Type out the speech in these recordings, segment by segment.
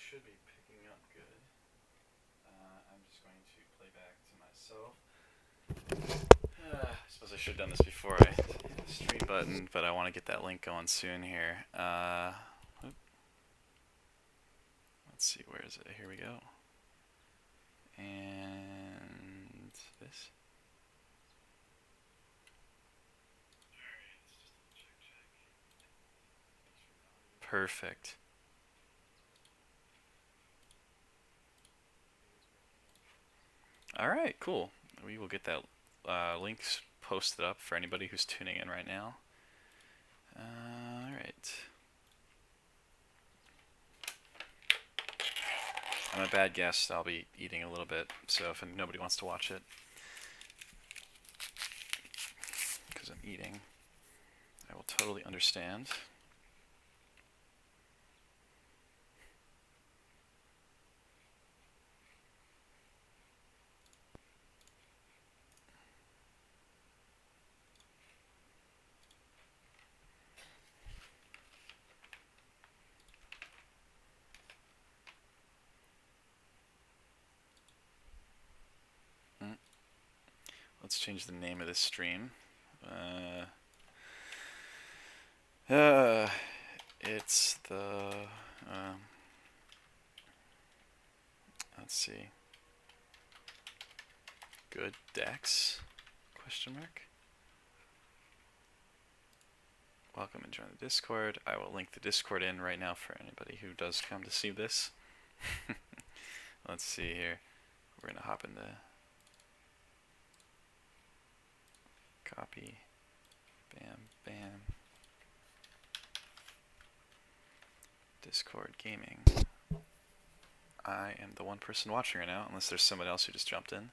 should be picking up good. I'm just going to play back to myself. I suppose I should have done this before I hit the stream button, but I want to get that link going soon here. Let's see, where is it? Here we go. And this. Perfect. All right, cool. We will get that links posted up for anybody who's tuning in right now. All right. I'm a bad guest. I'll be eating a little bit, so if nobody wants to watch it, because I'm eating, I will totally understand. Let's change the name of this stream. It's the let's see. Good decks? Question mark. Welcome and join the Discord. I will link the Discord in right now for anybody who does come to see this. Let's see here. We're gonna hop into copy. Bam, bam. Discord gaming. I am the one person watching right now, unless there's someone else who just jumped in.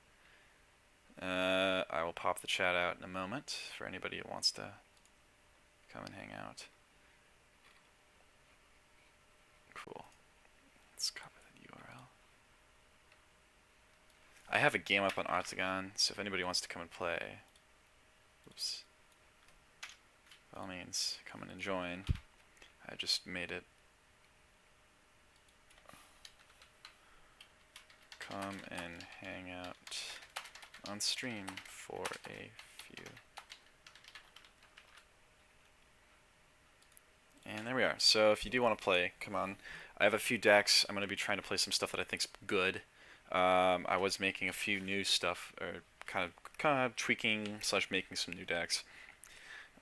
I will pop the chat out in a moment for anybody who wants to come and hang out. Cool. Let's copy that URL. I have a game up on Octagon, so if anybody wants to come and play, oops, by all means, come in and join. I just made it. Come and hang out on stream for a few. And there we are. So if you do want to play, come on. I have a few decks. I'm going to be trying to play some stuff that I think's good. I was making a few new stuff, or kind of tweaking / making some new decks.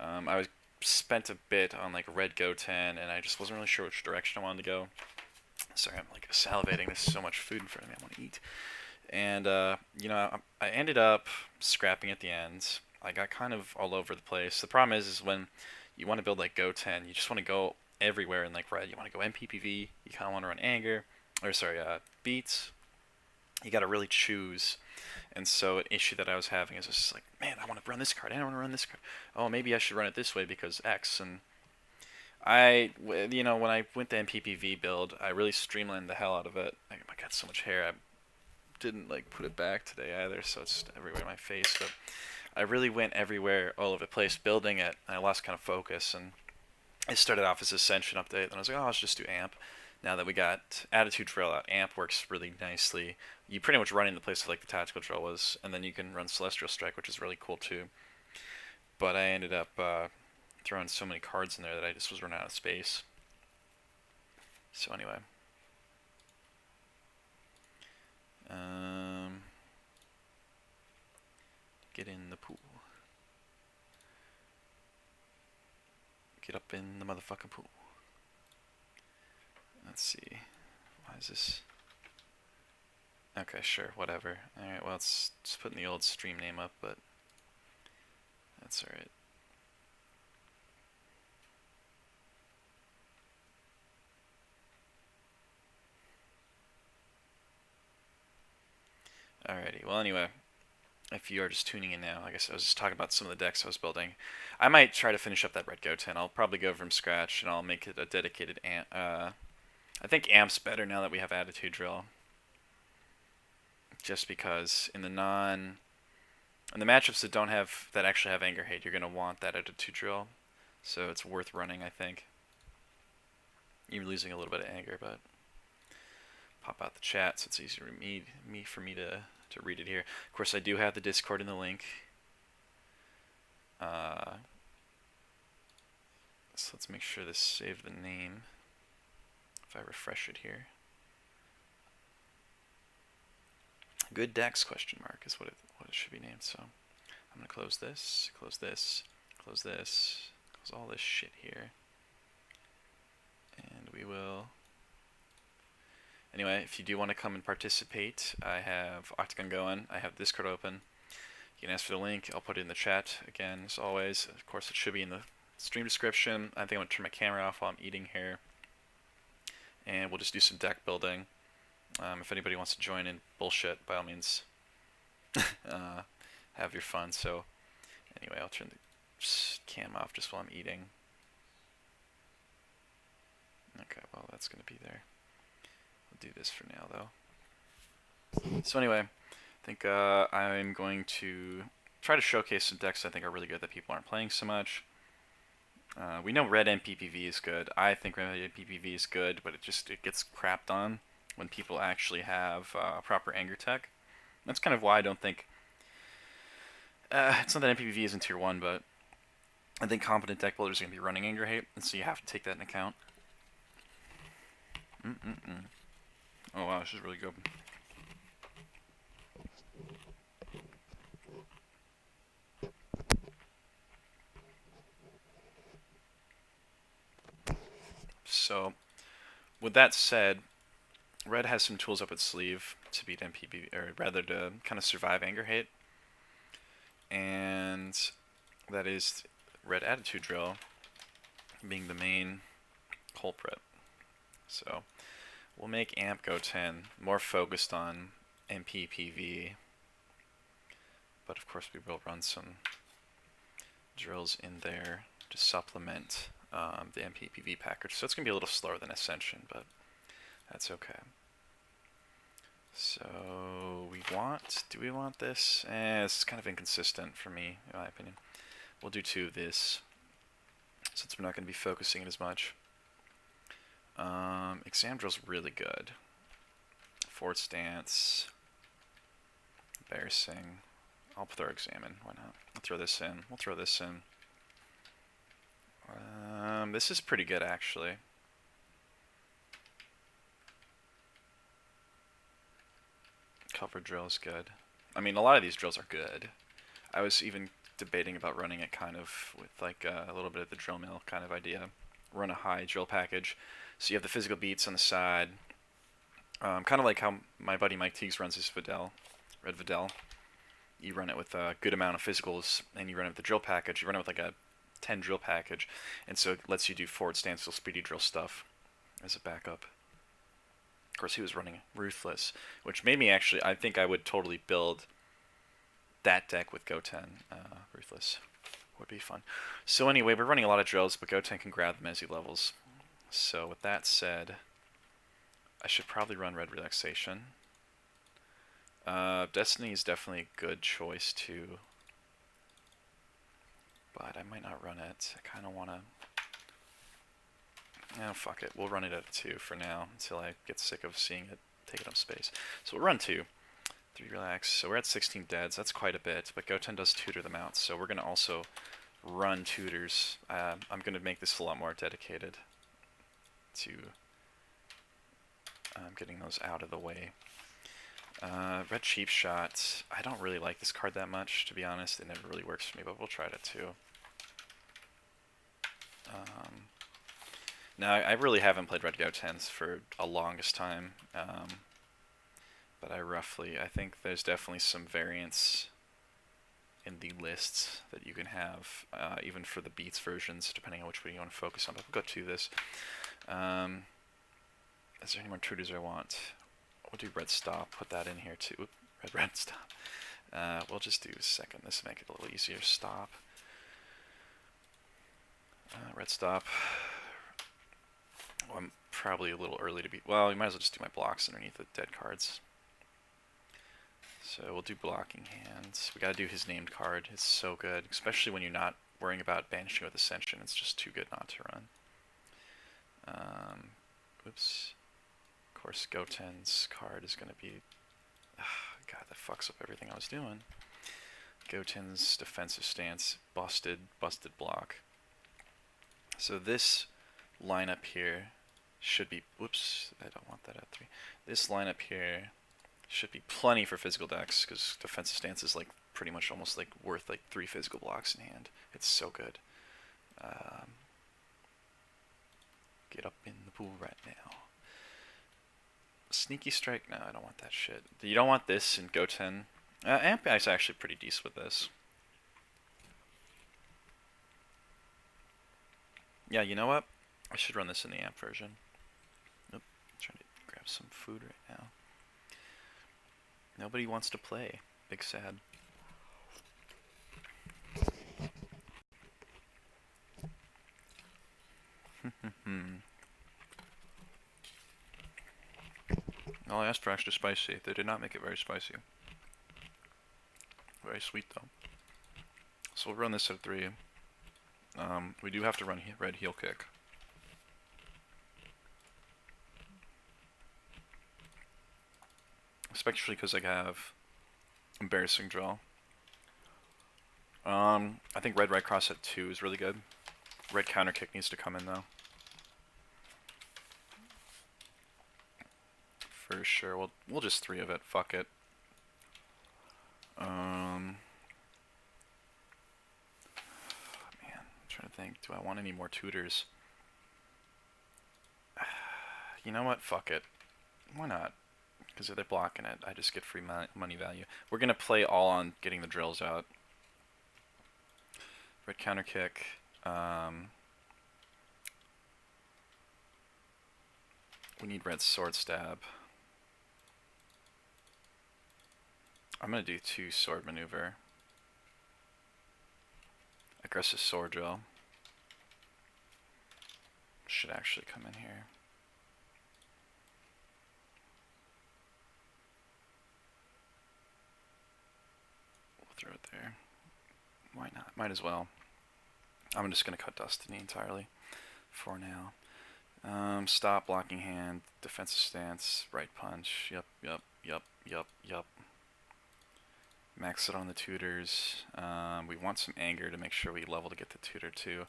I was spent a bit on like Red Goten, and I just wasn't really sure which direction I wanted to go. Sorry, I'm like salivating. There's so much food in front of me. I want to eat. And you know, I ended up scrapping at the end. I got kind of all over the place. The problem is when you want to build like Goten, you just want to go everywhere in like Red. You want to go MPPV. You kind of want to run Anger, or sorry, Beats. You got to really choose. And so an issue that I was having is just like, man, I want to run this card. I don't want to run this card. Oh, maybe I should run it this way because X. And you know, when I went to MPPV build, I really streamlined the hell out of it. I got so much hair. I didn't like put it back today either, so it's everywhere in my face. But I really went everywhere, all over the place, building it. And I lost kind of focus, and it started off as Ascension update. Then I was like, oh, let's just do Amp. Now that we got Attitude Drill out, Amp works really nicely. You pretty much run in the place of like the Tactical Drill was, and then you can run Celestial Strike, which is really cool too. But I ended up throwing so many cards in there that I just was running out of space. So anyway. Get in the pool. Get up in the motherfucking pool. Let's see. Why is this? Okay, sure, whatever. Alright, well, it's just putting the old stream name up, but that's alright. Alrighty, well, anyway, if you are just tuning in now, I guess I was just talking about some of the decks I was building. I might try to finish up that Red Goten. I'll probably go from scratch, and I'll make it a dedicated amp. I think Amp's better now that we have Attitude Drill. Just because in the matchups that actually have Anger Hate, you're gonna want that Attitude Drill, so it's worth running, I think. You're losing a little bit of anger, but pop out the chat so it's easier for me to read it here. Of course, I do have the Discord in the link. So let's make sure this saved the name. If I refresh it here. Good Dex question mark is what it should be named. So I'm gonna close this, close this, close this, close all this shit here. And we will. Anyway, if you do want to come and participate, I have Octagon going. I have Discord open. You can ask for the link. I'll put it in the chat again, as always. Of course, it should be in the stream description. I think I'm going to turn my camera off while I'm eating here. And we'll just do some deck building. If anybody wants to join in bullshit, by all means, have your fun. So, anyway, I'll turn the cam off just while I'm eating. Okay, well, that's going to be there. I'll do this for now, though. So anyway, I think I'm going to try to showcase some decks I think are really good that people aren't playing so much. We know red NPPV is good. I think red NPPV is good, but it gets crapped on when people actually have proper anger tech. That's kind of why I don't think... it's not that NPPV is in tier 1, but I think competent deck builders are going to be running anger hate, and so you have to take that into account. Oh wow, this is really good. So, with that said, red has some tools up its sleeve to beat NPPV, or rather to kind of survive anger hate. And that is red attitude drill being the main culprit. So we'll make AMP Goten more focused on NPPV, but of course we will run some drills in there to supplement the NPPV package. So it's going to be a little slower than Ascension, but that's okay. So do we want this? It's kind of inconsistent for me, in my opinion. We'll do 2 of this, since we're not going to be focusing it as much. Exam drill's really good. Forward stance. Embarrassing. I'll throw examine. Why not? I'll throw this in. We'll throw this in. This is pretty good, actually. Cover drill is good. I mean, a lot of these drills are good. I was even debating about running it kind of with like a little bit of the drill mill kind of idea. Run a high drill package. So you have the physical beats on the side. Kind of like how my buddy Mike Teagues runs his Videl, Red Videl. You run it with a good amount of physicals, and you run it with the drill package. You run it with like a 10 drill package, and so it lets you do forward stance, speedy drill stuff as a backup. Of course, he was running Ruthless, which made me actually, I think I would totally build that deck with Goten. Ruthless would be fun. So anyway, we're running a lot of drills, but Goten can grab the Mezi levels. So with that said, I should probably run Red Relaxation. Destiny is definitely a good choice too, but I might not run it. I kind of want to... Oh, fuck it. We'll run it at 2 for now until I get sick of seeing it taking up space. So we'll run 2. 3 relax. So we're at 16 deads. That's quite a bit, but Goten does tutor them out, so we're going to also run tutors. I'm going to make this a lot more dedicated to getting those out of the way. Red Cheap Shot. I don't really like this card that much, to be honest. It never really works for me, but we'll try it too. Now, I really haven't played Red Gotens for a longest time, but I think there's definitely some variance in the lists that you can have, even for the Beats versions, depending on which one you want to focus on. But we'll go to this. Is there any more tutors I want? We'll do Red Stop, put that in here too. Red Stop. We'll just do a second. This will make it a little easier. Stop. Red Stop. Well, I'm probably a little early to be... Well, you might as well just do my blocks underneath the dead cards. So we'll do blocking hands. We gotta do his named card. It's so good, especially when you're not worrying about banishing with Ascension. It's just too good not to run. Oops. course, Goten's card is going to be... God, that fucks up everything I was doing. Goten's defensive stance, busted block. So this lineup here should be... Whoops, I don't want that at 3. This lineup here should be plenty for physical decks, because defensive stance is like pretty much almost like worth like 3 physical blocks in hand. It's so good. Get up in the pool right now. Sneaky strike? No, I don't want that shit. You don't want this in Goten. Amp is actually pretty decent with this. Yeah, you know what? I should run this in the amp version. Nope. I'm trying to grab some food right now. Nobody wants to play. Big sad. Well, I asked for extra spicy. They did not make it very spicy. Very sweet though. So we'll run this at 3. We do have to run red heel kick. Especially because I have embarrassing draw. I think red right cross at 2 is really good. Red counter kick needs to come in though. For sure. We'll just 3 of it. Fuck it. Man, I'm trying to think. Do I want any more tutors? You know what? Fuck it. Why not? Because if they're blocking it, I just get free money value. We're gonna play all on getting the drills out. Red counter kick. We need red sword stab. I'm gonna do 2 sword maneuver. Aggressive sword drill. Should actually come in here. We'll throw it there. Why not? Might as well. I'm just gonna cut Destiny entirely for now. Stop, blocking hand, defensive stance, right punch. Yep. Max it on the tutors. We want some anger to make sure we level to get the tutor too.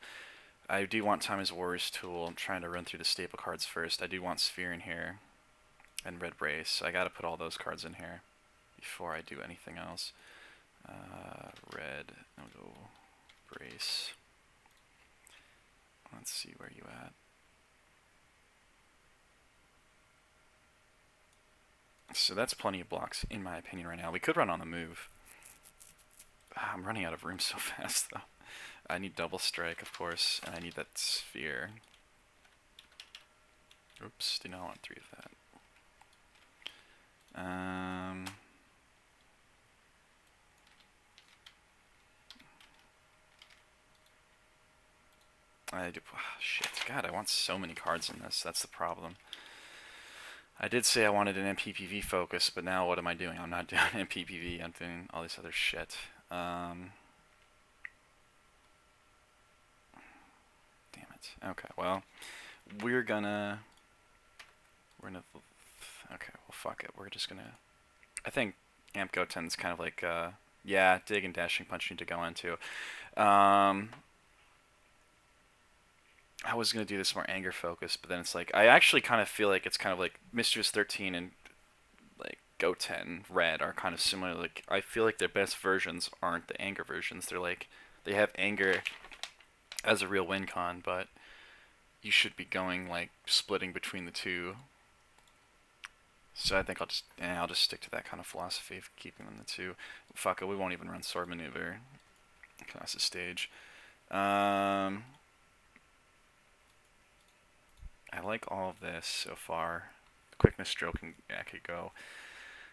I do want Time as Warrior's Tool. I'm trying to run through the staple cards first. I do want Sphere in here and Red Brace. So I gotta put all those cards in here before I do anything else. Red, I'll go Brace. Let's see where you at. So that's plenty of blocks, in my opinion, right now. We could run on the move. I'm running out of room so fast, though. I need double strike, of course, and I need that sphere. Oops, do not want 3 of that. I do. Oh, shit, God, I want so many cards in this. That's the problem. I did say I wanted an MPPV focus, but now what am I doing? I'm not doing MPPV. I'm doing all this other shit. Damn it. Okay, well, okay, well, fuck it. We're just gonna... I think Amp Goten's kind of like, yeah, Dig and Dashing Punch need to go into. I was going to do this more anger focus, but then it's like, I actually kind of feel like it's kind of like Mistress 13 and like Goten Red are kind of similar. Like, I feel like their best versions aren't the anger versions. They're like, they have anger as a real win con, but you should be going like splitting between the two. So I think I'll just stick to that kind of philosophy of keeping them the two. Fuck it, we won't even run sword maneuver. Class the stage. I like all of this so far. Quickness drill could go,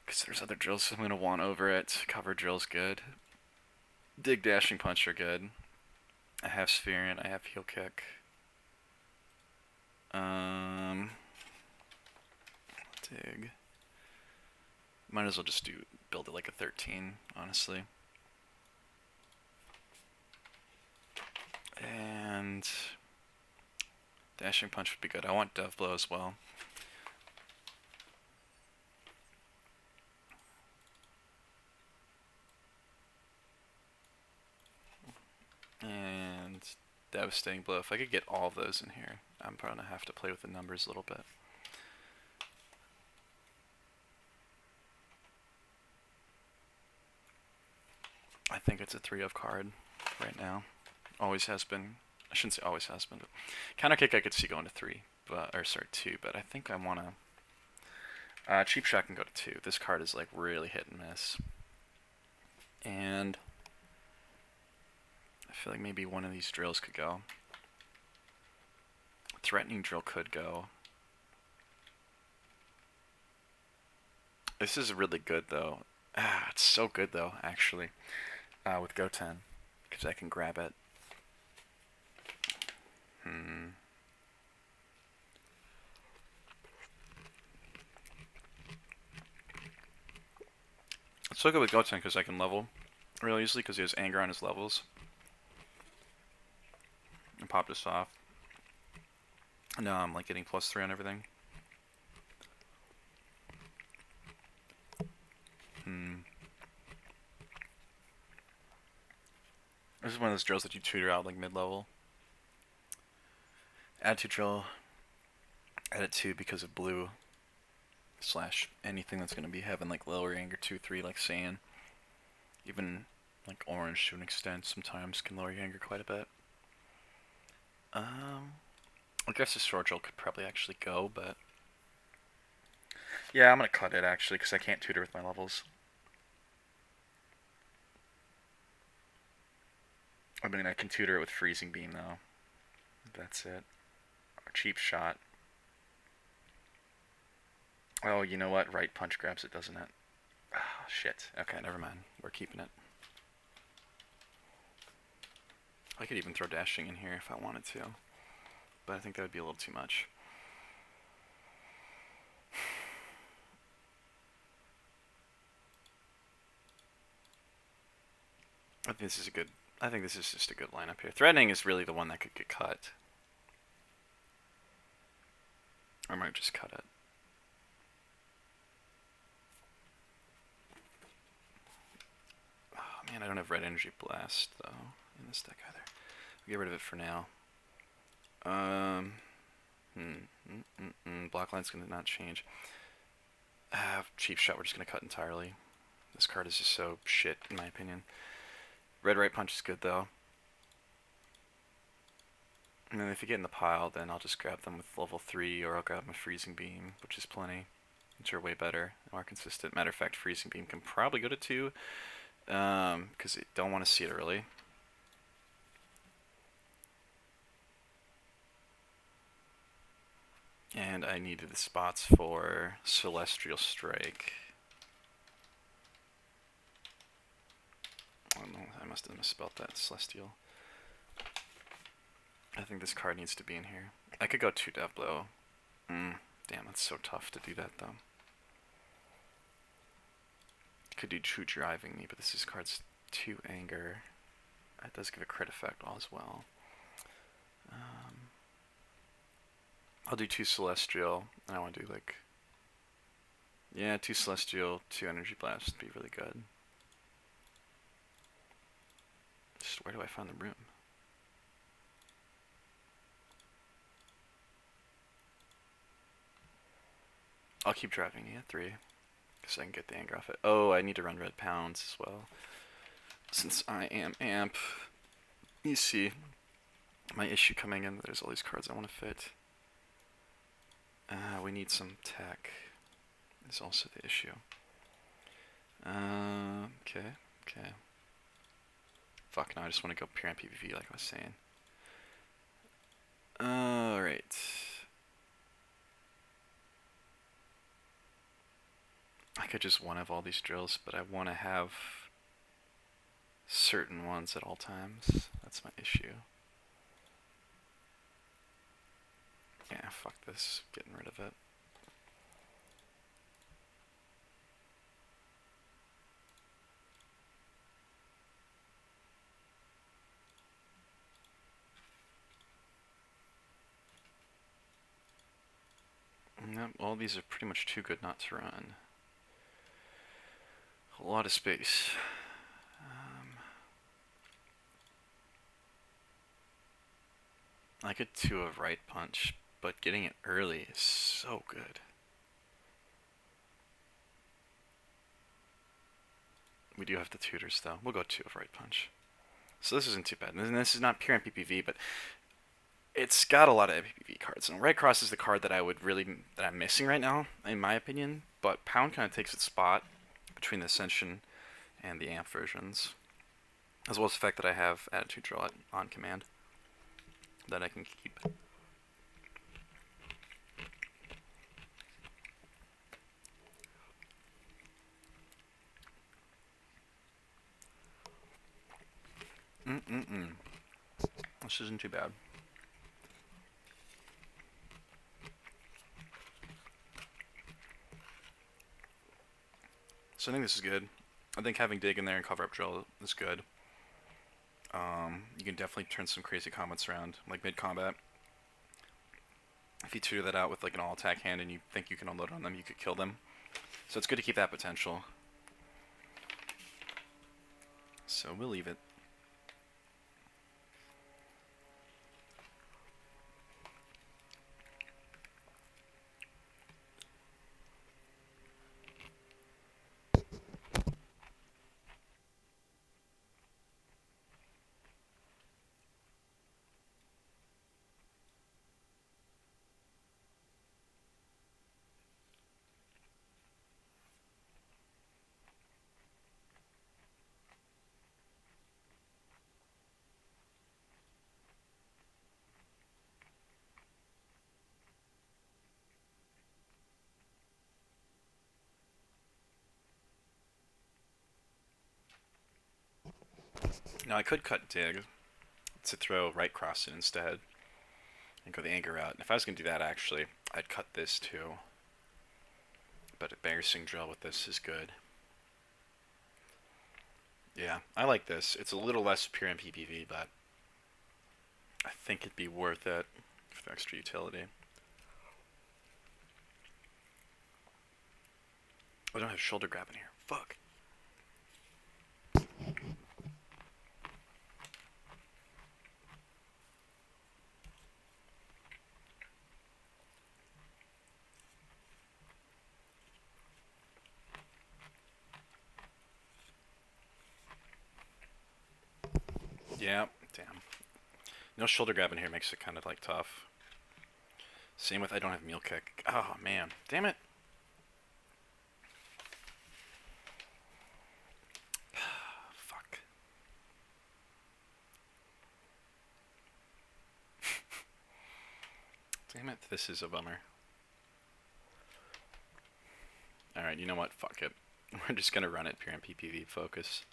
because there's other drills I'm going to want over it. Cover drill's good. Dig, Dashing Punch are good. I have Sphere and I have Heel Kick. Dig. Might as well just build it like a 13, honestly. And Dashing Punch would be good. I want Dove Blow as well. Devastating Blow. If I could get all of those in here, I'm probably going to have to play with the numbers a little bit. I think it's a 3 of card right now. Always has been. I shouldn't say always has been, but Counter Kick I could see going to 3, but or sorry 2, but I think I want to. Cheap Shot can go to 2. This card is like really hit and miss, and I feel like maybe one of these drills could go. Threatening Drill could go. This is really good though. It's so good though, actually, with Goten, because I can grab it. It's so good with Goten because I can level really easily because he has anger on his levels. And pop this off. Now I'm like getting +3 on everything. This is one of those drills that you tutor out like mid-level. Add 2 drill. Edit 2 because of blue. / anything that's going to be having like lower anger 2-3 like Saiyan. Even like orange to an extent sometimes can lower your anger quite a bit. I guess the Sword Drill could probably actually go, but yeah, I'm going to cut it actually because I can't tutor with my levels. I mean, I can tutor it with Freezing Beam though. That's it. Or Cheap Shot. Oh, you know what? Right Punch grabs it, doesn't it? Ah, shit. Okay, never mind. We're keeping it. I could even throw Dashing in here if I wanted to, but I think that would be a little too much. I think this is a good. I think this is just a good lineup here. Threatening is really the one that could get cut. I might just cut it. Oh man, I don't have Red Energy Blast though in this deck either. We'll get rid of it for now. Block line's gonna not change. Cheap Shot we're just gonna cut entirely. This card is just so shit in my opinion. Red Right Punch is good though. And then if you get in the pile, then I'll just grab them with level 3, or I'll grab them with Freezing Beam, which is plenty. Which are way better, more consistent. Matter of fact, Freezing Beam can probably go to 2, because you don't want to see it early. And I needed the spots for Celestial Strike. Oh no, I must have misspelled that. Celestial. I think this card needs to be in here. I could go 2 Death Blow. Damn, that's so tough to do that though. Could do 2 Driving Me, but this card's 2 Anger. It does give a crit effect as well. I'll do 2 Celestial, and I want to do like, yeah, 2 Celestial, 2 Energy Blast would be really good. Just where do I find the room? I'll keep driving at 3, because I can get the anger off it. Oh, I need to run red pounds as well. Since I am amp, you see my issue coming in. There's all these cards I want to fit. We need some tech. Is also the issue. Okay. Fuck, no, I just want to go pure PvP like I was saying. Alright. I could just one of all these drills, but I want to have certain ones at all times. That's my issue. Yeah, fuck this. Getting rid of it. Nope, all these are pretty much too good not to run. A lot of space. I could do a right punch, but getting it early is so good. We do have the tutors though. We'll go 2 of right punch. So this isn't too bad. And this is not pure MPPV, but it's got a lot of MPPV cards. And Right Cross is the card that I'm missing right now, in my opinion. But Pound kind of takes its spot between the Ascension and the Amp versions, as well as the fact that I have Attitude Draw on command that I can keep. Mm-mm-mm. This isn't too bad. So I think this is good. I think having Dig in there and cover up drill is good. You can definitely turn some crazy combos around, like mid-combat. If you tutor that out with like an all-attack hand and you think you can unload on them, you could kill them. So it's good to keep that potential. So we'll leave it. Now I could cut Dig to throw Right Cross in instead and go the anger route. And if I was going to do that, actually, I'd cut this too. But embarrassing drill with this is good. Yeah, I like this. It's a little less pure MPPV, but I think it'd be worth it for the extra utility. I don't have shoulder grab in here. Fuck. Yeah, damn. No shoulder grab in here makes it kind of like tough. Same with I don't have meal kick. Oh man, damn it. Fuck. Damn it, this is a bummer. Alright, you know what? Fuck it. We're just gonna run it pure MPPV focus.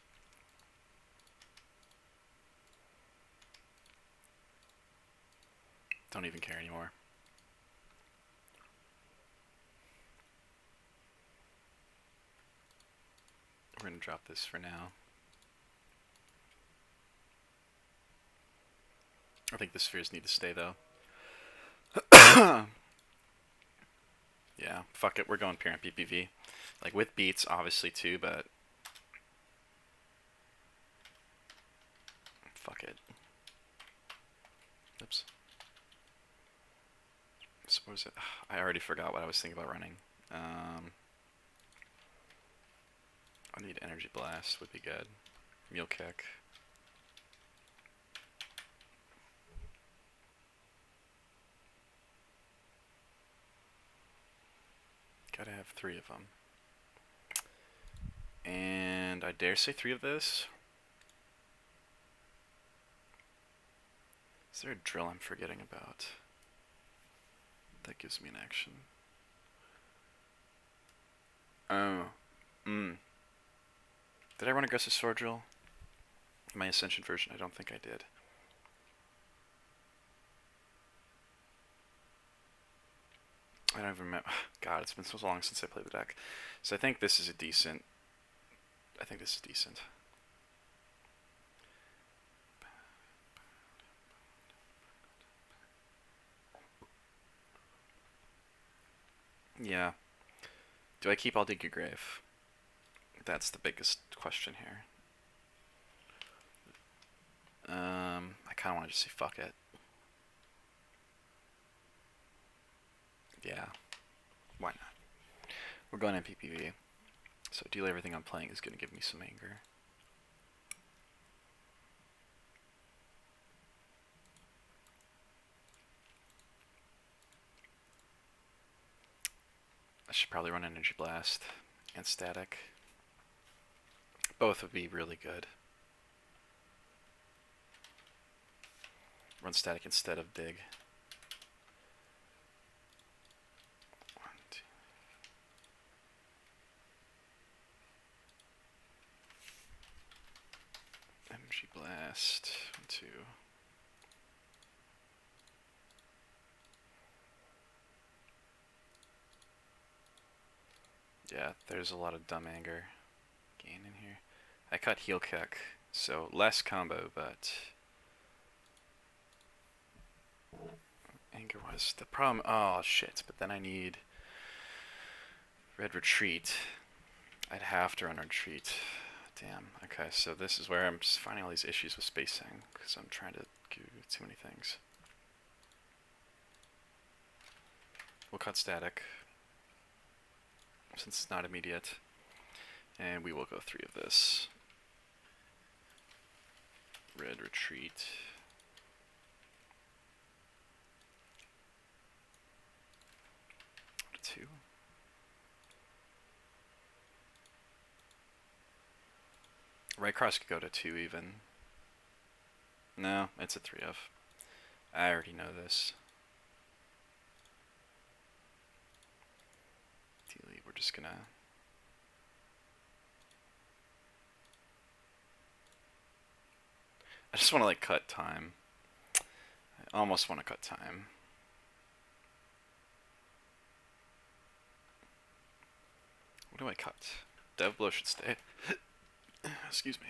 Don't even care anymore. We're gonna drop this for now. I think the spheres need to stay though. Yeah, fuck it, we're going pure MPPV. Like with beats, obviously too, but fuck it. Oops. So what was it? I already forgot what I was thinking about running. I need energy blast would be good. Meal kick. Gotta have 3 of them. And I dare say 3 of this. Is there a drill I'm forgetting about? That gives me an action. Oh. Did I run aggressive sword drill? In my Ascension version, I don't think I did. I don't even remember. God, it's been so long since I played the deck. So I think this is a decent. I think this is decent. Yeah. Do I keep I'll Dig Your Grave? That's the biggest question here. I kind of want to just say fuck it. Yeah, why not? We're going MPPV. So deal everything I'm playing is going to give me some anger. I should probably run Energy Blast and Static. Both would be really good. Run Static instead of Dig. 1, 2. Energy Blast. 1, 2. Yeah, there's a lot of dumb anger gain in here. I cut Heal Kick, so less combo, but anger was the problem. Oh shit! But then I need Red Retreat. I'd have to run Retreat. Damn. Okay, so this is where I'm just finding all these issues with spacing because I'm trying to do too many things. We'll cut Static since it's not immediate, and we will go 3 of this. Red Retreat. 2. Right cross could go to 2 even. No, it's a 3 of. I already know this. Delete, we're just gonna... I just want to like cut time. I almost want to cut time. What do I cut? Dev Blow should stay. Excuse me.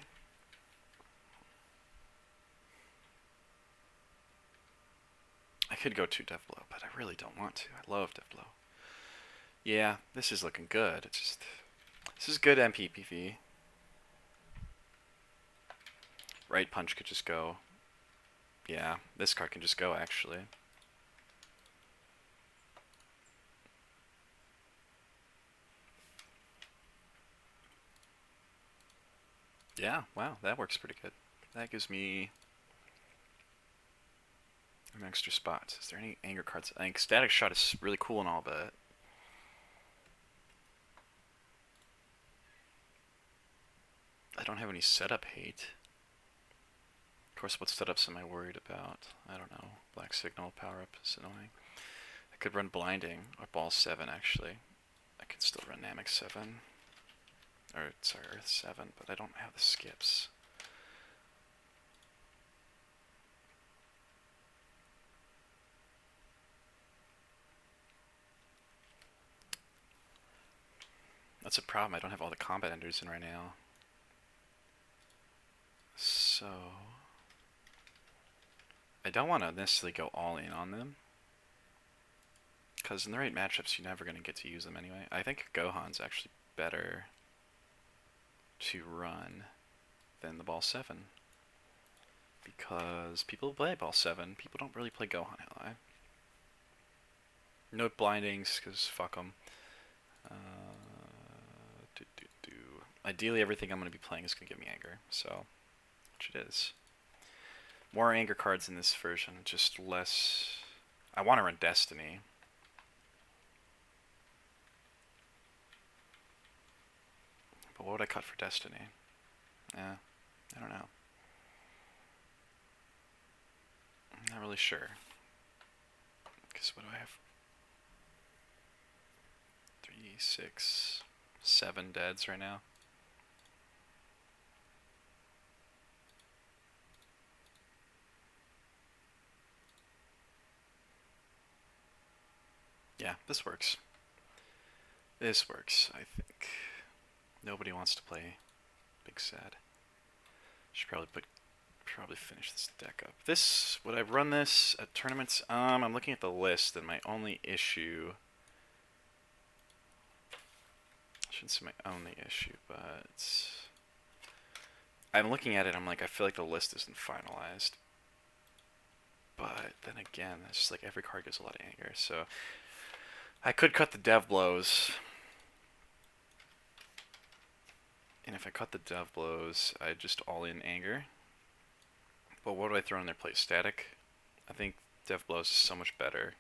I could go to Dev Blow, but I really don't want to. I love Dev Blow. Yeah, this is looking good. It's just... This is good MPPV. Right Punch could just go. Yeah, this card can just go, actually. Yeah, wow, that works pretty good. That gives me an extra spot. Is there any anger cards? I think Static Shot is really cool and all, but... I don't have any setup hate. Of course, what setups am I worried about? I don't know. Black Signal power-up is annoying. I could run Blinding, or Ball 7, actually. I could still run Namek 7. Or, sorry, Earth 7, but I don't have the skips. That's a problem, I don't have all the combat enders in right now. So... I don't want to necessarily go all in on them. Because in the right matchups, you're never going to get to use them anyway. I think Gohan's actually better to run than the Ball 7. Because people play Ball 7, people don't really play Gohan Ally. No blindings, because fuck them. Ideally, everything I'm going to be playing is going to give me anger, so, which it is. More anger cards in this version, just less... I want to run Destiny. But what would I cut for Destiny? Yeah, I don't know. I'm not really sure. Because what do I have? 3, 6, 7 deads right now. Yeah, this works. This works, I think. Nobody wants to play Big Sad. Should probably finish this deck up. This, would I run this at tournaments? I'm looking at the list, and my only issue... I shouldn't say my only issue, but... I'm looking at it, I'm like, I feel like the list isn't finalized. But then again, it's just like every card gives a lot of anger, so... I could cut the dev blows. And if I cut the dev blows, I'd just all in anger. But what do I throw in their place? Static? I think dev blows is so much better.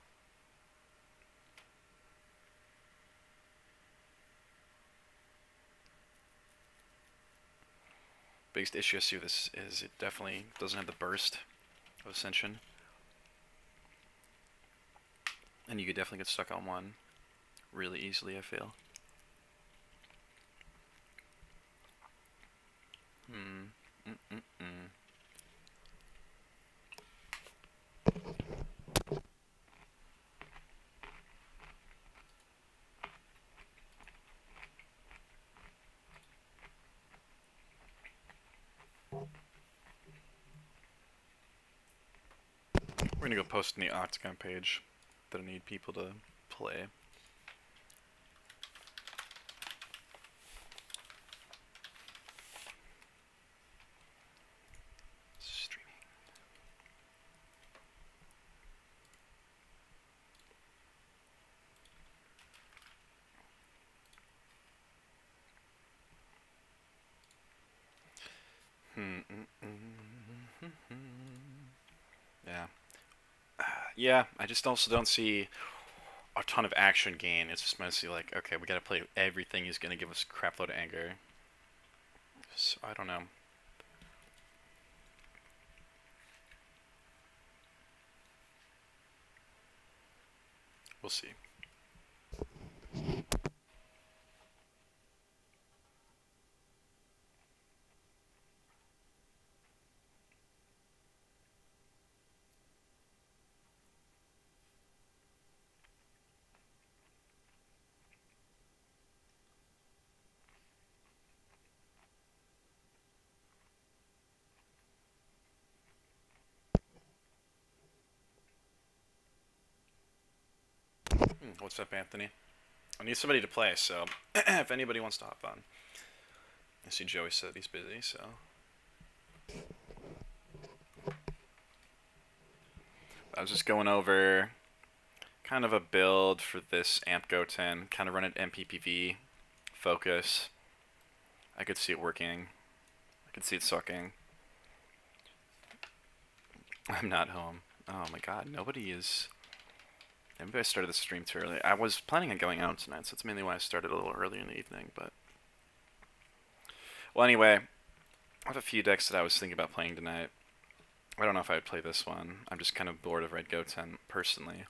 Biggest issue I see with this is it definitely doesn't have the burst of Ascension. And you could definitely get stuck on one really easily, I feel. We're gonna go post in the Octagon page that I need people to play. Streaming. Yeah. Yeah, I just also don't see a ton of action gain. It's just mostly like, okay, we gotta play everything he's gonna give us a crap load of anger. So, I don't know. We'll see. What's up, Anthony? I need somebody to play, so if anybody wants to hop on. I see Joey said he's busy, so. I was just going over kind of a build for this Amp Goten, kind of run it MPPV focus. I could see it working. I could see it sucking. I'm not home. Oh my god, nobody is. Maybe I started the stream too early. I was planning on going out tonight, so that's mainly why I started a little early in the evening, but. Well, anyway, I have a few decks that I was thinking about playing tonight. I don't know if I would play this one. I'm just kind of bored of Red Goten, personally.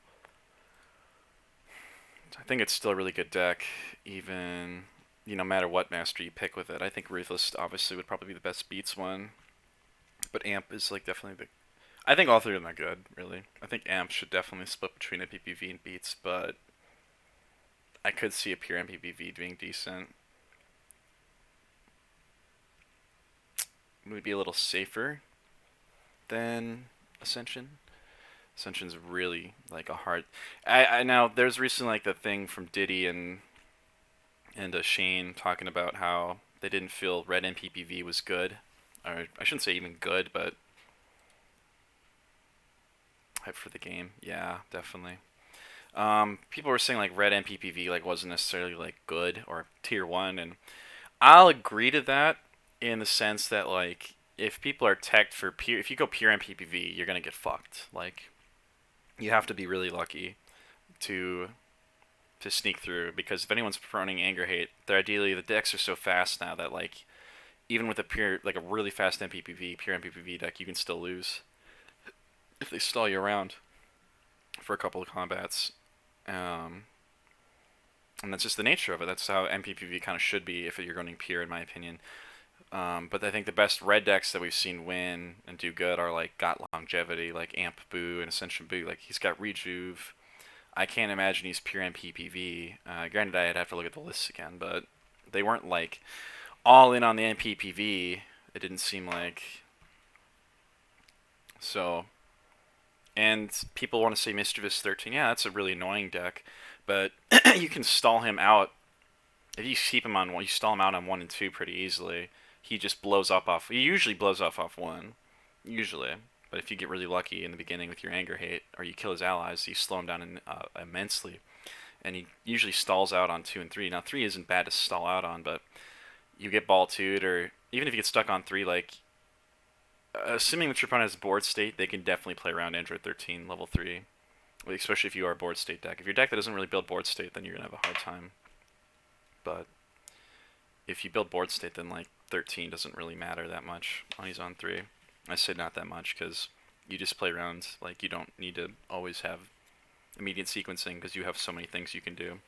I think it's still a really good deck, even, no matter what master you pick with it. I think Ruthless obviously would probably be the best beats one, but Amp is like definitely the. I think all three of them are good, really. I think Amp should definitely split between MPPV and beats, but I could see a pure MPPV being decent. It would be a little safer than Ascension. Ascension's really like a hard. I now there's recently like the thing from Diddy and Shane talking about how they didn't feel Red MPPV was good, or I shouldn't say even good, but hype for the game. Yeah, definitely. People were saying like Red MPPV like wasn't necessarily like good or tier 1, and I'll agree to that in the sense that like if people are teched for pure, if you go pure MPPV, you're gonna get fucked. Like you have to be really lucky to sneak through, because if anyone's running Anger Hate, they're ideally, the decks are so fast now that like even with a pure, like a really fast MPPV, pure MPPV deck, you can still lose if they stall you around for a couple of combats. And that's just the nature of it. That's how MPPV kind of should be if you're running pure, in my opinion. But I think the best red decks that we've seen win and do good are like got longevity, like Amp Boo and Ascension Boo. Like he's got Rejuve. I can't imagine he's pure MPPV. Granted, I'd have to look at the lists again, but they weren't like all in on the MPPV. It didn't seem like. So, and people want to say Mischievous 13. Yeah, that's a really annoying deck, but you can stall him out. If you keep him on one, you stall him out on 1 and 2 pretty easily. He just blows up off. He usually blows off 1, usually. But if you get really lucky in the beginning with your Anger Hate, or you kill his allies, you slow him down immensely. and he usually stalls out on 2 and 3. Now 3 isn't bad to stall out on, but you get ball 2'd, or even if you get stuck on 3, like assuming that your opponent has board state, they can definitely play around Android 13 level 3, especially if you are a board state deck. If you're a deck that doesn't really build board state, then you're gonna have a hard time. But if you build board state, then like 13 doesn't really matter that much on he's on 3. I say not that much because you just play around, like you don't need to always have immediate sequencing because you have so many things you can do.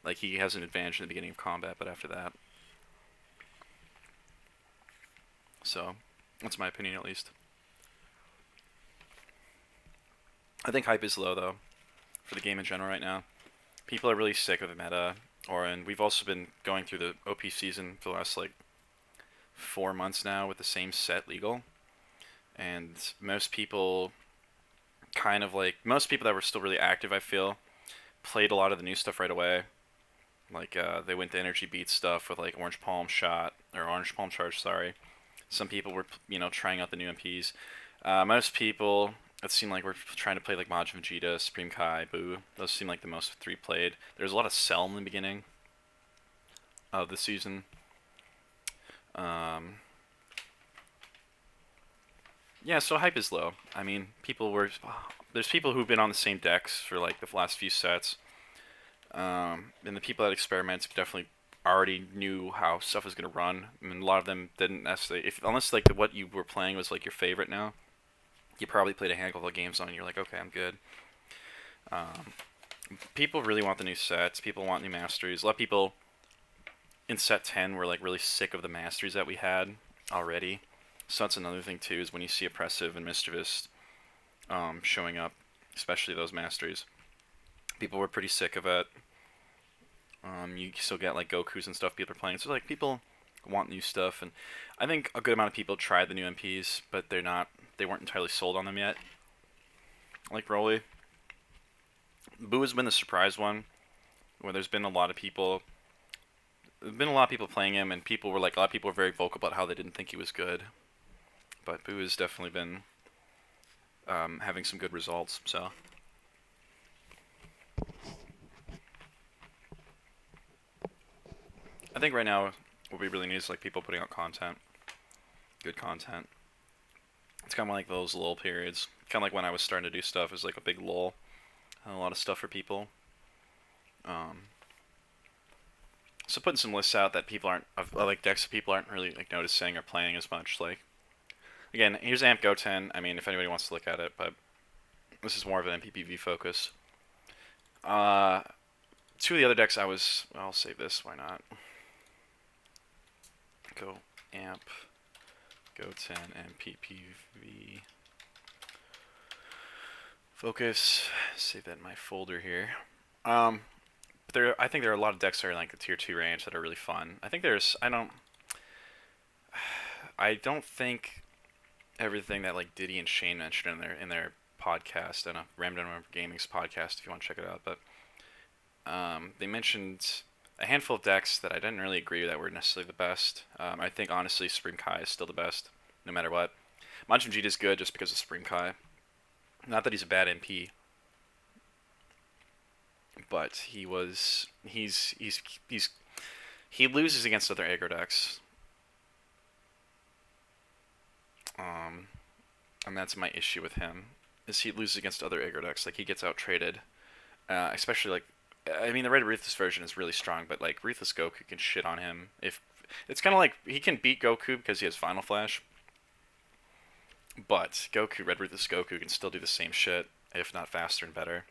Like he has an advantage in the beginning of combat, but after that. So, that's my opinion at least. I think hype is low though, for the game in general right now. People are really sick of the meta, and we've also been going through the OP season for the last like 4 months now with the same set legal. And most people most people that were still really active, I feel, played a lot of the new stuff right away. Like they went to energy beat stuff with like Orange Palm Shot or Orange Palm Charge. Sorry, some people were trying out the new MPs. Most people, it seemed like, were trying to play like Majin Vegeta, Supreme Kai, Buu. Those seem like the most 3 played. There's a lot of Cell in the beginning of the season. Yeah, so hype is low. I mean, there's people who've been on the same decks for like the last few sets. And the people that experiment definitely already knew how stuff was going to run. I mean, a lot of them didn't necessarily, unless like what you were playing was like your favorite now, you probably played a handful of games on and you're like, okay, I'm good. People really want the new sets. People want new masteries. A lot of people in set 10 were like really sick of the masteries that we had already. So that's another thing too, is when you see Oppressive and Mischievous showing up, especially those masteries, people were pretty sick of it. You still get like Gokus and stuff people are playing, so like people want new stuff, and I think a good amount of people tried the new MPs, but they weren't entirely sold on them yet. Like Broly, Buu has been the surprise one, where there's been a lot of people playing him, and a lot of people were very vocal about how they didn't think he was good. But Buu has definitely been having some good results. So I think right now what we really need is like people putting out content, good content. It's kind of like those lull periods. Kind of like when I was starting to do stuff, it was like a big lull, and a lot of stuff for people. So putting some lists out that people aren't, like decks that people aren't really like noticing or playing as much. Like again, here's Amp Goten. I mean, if anybody wants to look at it, but this is more of an MPPV focus. 2 of the other decks I'll save this. Why not? Go Amp Goten MPPV focus. Save that in my folder here. I think there are a lot of decks that are in like the tier 2 range that are really fun. I don't think everything that like Diddy and Shane mentioned in their podcast, and Ramdon Gaming's podcast if you want to check it out, but they mentioned a handful of decks that I didn't really agree that were necessarily the best. I think honestly Supreme Kai is still the best, no matter what. Majin Vegeta is good just because of Supreme Kai. Not that he's a bad MP, but he loses against other aggro decks. And that's my issue with him, is he loses against other aggro decks. Like he gets out traded, especially like, I mean the Red Ruthless version is really strong, but like Ruthless Goku can shit on him. If it's kind of like he can beat Goku because he has Final Flash, but Red Ruthless Goku can still do the same shit, if not faster and better,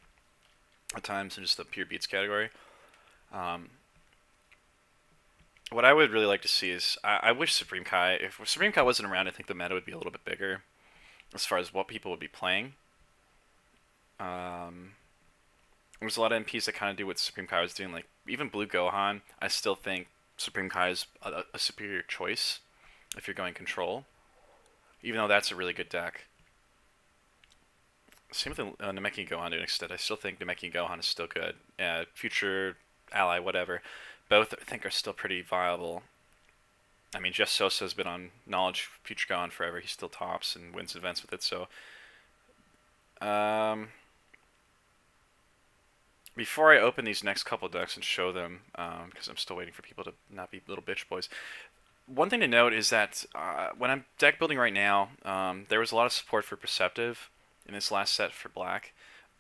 at times in just the pure beats category. What I would really like to see is, I wish if Supreme Kai wasn't around, I think the meta would be a little bit bigger as far as what people would be playing. There's a lot of MPs that kind of do what Supreme Kai was doing, like even Blue Gohan. I still think Supreme Kai is a superior choice if you're going control, even though that's a really good deck. Same with Namekian Gohan to an extent. I still think Namekian Gohan is still good. Future ally, whatever. Both I think are still pretty viable. I mean, Jeff Sosa has been on Knowledge Future Gohan forever. He still tops and wins events with it. So, before I open these next couple decks and show them, because I'm still waiting for people to not be little bitch boys. One thing to note is that when I'm deck building right now, there was a lot of support for Perceptive in this last set for black.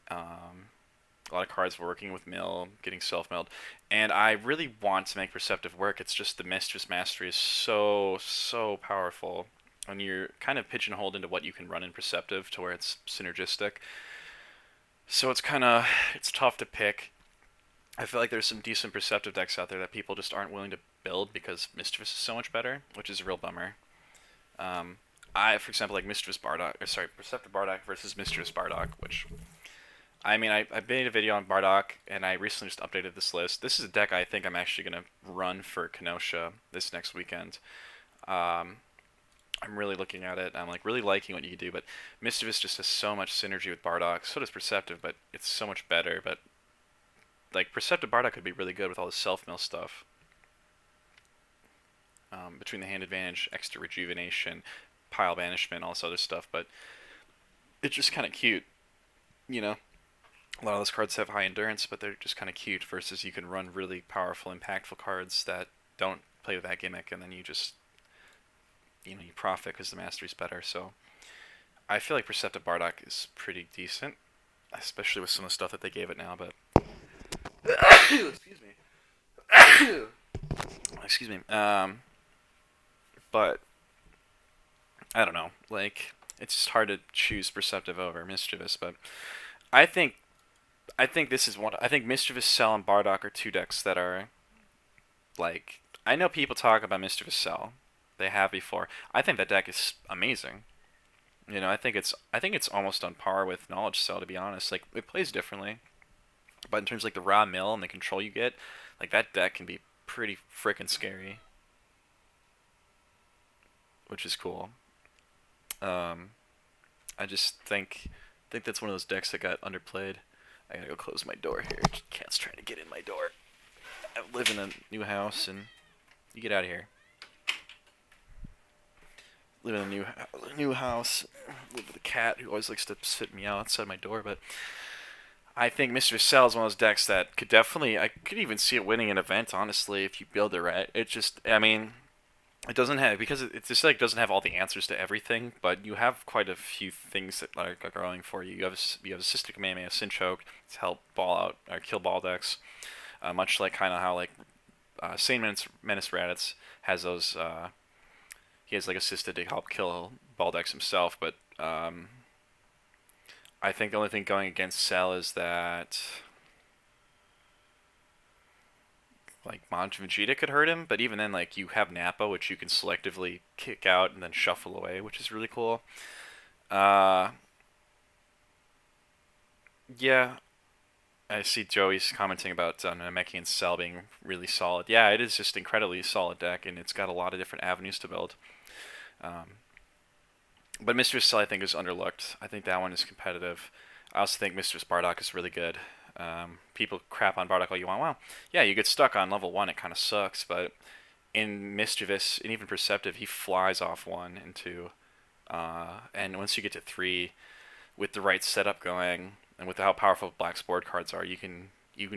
A lot of cards were working with mill, getting self-milled, and I really want to make Perceptive work. It's just the Mistress Mastery is so powerful when you're kind of pigeonholed into what you can run in Perceptive to where it's synergistic. So it's tough to pick. I feel like there's some decent Perceptive decks out there that people just aren't willing to build because Mischievous is so much better, which is a real bummer. Um, for example, like Mischievous Bardock, or sorry, Perceptive Bardock versus Mischievous Bardock, which I made a video on Bardock, and I recently just updated this list. This is a deck I think I'm actually going to run for Kenosha this next weekend. I'm really looking at it. I'm like really liking what you can do, but Mischievous just has so much synergy with Bardock. So does Perceptive, but it's so much better. But like Perceptive Bardock could be really good with all the self-mill stuff. Between the hand advantage, extra rejuvenation, pile banishment, all this other stuff, but it's just kind of cute, you know. A lot of those cards have high endurance, but they're just kind of cute. Versus you can run really powerful, impactful cards that don't play with that gimmick, and then you just, you profit because the mastery's better. So I feel like Perceptive Bardock is pretty decent, especially with some of the stuff that they gave it now. But excuse me, excuse me. But I don't know. Like it's just hard to choose Perceptive over Mischievous. But I think this is one. I think Mischievous Cell and Bardock are two decks that are like. I know people talk about Mischievous Cell. They have before. I think that deck is amazing. I think it's almost on par with Knowledge Cell, to be honest. Like it plays differently, but in terms of like the raw mill and the control you get, like that deck can be pretty freaking scary, which is cool. I just think that's one of those decks that got underplayed. I gotta go close my door here. Cat's trying to get in my door. I live in a new house, and you get out of here. Live in a new house. Live with a cat who always likes to sit me out outside my door. But I think Mr. Cell is one of those decks that could definitely. I could even see it winning an event, honestly, if you build it right. It just, I mean, it doesn't have because this deck doesn't have all the answers to everything, but you have quite a few things that are going for you. You have Cystic Kamehameha, Sinchoke to help ball out or kill ball decks, much like kind of how like Sane Menace Raditz has those. He has like assisted to help kill ball decks himself, but I think the only thing going against Cell is that like Mancha Vegeta could hurt him, but even then, like you have Nappa, which you can selectively kick out and then shuffle away, which is really cool. Uh, yeah, I see Joey's commenting about Namekian and Cell being really solid. Yeah, it is just incredibly solid deck, and it's got a lot of different avenues to build. Um, but Mistress Cell, I think, is underlooked. I think that one is competitive. I also think Mistress Bardock is really good. People crap on Bardock all you want. Well, yeah, you get stuck on level 1, it kind of sucks, but in Mischievous and even Perceptive, he flies off 1 and 2. And once you get to 3, with the right setup going, and with how powerful Black's board cards are, you can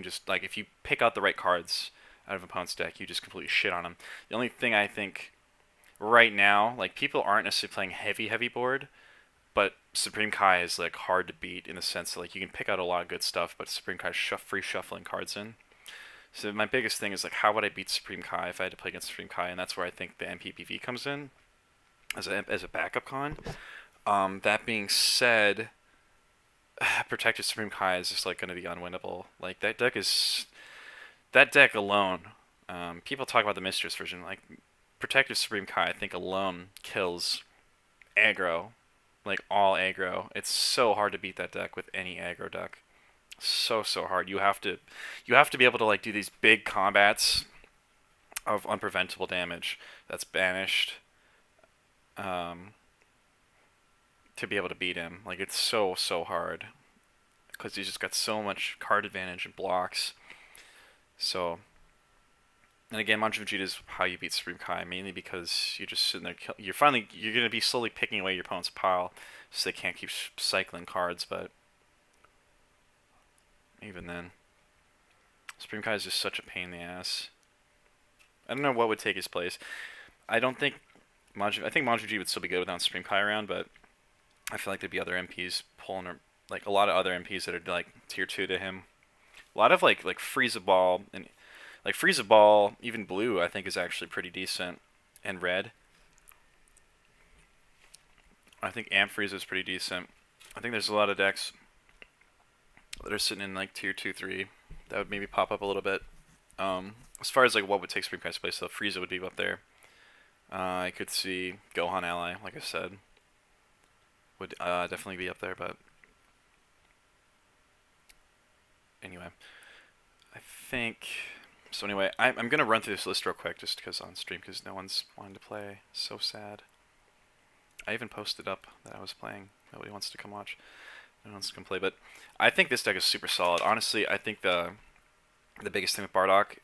just, like, if you pick out the right cards out of opponent's deck, you just completely shit on them. The only thing I think right now, like, people aren't necessarily playing heavy board, but Supreme Kai is like hard to beat in the sense that like you can pick out a lot of good stuff, but Supreme Kai free shuffling cards in. So my biggest thing is like how would I beat Supreme Kai if I had to play against Supreme Kai, and that's where I think the MPPV comes in as a backup con. That being said, Protected Supreme Kai is just like going to be unwinnable. Like that deck alone. People talk about the Mistress version, like Protective Supreme Kai. I think alone kills aggro. Like all aggro. It's so hard to beat that deck with any aggro deck. So hard. You have to be able to like do these big combats of unpreventable damage that's banished to be able to beat him. Like it's so hard because he's just got so much card advantage and blocks. So, and again, Mancha Vegeta is how you beat Supreme Kai, mainly because you're just sitting there. You're going to be slowly picking away your opponent's pile, so they can't keep cycling cards. But even then, Supreme Kai is just such a pain in the ass. I don't know what would take his place. I don't think I think Manju would still be good without Supreme Kai around, but I feel like there'd be other MPs pulling her, like a lot of other MPs that are like tier 2 to him. A lot of like Frieza Ball and like Frieza Ball, even blue, I think is actually pretty decent, and red. I think Amp Frieza is pretty decent. I think there's a lot of decks that are sitting in like tier 2, 3 that would maybe pop up a little bit. As far as like what would take Supreme Kai's place, though, Frieza would be up there. I could see Gohan Ally, like I said, would definitely be up there. But anyway, I think so. Anyway, I'm gonna run through this list real quick just because on stream because no one's wanting to play. So sad. I even posted up that I was playing. Nobody wants to come watch. No one wants to come play. But I think this deck is super solid. Honestly, I think the biggest thing with Bardock,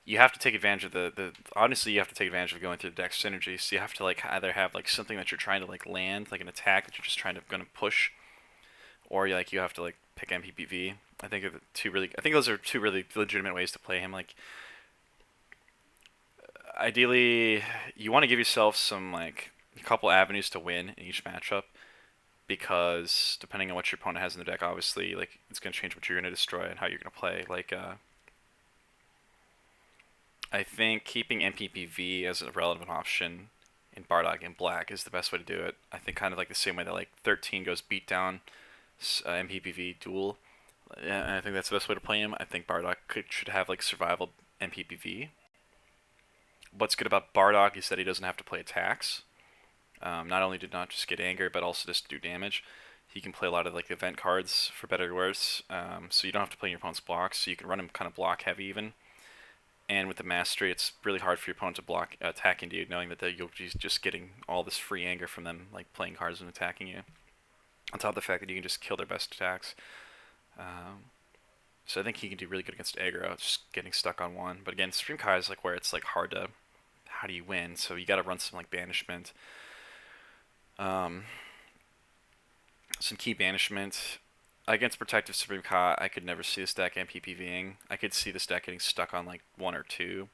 you have to take advantage of the honestly you have to take advantage of going through the deck synergy. So you have to like either have like something that you're trying to like land, like an attack that you're just trying to gonna push, or like you have to like pick MPPV. I think those are two really legitimate ways to play him. Like ideally you want to give yourself some like a couple avenues to win in each matchup, because depending on what your opponent has in the deck, obviously like it's going to change what you're going to destroy and how you're going to play. Like I think keeping MPPV as a relevant option in Bardock and Black is the best way to do it. I think kind of like the same way that like 13 goes beat down MPPV duel. And I think that's the best way to play him. I think Bardock should have like survival MPPV. What's good about Bardock is that he doesn't have to play attacks. Not only did not just get anger, but also just do damage. He can play a lot of like event cards for better or worse. So you don't have to play your opponent's blocks. So you can run him kind of block heavy even. And with the mastery, it's really hard for your opponent to block attack into you, knowing that you'll be just getting all this free anger from them, like playing cards and attacking you. On top of the fact that you can just kill their best attacks. So I think he can do really good against aggro, just getting stuck on one. But again, Supreme Kai is like where it's like hard to, how do you win? So you got to run some like banishment, some key banishment. Against Protective Supreme Kai, I could never see this deck MPPVing. I could see this deck getting stuck on like 1 or 2,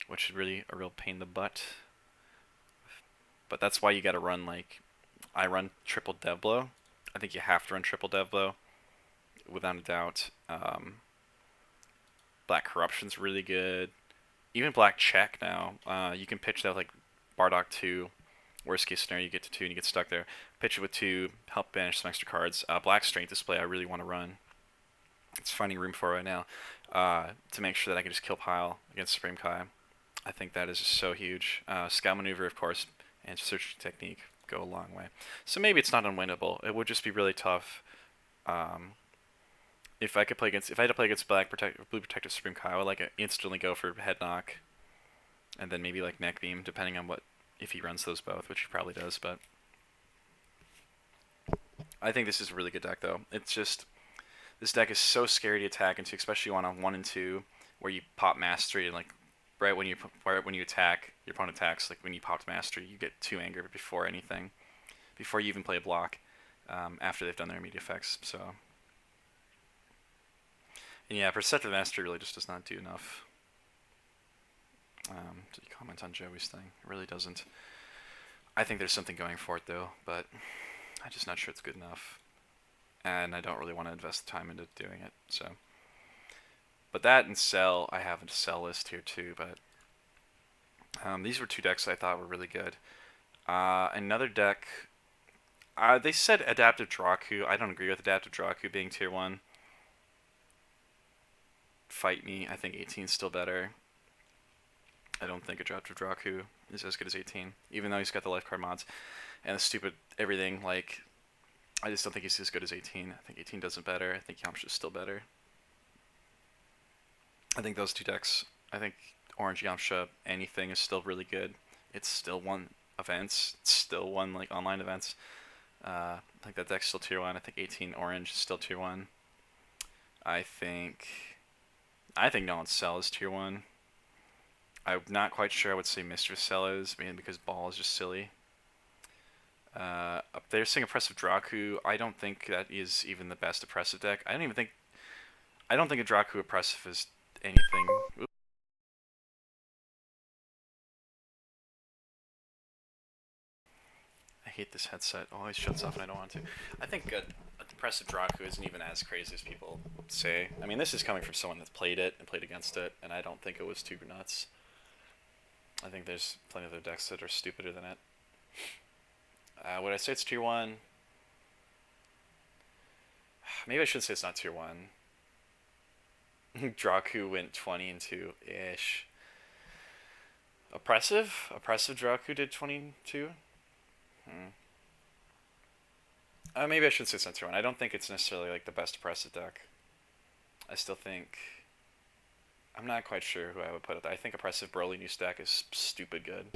which is really a real pain in the butt. But that's why you gotta run like, I run triple Dev Blow. I think you have to run triple Dev Blow, without a doubt. Black Corruption's really good. Even Black Check now. You can pitch that like Bardock 2. Worst case scenario, you get to 2 and you get stuck there. Pitch it with 2, help banish some extra cards. Black Strength Display I really want to run. It's finding room for right now. To make sure that I can just kill pile against Supreme Kai. I think that is just so huge. Scout Maneuver, of course, and Search Technique go a long way. So maybe it's not unwinnable. It would just be really tough. If I had to play against Blue Protective Supreme Kai, I would like instantly go for Head Knock, and then maybe like Neck Beam, depending on if he runs those both, which he probably does. But I think this is a really good deck, though. It's just, this deck is so scary to attack into, especially on 1 and 2, where you pop Mastery and like right when you attack, your opponent attacks. Like when you popped Mastery, you get 2 anger before anything, before you even play a block. After they've done their immediate effects. So, and yeah, Perceptive Mastery really just does not do enough. To comment on Joey's thing, it really doesn't. I think there's something going for it though, but I'm just not sure it's good enough, and I don't really want to invest the time into doing it. So, but that and Cell, I have a Cell list here too. But these were 2 decks I thought were really good. Another deck, they said Adaptive Draku. I don't agree with Adaptive Draku being tier 1. Fight me. I think 18 is still better. I don't think Adaptive Draku is as good as 18, even though he's got the life card mods and the stupid everything. Like, I just don't think he's as good as 18. I think 18 does it better. I think Yamcha is still better. I think those 2 decks, I think Orange Yamcha anything is still really good. It's still won events. It's still won like online events. I think that deck's still tier 1. I think 18 Orange is still tier 1. I think Nolan's Cell is tier 1. I'm not quite sure I would say Mistress Cell is, mainly because Ball is just silly. Up there saying Oppressive Draku, I don't think that is even the best oppressive deck. I I don't think a Draku Oppressive is anything. I hate this headset. It always shuts off and I don't want to. I think a depressive Draku isn't even as crazy as people say. I mean, this is coming from someone that's played it and played against it, and I don't think it was too nuts. I think there's plenty of other decks that are stupider than it. Would I say it's tier 1? Maybe I should say it's not tier 1. Draku went 20 and 2-ish. Oppressive? Oppressive Draku did 22? Maybe I should say it's not tier 1. I don't think it's necessarily like the best oppressive deck. I still think... I'm not quite sure who I would put it. I think oppressive Broly new stack is stupid good.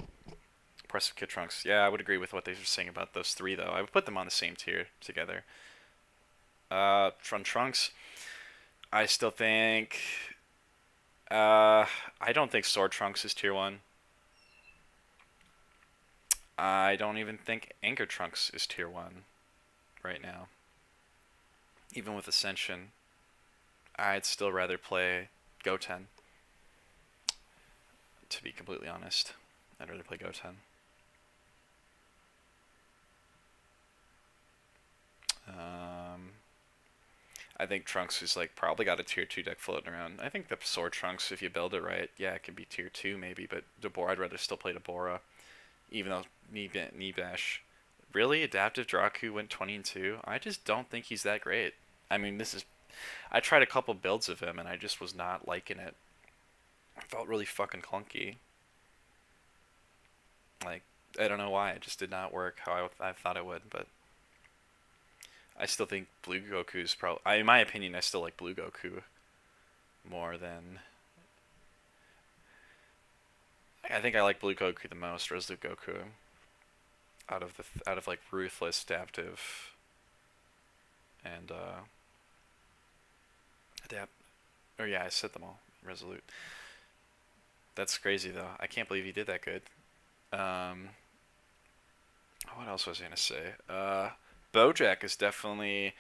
Oppressive Kid Trunks. Yeah, I would agree with what they were saying about those three, though. I would put them on the same tier together. From Trunks, I still think... I don't think Sword Trunks is tier 1. I don't even think Anchor Trunks is tier 1 right now. Even with Ascension, I'd still rather play Goten. To be completely honest, I'd rather play Goten. I think Trunks is like probably got a tier 2 deck floating around. I think the Sword Trunks, if you build it right, yeah, it could be tier 2 maybe, but Dabura, I'd rather still play Dabura. Even though Nibash, really adaptive Draku went 20 and 2. I just don't think he's that great. I mean, I tried a couple builds of him and I just was not liking it. It felt really fucking clunky. Like, I don't know why, it just did not work how I thought it would, but I still think Blue Goku's probably, in my opinion, I still like Blue Goku more than... I think I like Blue Goku the most, Resolute Goku. Out of like Ruthless, Adaptive, and Adapt. Or yeah, I said them all. Resolute. That's crazy though. I can't believe he did that good. What else was I gonna say? Bojack is definitely,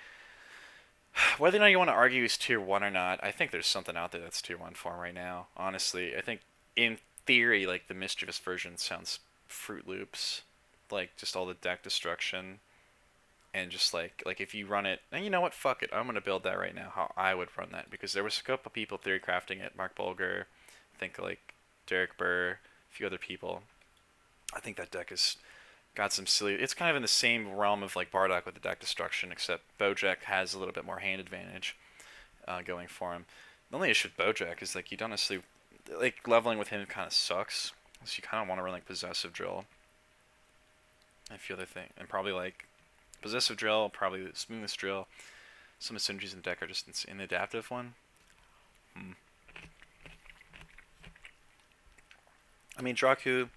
whether or not you want to argue he's tier 1 or not, I think there's something out there that's tier 1 for him right now. Honestly, I think in theory, like the Mischievous version sounds Fruit Loops, like just all the deck destruction, and just like if you run it, and you know what, fuck it, I'm gonna build that right now. How I would run that, because there was a couple people theory crafting it. Mark Bulger, I think like Derek Burr, a few other people. I think that deck is got some silly. It's kind of in the same realm of like Bardock with the deck destruction, except Bojack has a little bit more hand advantage going for him. The only issue with Bojack is like you don't necessarily like leveling with him kind of sucks. So you kind of want to run like Possessive Drill. And a few other things, and probably like Possessive Drill, probably the Smoothest Drill. Some of the synergies in the deck are just in the adaptive one. I mean, Draku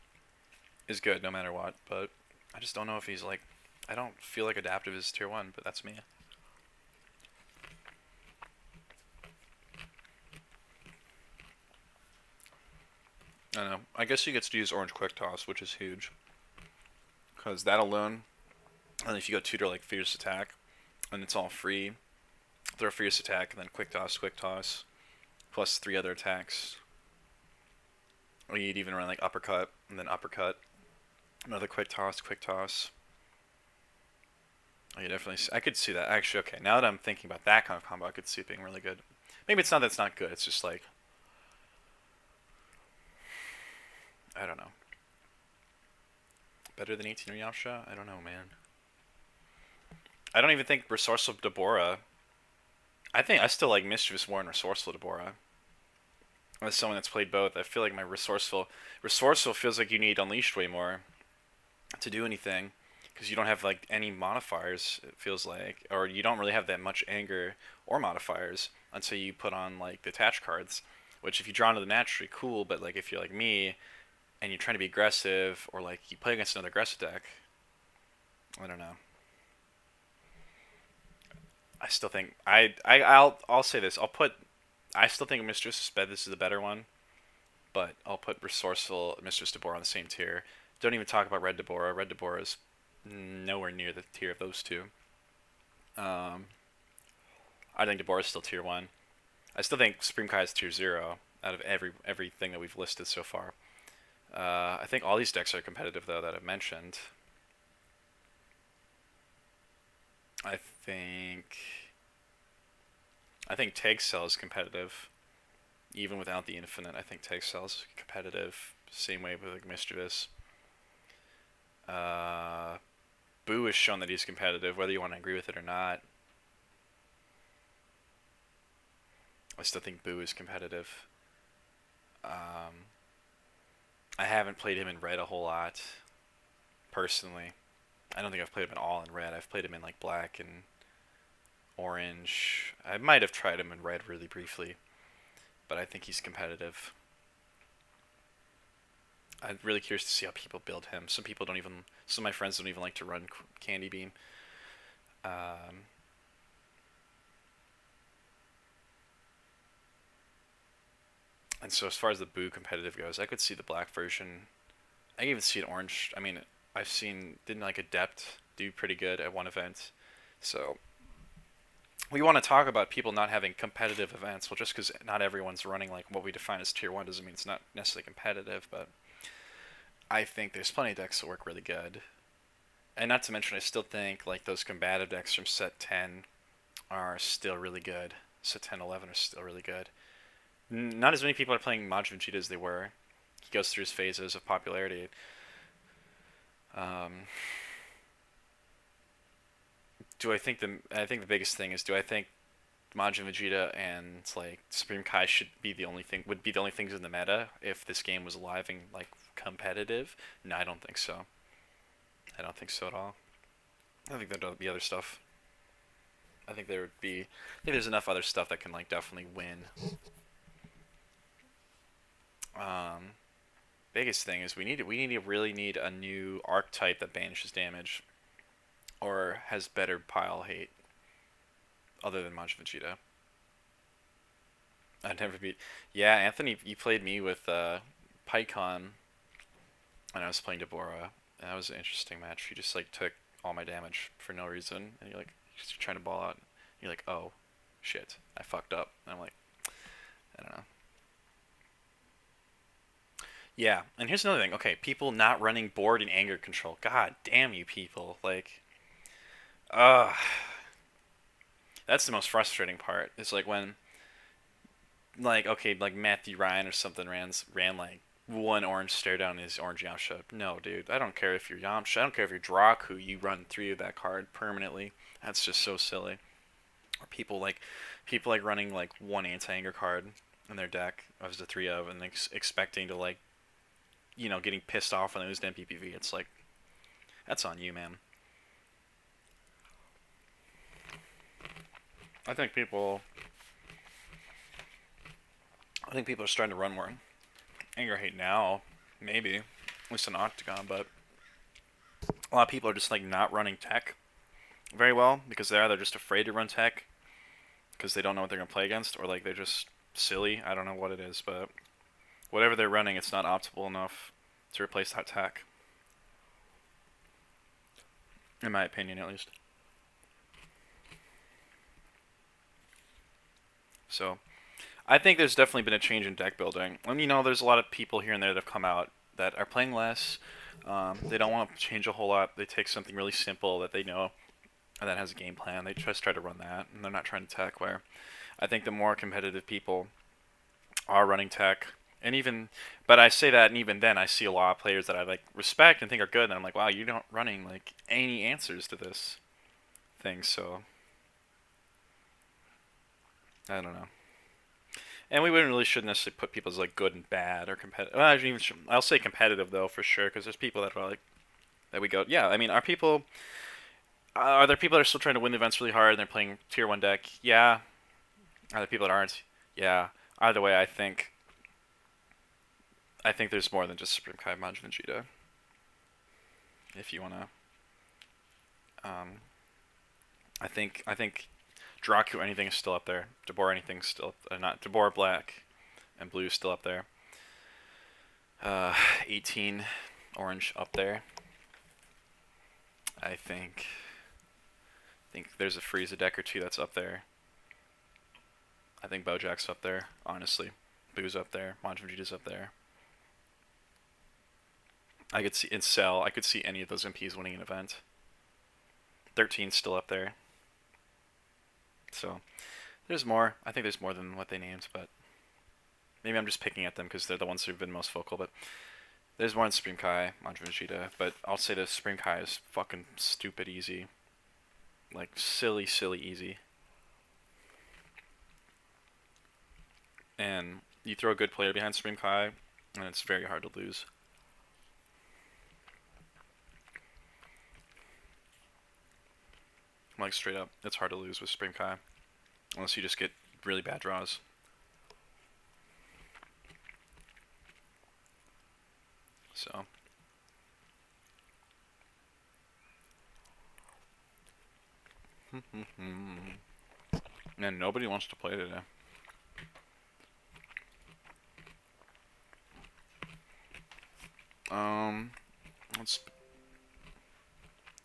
is good no matter what, but I just don't know if he's like, I don't feel like adaptive is tier 1, but that's me. I don't know. I guess he gets to use Orange Quick Toss, which is huge. Because that alone, and if you go tutor like Fierce Attack, and it's all free, throw Fierce Attack, and then Quick Toss, plus 3 other attacks. Or you'd even run like Uppercut, and then Uppercut, another Quick Toss. Oh, you definitely. I could see that. Actually, okay. Now that I'm thinking about that kind of combo, I could see it being really good. Maybe it's not that it's not good. It's just like, I don't know. Better than 18 Yasha? I don't know, man. I don't even think Resourceful Dabura. I still like Mischievous more than Resourceful Dabura. As someone that's played both, I feel like my Resourceful feels like you need Unleashed way more to do anything, because you don't have like any modifiers, it feels like, or you don't really have that much anger or modifiers until you put on like the attached cards, which if you draw into the naturally, cool, but like if you're like me and you're trying to be aggressive, or like you play against another aggressive deck, I don't know. I still think I'll say this. I still think Mistress Sped this is the better one, but I'll put Resourceful Mistress Dabura on the same tier. Don't even talk about Red Dabura. Red Dabura is nowhere near the tier of those two. I think Dabura is still tier 1. I still think Supreme Kai is tier 0 out of everything that we've listed so far. I think all these decks are competitive, though, that I've mentioned. I think Tag Cell is competitive, even without the Infinite. I think Tag Cell is competitive. Same way with like Mischievous. Boo has shown that he's competitive, whether you want to agree with it or not. I still think Boo is competitive. I haven't played him in red a whole lot, personally. I don't think I've played him at all in red. I've played him in like black and orange. I might have tried him in red really briefly, but I think he's competitive. I'm really curious to see how people build him. Some of my friends don't even like to run Candy Beam. And so as far as the Boo competitive goes, I could see the black version. I can even see it orange. I mean, didn't like Adept do pretty good at one event. So we want to talk about people not having competitive events. Well, just because not everyone's running like what we define as tier 1 doesn't mean it's not necessarily competitive, but I think there's plenty of decks that work really good. And not to mention, I still think like those combative decks from set 10 are still really good. Set 10, 11 are still really good. Not as many people are playing Majin Vegeta as they were. He goes through his phases of popularity. I think the biggest thing is, do I think Majin Vegeta and like Supreme Kai would be the only things in the meta if this game was alive and like competitive? No, I don't think so. I don't think so at all. I think there'd be other stuff. I think there's enough other stuff that can like definitely win. Biggest thing is we really need a new archetype that banishes damage or has better pile hate other than Majin Vegeta. I'd never beat. Yeah, Anthony, you played me with PyCon, and I was playing Deborah. And that was an interesting match. You just like took all my damage for no reason, and you're trying to ball out. You're like, oh, shit, I fucked up. And I'm like, I don't know. Yeah, and here's another thing. Okay, people not running board and anger control. God damn you people. Like, uh that's the most frustrating part. It's like when like okay, like Matthew Ryan or something ran like one orange stare down his orange Yamcha. No, dude, I don't care if you're Yamcha. I don't care if you're Draku. You run 3 of that card permanently. That's just so silly. Or people like running like one anti-anger card in their deck as the 3 of, and expecting to like getting pissed off when they lose to MPPV. It's like that's on you, man. I think people are starting to run more anger hate now, maybe, at least in Octagon, but a lot of people are just like not running tech very well because they're either just afraid to run tech because they don't know what they're gonna play against, or like they're just silly. I don't know what it is, but whatever they're running, it's not optimal enough to replace that tech. In my opinion, at least. So, I think there's definitely been a change in deck building. And there's a lot of people here and there that have come out that are playing less. They don't want to change a whole lot. They take something really simple that they know and that has a game plan. They just try to run that, and they're not trying to tech. Where I think the more competitive people are running tech, but I say that, and even then, I see a lot of players that I like respect and think are good, and I'm like, wow, you're not running like any answers to this thing. So I don't know. And we wouldn't really shouldn't necessarily put people as like good and bad or competitive. Well, I'll say competitive though for sure, because there's people that are like that we go. Yeah, I mean, are there people that are still trying to win the events really hard and they're playing tier 1 deck? Yeah. Are there people that aren't? Yeah. Either way, I think there's more than just Supreme Kai, Majin Vegeta. If you wanna, I think Draku anything is still up there. Deborah anything's still not Deborah Black and Blue is still up there. 18 Orange up there. I think there's a Frieza deck or two that's up there. I think Bojack's up there, honestly. Boo's up there. Mantra Vegeta's up there. I could see in Cell. I could see any of those MPs winning an event. 13's still up there. So there's more. I think there's more than what they named, but maybe I'm just picking at them because they're the ones who've been most vocal. But there's more in Supreme Kai, Mantra Vegeta. But I'll say the Supreme Kai is fucking stupid easy. Like silly, silly easy. And you throw a good player behind Supreme Kai, and it's very hard to lose. Like straight up, it's hard to lose with Supreme Kai. Unless you just get really bad draws. So. Man, nobody wants to play today.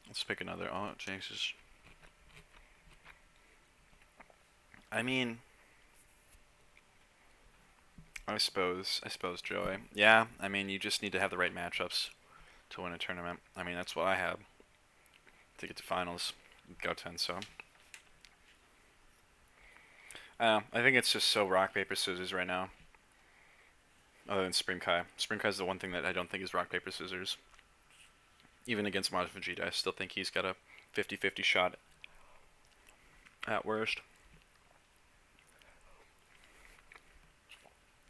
Let's pick another. Oh, Jesus. I mean, I suppose, Joey. Yeah, I mean, you just need to have the right matchups to win a tournament. I mean, that's what I have to get to finals, go 10. So, I think it's just so rock paper scissors right now. Other than Supreme Kai. Supreme Kai is the one thing that I don't think is rock paper scissors. Even against Majin Vegeta, I still think he's got a 50-50 shot at worst.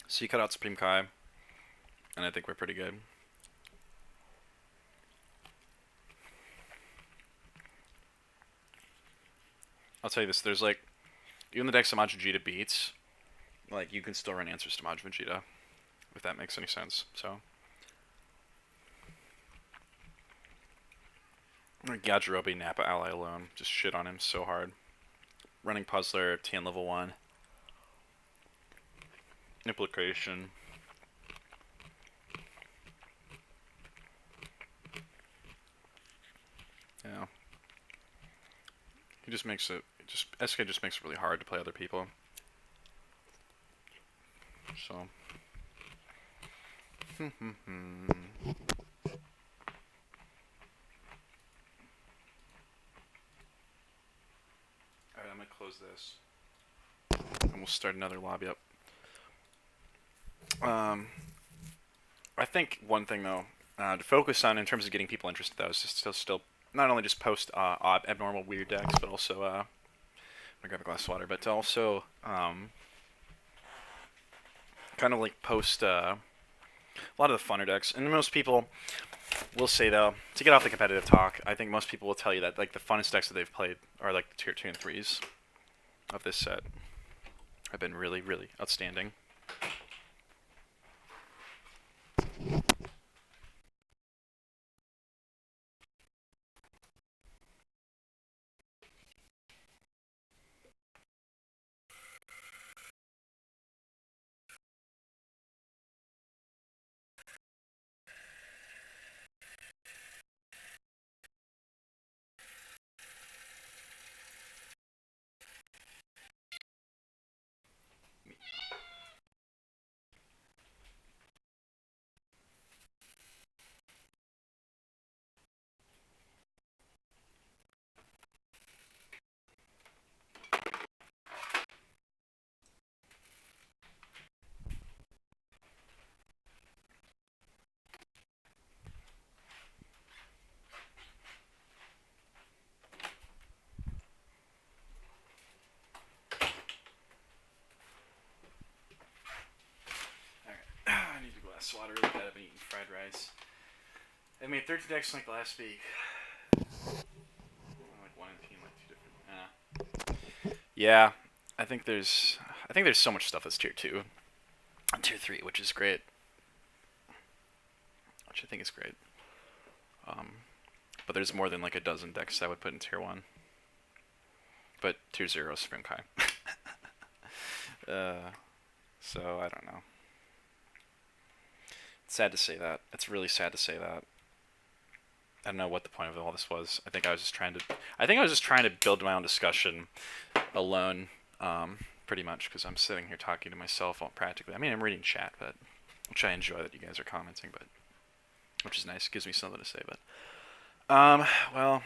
So you cut out Supreme Kai, and I think we're pretty good. I'll tell you this, there's like, even the decks that Majin Vegeta beats, like, you can still run answers to Majin Vegeta, if that makes any sense, so. Yajirobe, Nappa ally alone, just shit on him so hard. Running Puzzler, TN level 1. Implication. Yeah. He just makes it, SK just makes it really hard to play other people. So. Alright, I'm gonna close this. And we'll start another lobby up. I think one thing though, to focus on in terms of getting people interested though, is just still not only just post odd, abnormal, weird decks, but also I'm gonna grab a glass of water, but to also kind of like post a lot of the funner decks. And most people will say though, to get off the competitive talk, I think most people will tell you that like the funnest decks that they've played are like the tier 2 and 3s of this set. Have been really, really outstanding. I need a glass of water really bad. I've been eating fried rice. I made 30 decks like last week. Like 1 and 2, like 2 different. Yeah, I think there's so much stuff that's tier 2, tier 3, which is great. Which I think is great. But there's more than like a dozen decks I would put in tier 1. But tier 0 is Supreme Kai. So I don't know. It's sad to say that. It's really sad to say that. I don't know what the point of all this was. I think I was just trying to build my own discussion alone, pretty much, because I'm sitting here talking to myself practically. I mean, I'm reading chat, but which I enjoy that you guys are commenting, but which is nice. It gives me something to say. But well,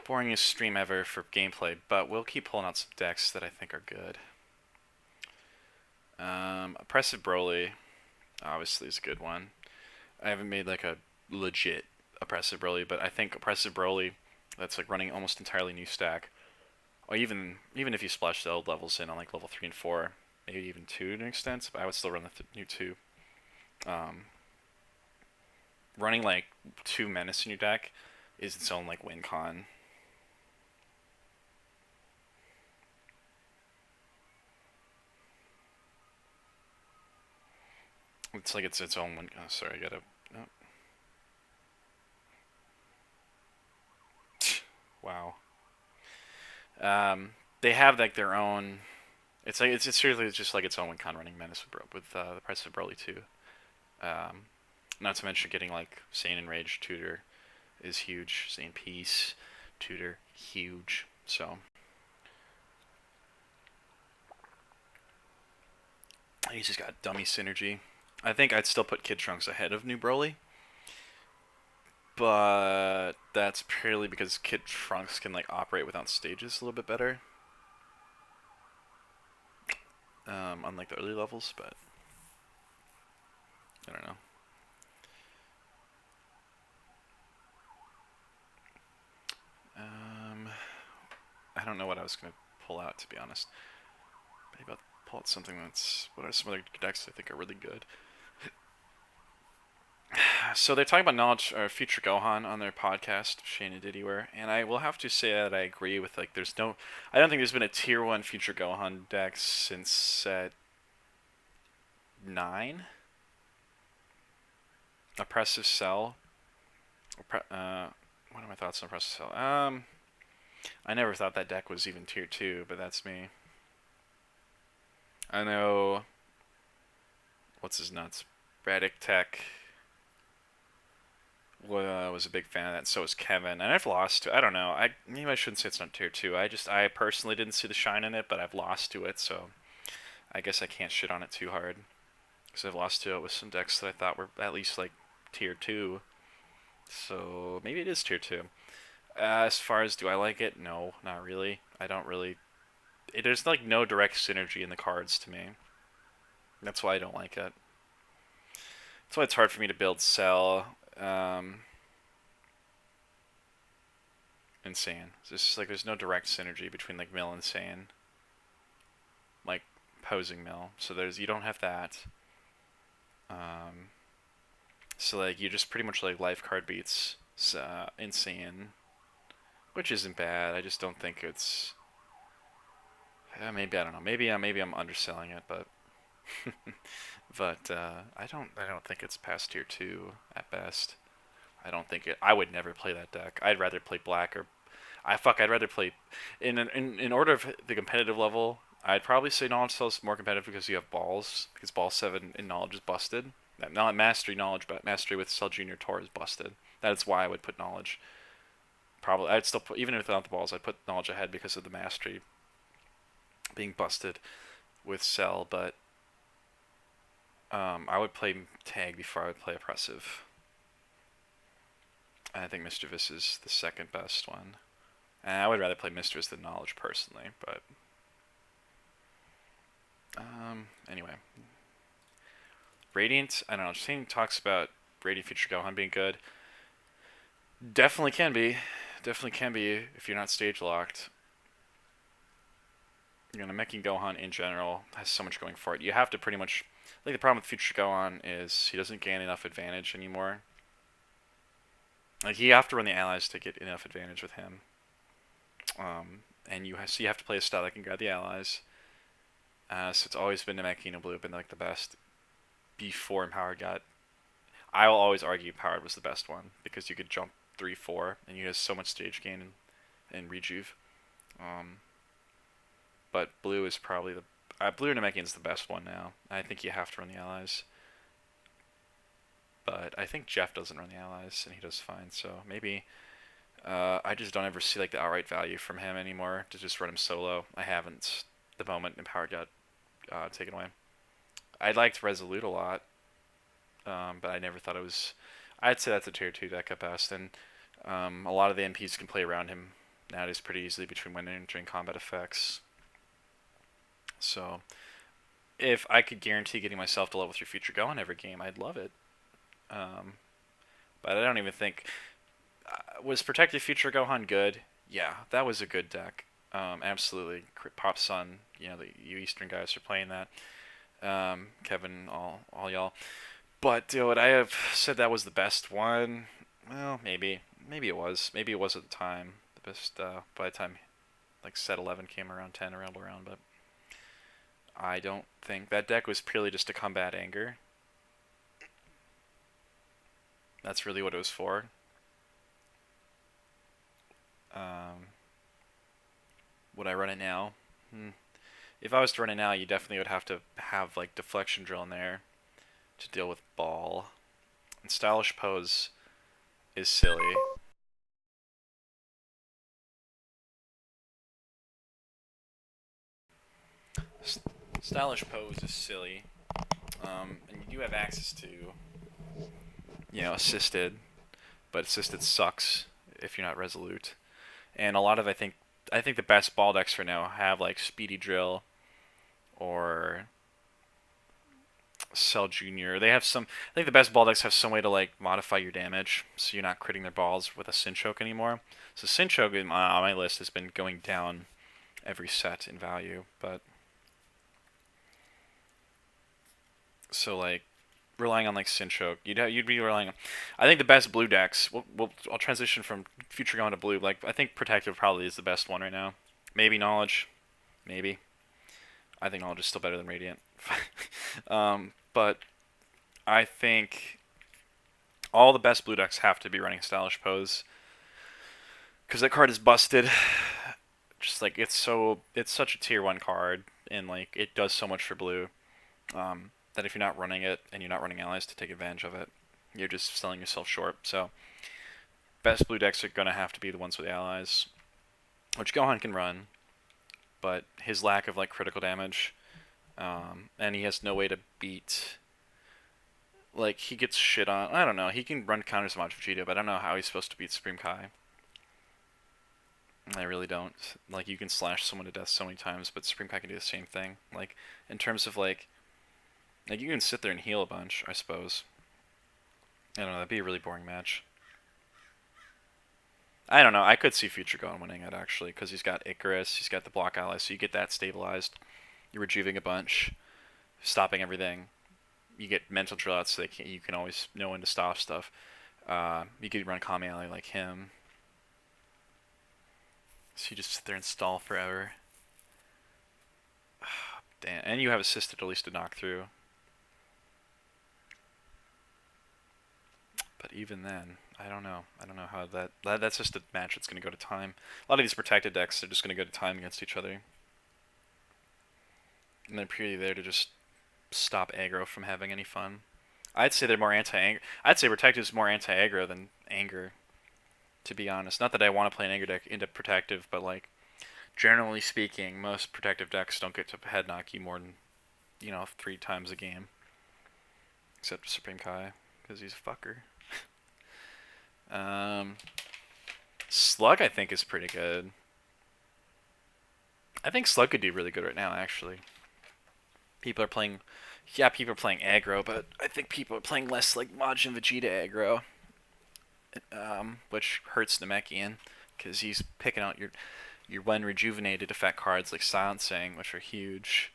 boringest stream ever for gameplay, but we'll keep pulling out some decks that I think are good. Oppressive Broly, obviously, is a good one. I haven't made like a legit Oppressive Broly, but I think Oppressive Broly, that's like running almost entirely new stack, or even if you splash the old levels in on like level 3 and 4, maybe even 2 to an extent, but I would still run the new 2. Running like 2 Menace in your deck is its own like win con. It's like it's its own win. Oh, sorry, I gotta. Oh. Wow. They have like their own. It's like it's seriously just like its own win con running Menace with the price of Broly too. Not to mention getting like Sane Enraged Tutor is huge. Sane Peace Tutor huge. So he's just got dummy synergy. I think I'd still put Kid Trunks ahead of New Broly, but that's purely because Kid Trunks can like operate without stages a little bit better. Unlike the early levels, but I don't know. I don't know what I was gonna pull out, to be honest. Maybe I'll pull out something that's. What are some other decks I think are really good? So they're talking about knowledge or future Gohan on their podcast, Shane and Diddy were, and I will have to say that I agree with like there's no, I don't think there's been a tier 1 future Gohan deck since set 9. Oppressive Cell. What are my thoughts on Oppressive Cell? I never thought that deck was even tier 2, but that's me. I know. What's his nuts? Radic Tech was a big fan of that. So was Kevin, and I've lost to. I don't know. Maybe I shouldn't say it's not tier 2. I personally didn't see the shine in it, but I've lost to it, so I guess I can't shit on it too hard because I've lost to it with some decks that I thought were at least like tier 2. So maybe it is tier 2. As far as do I like it? No, not really. I don't really. There's like no direct synergy in the cards to me. That's why I don't like it. That's why it's hard for me to build Cell. Insane. It's just like there's no direct synergy between like Mill and Saiyan. Like posing Mill. So you don't have that. So like you just pretty much like life card beats Insane, which isn't bad. I just don't think it's. Maybe I don't know. Maybe I'm underselling it, but but I don't think it's past tier 2 at best. I don't think it. I would never play that deck. I'd rather play black or I'd rather play in order of the competitive level. I'd probably say Knowledge Cell is more competitive because you have balls. Because Ball 7 in Knowledge is busted. Not Mastery Knowledge, but Mastery with Cell Junior Tor is busted. That's why I would put Knowledge. Probably I'd still put, even without the balls, I'd put Knowledge ahead because of the Mastery being busted with Cell. But I would play Tag before I would play Oppressive. I think Mischievous is the second best one. And I would rather play Mischievous than Knowledge personally, but anyway. Radiant, I don't know, Shane talks about Radiant Future Gohan being good. Definitely can be. Definitely can be if you're not stage locked. You know, Namekian Gohan in general has so much going for it. You have to pretty much. Like the problem with Future Gohan is he doesn't gain enough advantage anymore. Like you have to run the allies to get enough advantage with him. And you have to play a style that can grab the allies. So it's always been Namekian and Blue have been like the best before Empowered got. I will always argue Empowered was the best one because you could jump 3-4 and you have so much stage gain and rejuve. But Blue is probably the Blue and Namekian is the best one now. I think you have to run the allies. But I think Jeff doesn't run the allies and he does fine. So maybe I just don't ever see like the outright value from him anymore to just run him solo. I haven't the moment Empowered got taken away. I liked Resolute a lot, but I never thought it was. I'd say that's a tier 2 deck at best, and a lot of the MPs can play around him nowadays pretty easily between when entering combat effects. So, if I could guarantee getting myself to level 3 Future Gohan every game, I'd love it. Um, but I don't even think. Was Protective Future Gohan good? Yeah, that was a good deck. Absolutely. Pop Sun, you Eastern guys are playing that. Kevin, all y'all. But would I have said that was the best one? Well, maybe. Maybe it was. Maybe it was at the time. The best by the time like set 11 came around, 10 around, but I don't think that deck was purely just to combat anger. That's really what it was for. Would I run it now? If I was to run it now, you definitely would have to have like Deflection Drill in there to deal with Ball. And Stylish Pose is silly. Stylish Pose is silly. And you do have access to, Assisted, but Assisted sucks if you're not Resolute. And a lot of I think the best ball decks for now have like Speedy Drill or Cell Junior. They have some. I think the best ball decks have some way to like modify your damage, so you're not critting their balls with a Sinchoke anymore. So Sinchoke on my list has been going down every set in value, but so like relying on like Sinchoke, you'd be relying on. I think the best blue decks. I'll transition from Future Gohan to blue. Like I think Protective probably is the best one right now. Maybe Knowledge, maybe. I think Knowledge is still better than Radiant. But I think all the best blue decks have to be running Stylish Pose because that card is busted. Just like it's such a tier 1 card, and like it does so much for blue. That if you're not running it and you're not running allies to take advantage of it, you're just selling yourself short. So best blue decks are gonna have to be the ones with the allies, which Gohan can run, but his lack of like critical damage, and he has no way to beat. Like he gets shit on. I don't know. He can run counters to Majin Vegeta, but I don't know how he's supposed to beat Supreme Kai. I really don't. Like you can slash someone to death so many times, but Supreme Kai can do the same thing. Like in terms of like you can sit there and heal a bunch, I suppose. I don't know. That'd be a really boring match. I don't know. I could see Future Gohan winning it actually, because he's got Icarus, he's got the block ally, so you get that stabilized. You're rejuving a bunch, stopping everything. You get mental drill out, so you can always know when to stop stuff. You could run Kami ally like him, so you just sit there and stall forever. Damn, and you have assisted at least to knock through. But even then, I don't know. I don't know how that's just a match that's going to go to time. A lot of these protected decks are just going to go to time against each other. And they're purely there to just stop aggro from having any fun. I'd say they're more anti-anger. I'd say Protective's more anti-aggro than anger, to be honest. Not that I want to play an anger deck into Protective, but like, generally speaking, most Protective decks don't get to head knock you more than, 3 times a game. Except Supreme Kai, because he's a fucker. Slug, I think, is pretty good. I think Slug could do really good right now, actually. People are playing aggro, but I think people are playing less like Majin Vegeta aggro, which hurts Namekian, because he's picking out your when rejuvenated effect cards like Silencing, which are huge.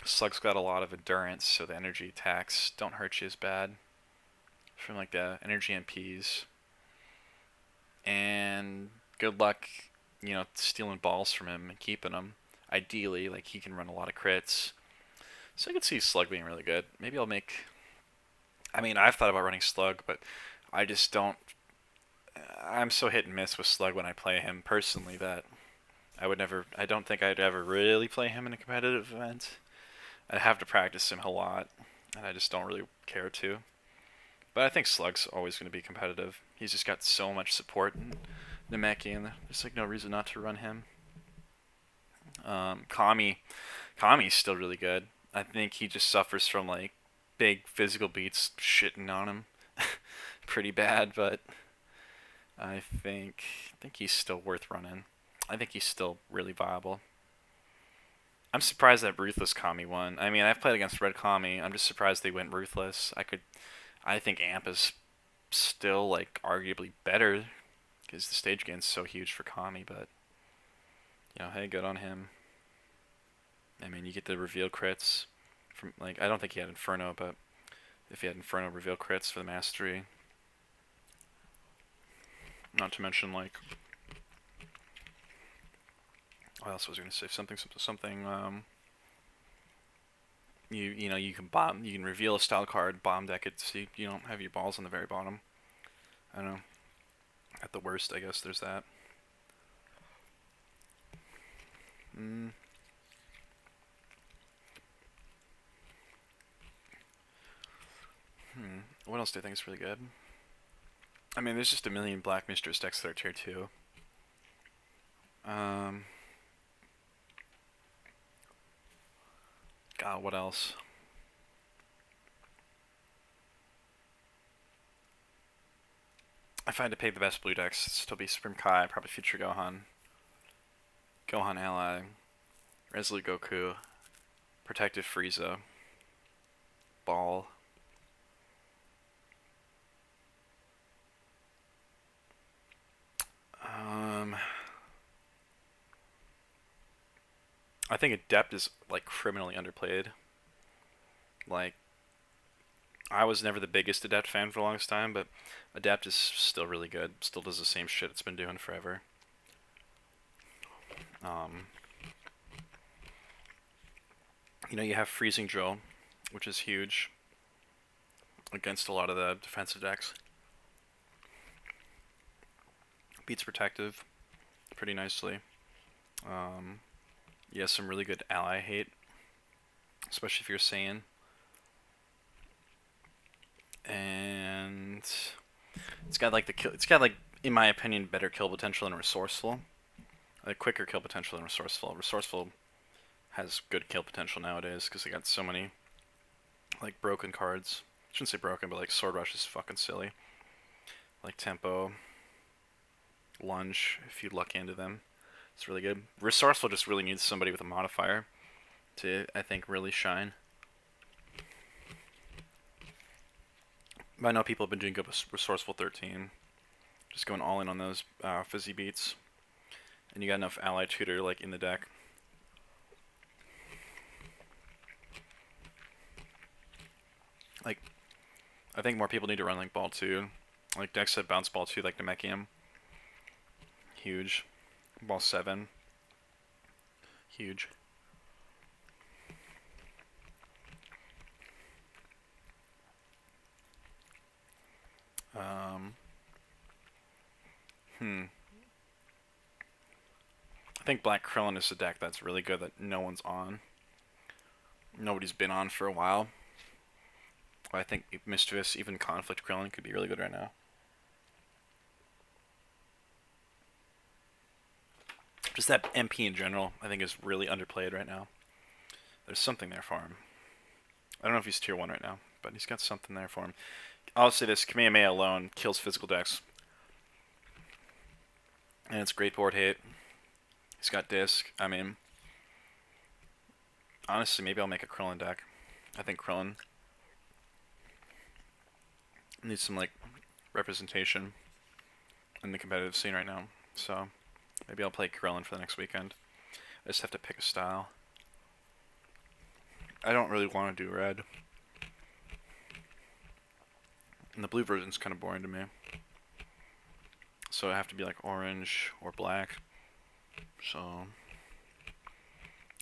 Slug's got a lot of endurance, so the energy attacks don't hurt you as bad from like the energy MPs. And good luck, stealing balls from him and keeping them. Ideally, like he can run a lot of crits. So I could see Slug being really good. Maybe I'll make. I mean, I've thought about running Slug, but I just don't. I'm so hit and miss with Slug when I play him personally that I would never. I don't think I'd ever really play him in a competitive event. I'd have to practice him a lot, and I just don't really care to. But I think Slug's always going to be competitive. He's just got so much support in Namekian. There's like no reason not to run him. Kami's still really good. I think he just suffers from like big physical beats shitting on him pretty bad, but I think he's still worth running. I think he's still really viable. I'm surprised that Ruthless Kami won. I mean, I've played against Red Kami. I'm just surprised they went Ruthless. I think Amp is still like arguably better because the stage gain's so huge for Kami, but hey, good on him. I mean, you get the reveal crits from like I don't think he had Inferno, but if he had Inferno reveal crits for the mastery, not to mention like what else was I gonna say? Something. You can bomb. You can reveal a style card, bomb deck it, so you don't have your balls on the very bottom. I don't know. At the worst, I guess there's that. Mm. What else do you think is really good? I mean, there's just a million Black Mistress decks that are tier 2. God, what else? If I had to pick the best blue decks, it'd still be Supreme Kai, probably Future Gohan, Gohan Ally, Resolute Goku, Protective Frieza, Ball. I think Adept is like criminally underplayed. Like, I was never the biggest Adept fan for the longest time, but Adept is still really good. Still does the same shit it's been doing forever. You have Freezing Drill, which is huge against a lot of the defensive decks. Beats Protective pretty nicely. You have some really good ally hate, especially if you're Saiyan. And it's got like in my opinion better kill potential than Resourceful. Like quicker kill potential than Resourceful. Resourceful has good kill potential nowadays because they got so many like broken cards. I shouldn't say broken, but like Sword Rush is fucking silly. Like Tempo, Lunge, if you luck into them, it's really good. Resourceful just really needs somebody with a modifier to, I think, really shine. But I know people have been doing good with Resourceful 13. Just going all in on those fizzy beats. And you got enough ally tutor like in the deck. Like, I think more people need to run like Ball 2. Like decks that bounce Ball 2 like Namekium. Huge. Ball 7. Huge. I think Black Krillin is a deck that's really good that no one's on. Nobody's been on for a while. I think Mischievous, even Conflict Krillin could be really good right now. Just that MP in general, I think, is really underplayed right now. There's something there for him. I don't know if he's tier 1 right now, but he's got something there for him. I'll say this, Kamehameha alone kills physical decks. And it's great board hate. He's got disc. I mean, honestly, maybe I'll make a Krillin deck. I think Krillin needs some, like, representation in the competitive scene right now. So, maybe I'll play Krillin for the next weekend. I just have to pick a style. I don't really want to do red. And the blue version's kind of boring to me. So I have to be like orange or black. So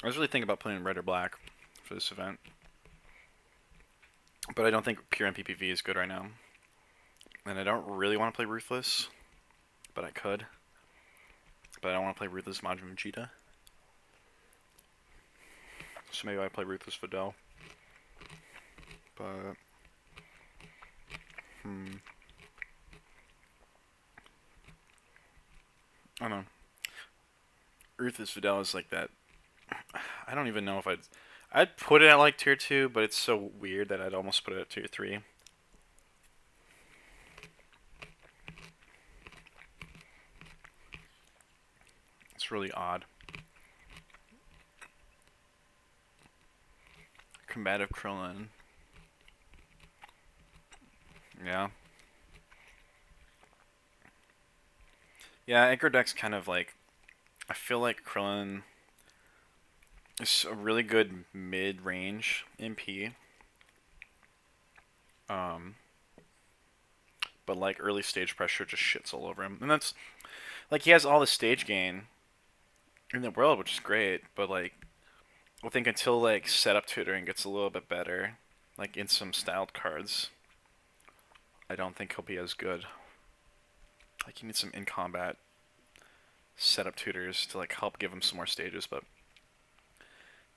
I was really thinking about playing red or black for this event. But I don't think pure MPPV is good right now. And I don't really want to play Ruthless. But I could. But I don't want to play Ruthless Majin Vegeta. So maybe I play Ruthless Videl. But I don't know. Ruthless Videl is like that I don't even know if I'd put it at like tier 2, but it's so weird that I'd almost put it at tier 3. It's really odd. Combative Krillin. Yeah. Yeah, Anchor Deck's kind of like, I feel like Krillin is a really good mid-range MP. But like early stage pressure just shits all over him. And that's, like, he has all the stage gain in the world, which is great, but like, I think until like setup tutoring gets a little bit better, like in some styled cards, I don't think he'll be as good. Like, you need some in combat setup tutors to like help give him some more stages, but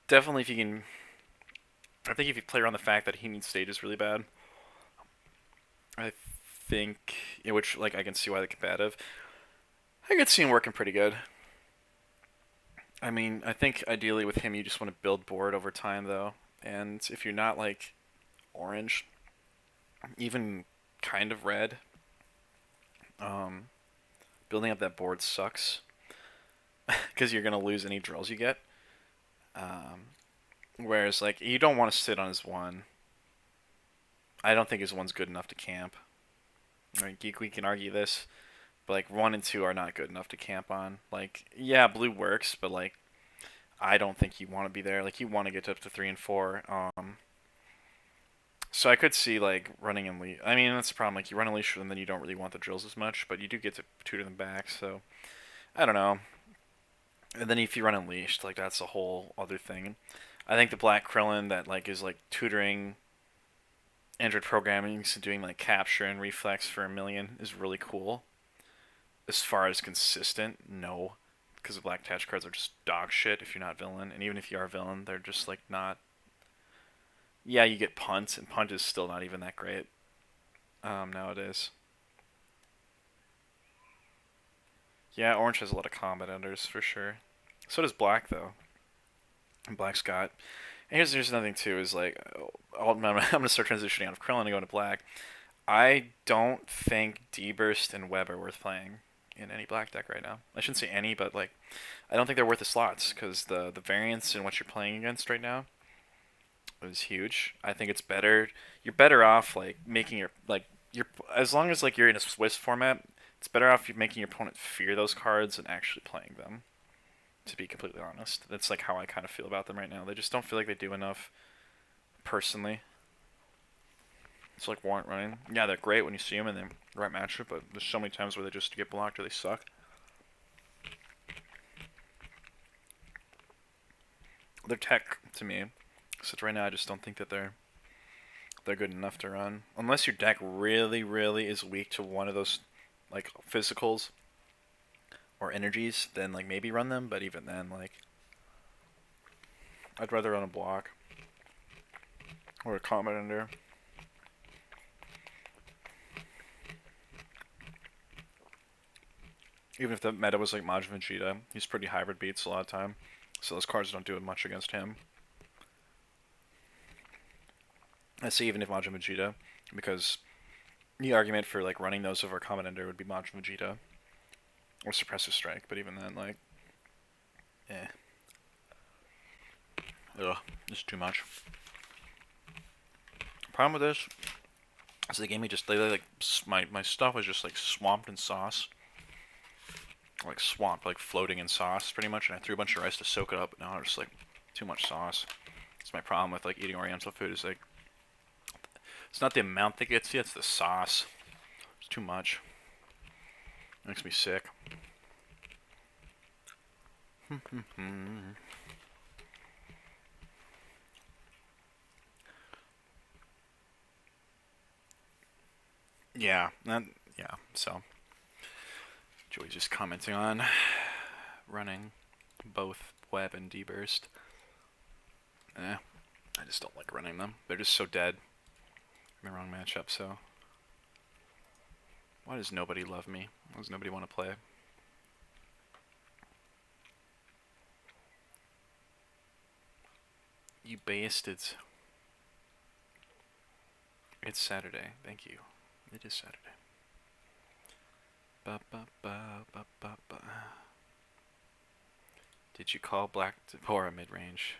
definitely if you can, I think if you play around the fact that he needs stages really bad, I think, which like I can see why the combative, I could see him working pretty good. I mean, I think ideally with him you just want to build board over time though, and if you're not like orange, even kind of red, um, building up that board sucks because you're gonna lose any drills you get. Um, Whereas like you don't want to sit on his one. I don't think his one's good enough to camp. Like, we can argue this, but like 1 and 2 are not good enough to camp on. Like, yeah, blue works, but like I don't think you want to be there. Like, you want to get up to 3 and 4. So I could see like running in leash. I mean, that's the problem. Like, you run a leash and then you don't really want the drills as much, but you do get to tutor them back. So I don't know. And then if you run unleashed, like, that's a whole other thing. I think the Black Krillin that like is like tutoring Android programming, so doing like capture and reflex for 1,000,000 is really cool. As far as consistent, no, because the black attach cards are just dog shit if you're not villain, and even if you are villain, they're just like not. Yeah, you get punt, and punt is still not even that great nowadays. Yeah, orange has a lot of combat enders for sure. So does black though. And black's got. And here's another thing too is like, I'm gonna start transitioning out of Krillin and going to black. I don't think D-Burst and Web are worth playing in any black deck right now. I shouldn't say any, but like, I don't think they're worth the slots because the variance in what you're playing against right now is huge. I think it's better. You're better off like making your as long as like you're in a Swiss format, it's better off you making your opponent fear those cards and actually playing them. To be completely honest, that's like how I kind of feel about them right now. They just don't feel like they do enough personally. It's like warrant running. Yeah, they're great when you see them in the right matchup, but there's so many times where they just get blocked or they suck. They're tech to me, except right now I just don't think that they're good enough to run. Unless your deck really, really is weak to one of those like physicals or energies, then like maybe run them. But even then, like, I'd rather run a block or a combat ender. Even if the meta was like Majin Vegeta, he's pretty hybrid beats a lot of time, so those cards don't do much against him. I say even if Majin Vegeta, because the argument for like running those over Common Ender would be Majin Vegeta or Suppressive Strike, but even then, like, eh, ugh, it's too much. Problem with this is they gave me just like my stuff was just like swamped in sauce. Like swamped, like floating in sauce, pretty much, and I threw a bunch of rice to soak it up. But now it's like too much sauce. It's my problem with like eating Oriental food. Is like it's not the amount that gets you; it's the sauce. It's too much. It makes me sick. Yeah, yeah. So Joey's just commenting on running both Web and D-Burst. I just don't like running them. They're just so dead. I'm in the wrong matchup, so. Why does nobody love me? Why does nobody want to play? You bastards. It's Saturday. Thank you. It is Saturday. Ba ba ba ba ba ba. Did you call Black Depora mid-range?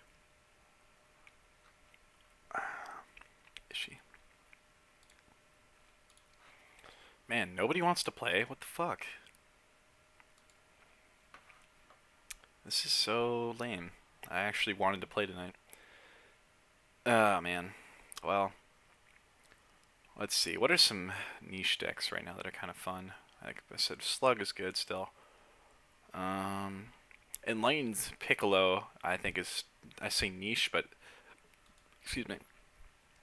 Is she? Man, nobody wants to play? What the fuck? This is so lame. I actually wanted to play tonight. Oh, man. Well, let's see. What are some niche decks right now that are kind of fun? Like I said, Slug is good still. Enlightened Piccolo, I think is, I say niche, but, excuse me.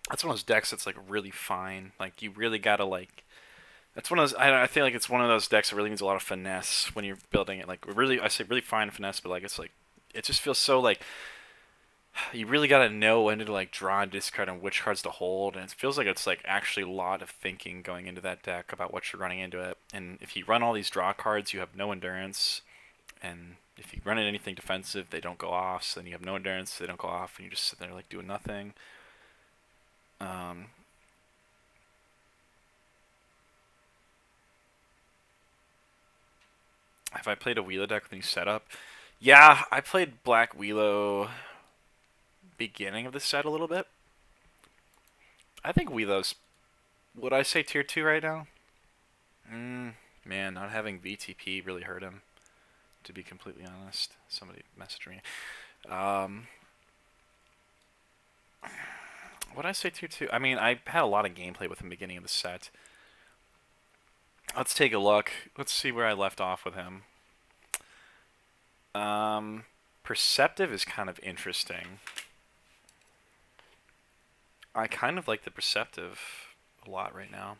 That's one of those decks that's like really fine. Like you really gotta like. That's one of those. I feel like it's one of those decks that really needs a lot of finesse when you're building it. Like really, I say really fine finesse, but like it's like it just feels so like you really gotta know when to like draw and discard and which cards to hold, and it feels like it's like actually a lot of thinking going into that deck about what you're running into it. And if you run all these draw cards, you have no endurance, and if you run in anything defensive, they don't go off. So then you have no endurance, they don't go off, and you just sit there like doing nothing. Um, have I played a Wheelo deck with any setup? Yeah, I played Black Wheelo beginning of the set a little bit. I think Wheelo's, would I say tier 2 right now? Man, not having VTP really hurt him, to be completely honest. Somebody messaged me. Would I say tier 2? I mean, I had a lot of gameplay with him beginning of the set. Let's take a look. Let's see where I left off with him. Perceptive is kind of interesting. I kind of like the Perceptive a lot right now.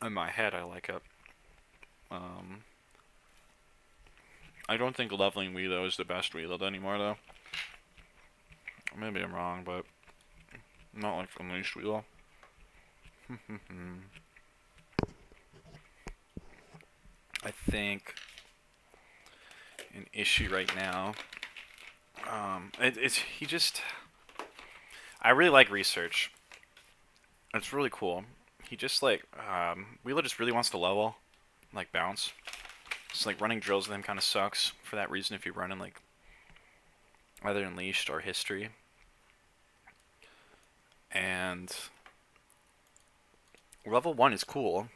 In my head, I like it. I don't think leveling Wheelo is the best Wheelo anymore, though. Maybe I'm wrong, but not like Unleashed Wheelo. I think an issue right now. He just. I really like research. It's really cool. He just like Wheeler just really wants to level, like bounce. So like running drills with him kind of sucks for that reason. If you're running like either Unleashed or History, and level 1 is cool,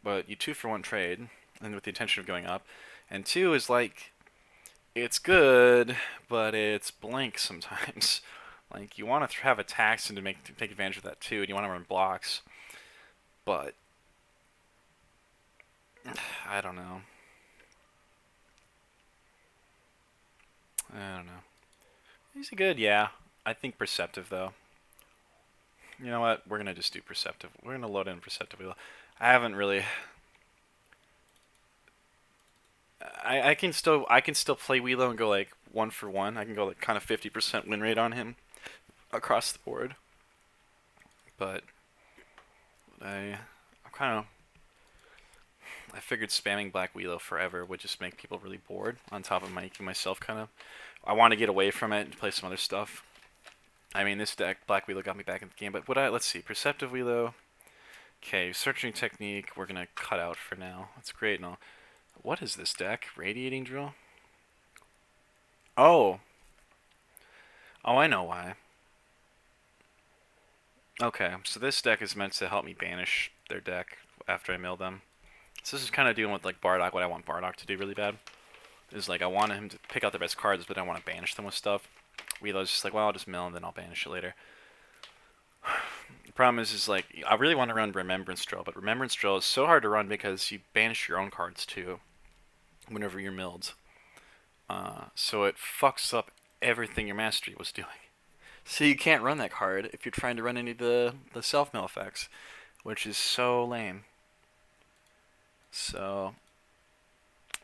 but you 2-for-1 trade, and with the intention of going up, and 2 is like it's good, but it's blank sometimes. Like you want to have attacks and to take advantage of that too, and you want to run blocks, but I don't know. I don't know. He's good, yeah. I think Perceptive though. You know what? We're gonna just do Perceptive. We're gonna load in Perceptive Wheel. I haven't really. I can still play Wheelo and go like 1-for-1. I can go like kind of 50% win rate on him across the board. But I'm kind of. I figured spamming Black Wheelo forever would just make people really bored. On top of making myself kind of. I want to get away from it and play some other stuff. I mean, this deck, Black Wheelo, got me back in the game. But let's see, Perceptive Wheelo. Okay, Searching Technique, we're gonna cut out for now. That's great and all. What is this deck? Radiating Drill? Oh. Oh, I know why. Okay, so this deck is meant to help me banish their deck after I mill them. So this is kind of doing with like Bardock what I want Bardock to do really bad. Is like I want him to pick out the best cards, but I want to banish them with stuff. Wheelo's just like, well, I'll just mill and then I'll banish it later. The problem is like I really want to run Remembrance Drill, but Remembrance Drill is so hard to run because you banish your own cards too whenever you're milled. So it fucks up everything your mastery was doing. So you can't run that card if you're trying to run any of the self-mill effects, which is so lame. So,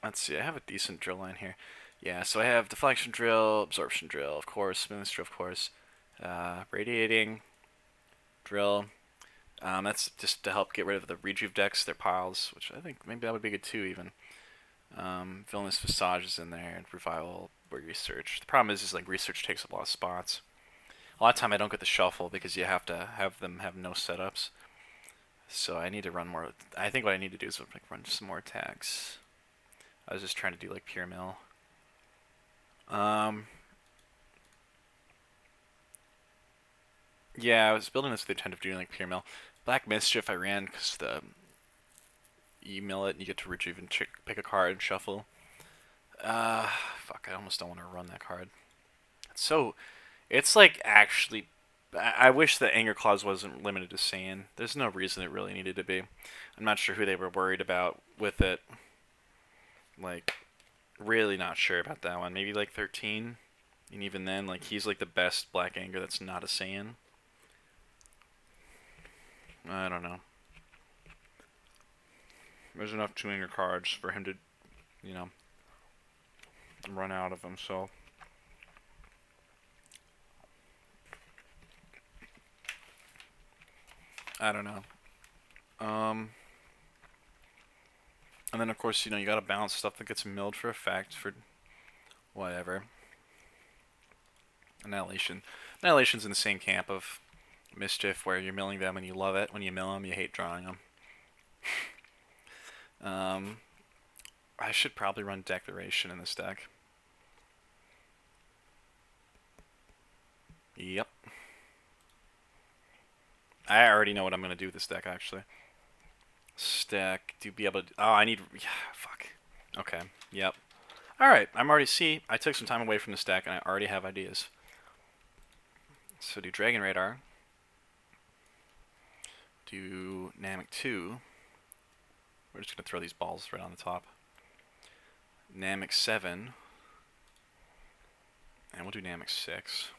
let's see, I have a decent drill line here. Yeah, so I have Deflection Drill, Absorption Drill, of course, Minister, of course, Radiating Drill. That's just to help get rid of the Rejuve decks, their piles, which I think maybe that would be good too, even. Villainous Visage is in there, and Revival research. The problem is like research takes up a lot of spots. A lot of time I don't get the shuffle because you have to have them have no setups. So I need to run more. I think what I need to do is like run some more attacks. I was just trying to do like pure mill. Yeah, I was building this with the intent of doing like pure mill. Black Mischief I ran because you mill it and you get to rejuvenate, pick a card and shuffle. Fuck, I almost don't want to run that card. So, it's like actually, I wish the Anger Clause wasn't limited to Saiyan. There's no reason it really needed to be. I'm not sure who they were worried about with it. Like, really not sure about that one. Maybe like 13? And even then, like, he's like the best Black Anger that's not a Saiyan. I don't know. There's enough 2 Anger cards for him to, you know, run out of them, so. I don't know. And then of course, you gotta balance stuff that gets milled for effect, for whatever. Annihilation. Annihilation's in the same camp of Mischief, where you're milling them and you love it. When you mill them, you hate drawing them. I should probably run Declaration in this deck. Yep. I already know what I'm gonna do with this deck, actually. Stack, to be able to... Oh, I need... Yeah, fuck. Okay, yep. Alright, I'm already... See, I took some time away from this deck, and I already have ideas. So do Dragon Radar. Do Namek 2. We're just going to throw these balls right on the top. Namek 7. And we'll do Namek 6.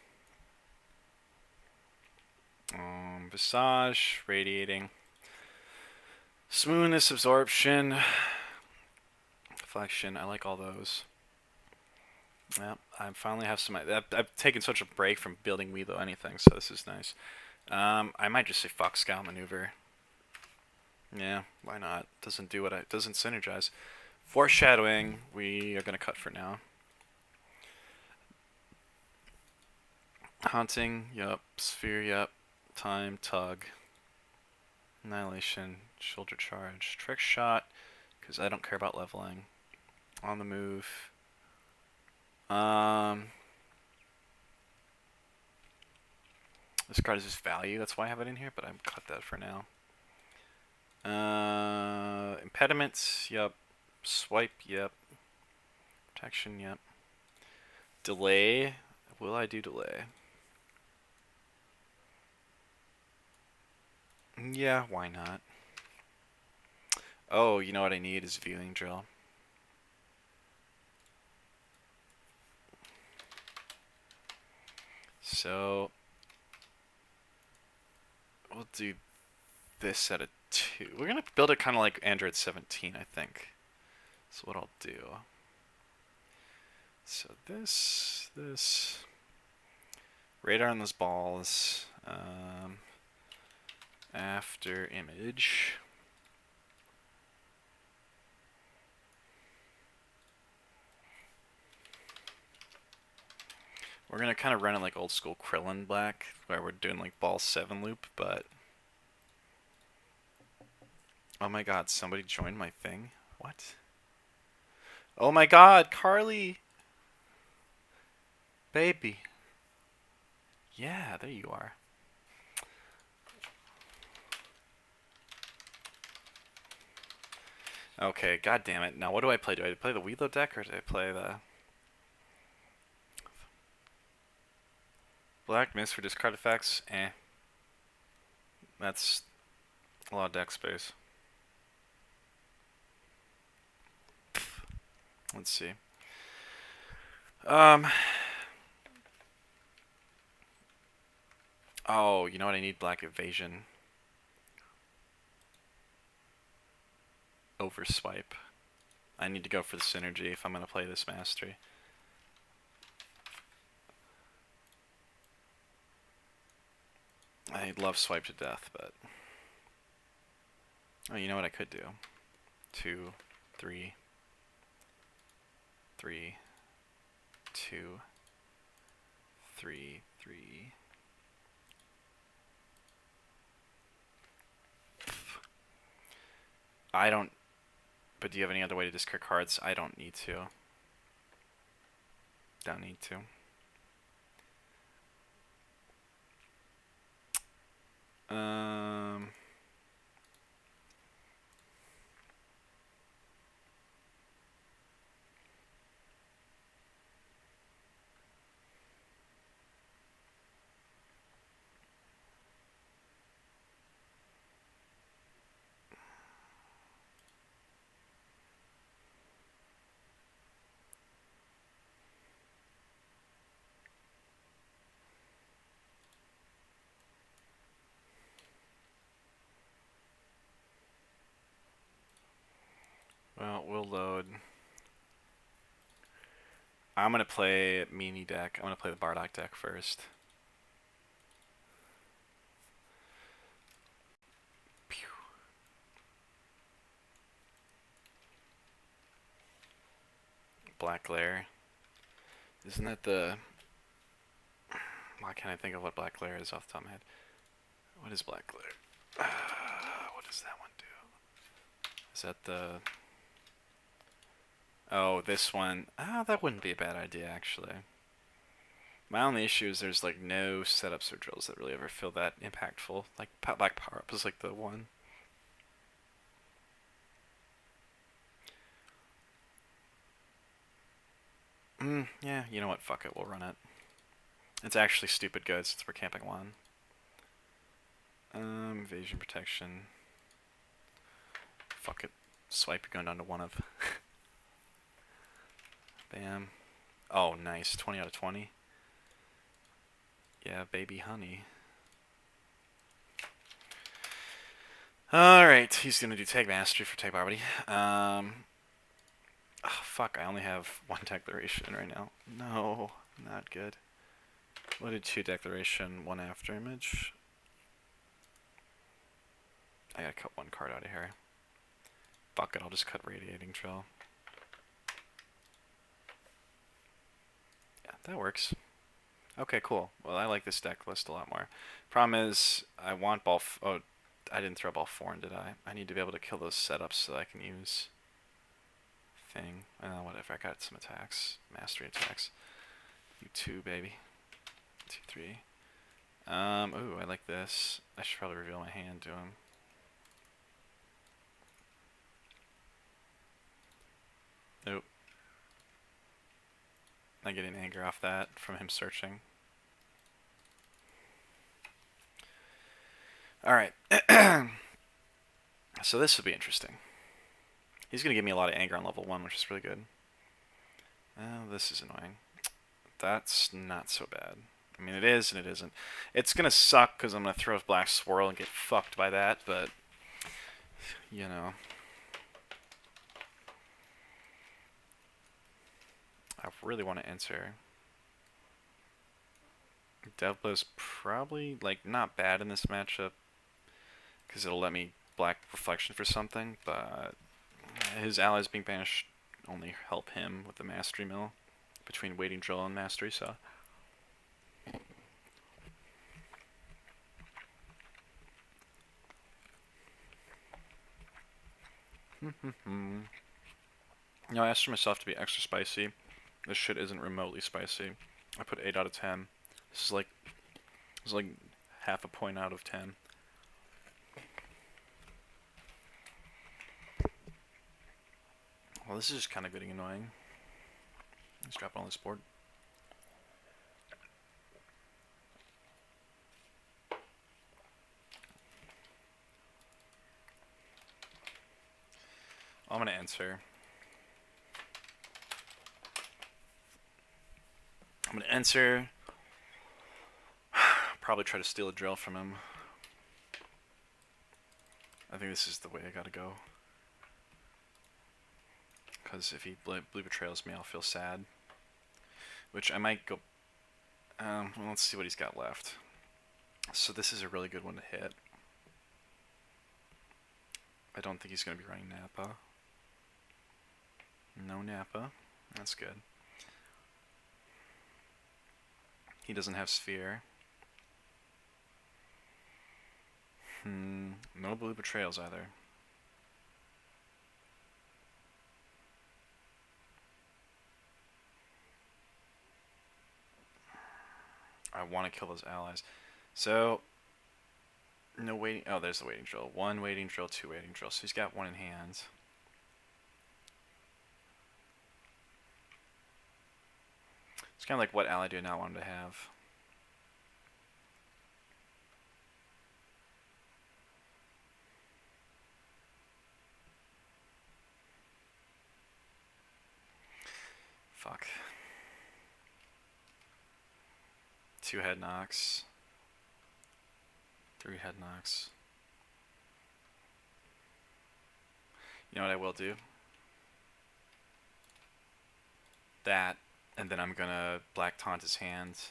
Visage, Radiating. Smoothness, Absorption. Deflection, I like all those. Yep, I finally have some... I've taken such a break from building Weelo anything, so this is nice. I might just say fuck Scout Maneuver. Yeah, why not? Doesn't do what I... Doesn't synergize. Foreshadowing, we are going to cut for now. Haunting, yup. Sphere, yup. Time, Tug. Annihilation, Shoulder Charge. Trick Shot, because I don't care about leveling. On the move. This card is just value, that's why I have it in here, but I've cut that for now. Impediments, yep. Swipe, yep. Protection, yep. Delay, will I do delay? Yeah, why not? Oh, you know what I need is Viewing Drill. So, we'll do this at a 2. We're going to build it kind of like Android 17, I think. That's what I'll do. So this, radar on those balls, after image. We're going to kind of run it like old school Krillin Black, where we're doing like ball 7 loop, but... Oh my god, somebody joined my thing? What? Oh my god, Carly! Baby. Yeah, there you are. Okay, god damn it. Now what do I play? Do I play the Weelo deck or do I play the... Black Mist for discard effects? Eh. That's a lot of deck space. Let's see. Oh, you know what? I need Black Evasion. Over Swipe. I need to go for the synergy if I'm going to play this Mastery. I love Swipe to death, but... Oh, you know what I could do? 2, 3, 3, 2, 3, 3. I don't. But do you have any other way to discard cards? I don't need to. Don't need to. Um. Well, we'll load. I'm gonna play mini deck. I'm gonna play the Bardock deck first. Pew. Black Glare. Isn't that the... Why can't I think of what Black Glare is off the top of my head? What is Black Glare? What does that one do? Is that the... Oh, this one. That wouldn't be a bad idea, actually. My only issue is there's like no setups or drills that really ever feel that impactful. Like Black Power Up is like the one. Yeah, you know what? Fuck it, we'll run it. It's actually stupid good since we're camping one. Evasion protection. Fuck it. Swipe, you're going down to one of. Bam. Oh, nice. 20 out of 20. Yeah, baby honey. Alright, he's gonna do Tag Mastery for Tag Poverty. Oh, fuck, I only have one Declaration right now. No, not good. What did 2 Declaration, 1 After Image? I gotta cut 1 card out of here. Fuck it, I'll just cut Radiating Drill. Yeah, that works. Okay, cool. Well, I like this deck list a lot more. Problem is, I want ball... Oh, I didn't throw ball 4 in, did I? I need to be able to kill those setups so that I can use... thing. Whatever, I got some attacks. Mastery attacks. You 2, baby. 2, 3. Ooh, I like this. I should probably reveal my hand to him. Nope. I get an anger off that from him searching. Alright. So this would be interesting. He's going to give me a lot of anger on level 1, which is really good. Oh, this is annoying. That's not so bad. I mean, it is and it isn't. It's going to suck because I'm going to throw a Black Swirl and get fucked by that, but... You know... I really want to enter. Devblow's probably, like, not bad in this matchup. Because it'll let me Black Reflection for something, but... His allies being banished only help him with the Mastery Mill. Between Waiting Drill and Mastery, so... Now I asked for myself to be extra spicy. This shit isn't remotely spicy. I put 8 out of 10. This is like half a point out of 10. Well, this is just kind of getting annoying. Let's drop it on this board. I'm gonna answer. I'm gonna answer. Probably try to steal a drill from him. I think this is the way I gotta go. Because if he blue betrayals me, I'll feel sad. Which I might go... well, let's see what he's got left. So this is a really good one to hit. I don't think he's going to be running Nappa. No Nappa. That's good. He doesn't have Sphere. No blue betrayals either. I want to kill those allies. So, no waiting. Oh, there's the waiting drill. 1 waiting drill, 2 waiting drill. So he's got 1 in hand. It's kind of like, what ally do I not want him to have? Fuck. 2 head knocks. 3 head knocks. You know what I will do? That, and then I'm gonna black taunt his hands.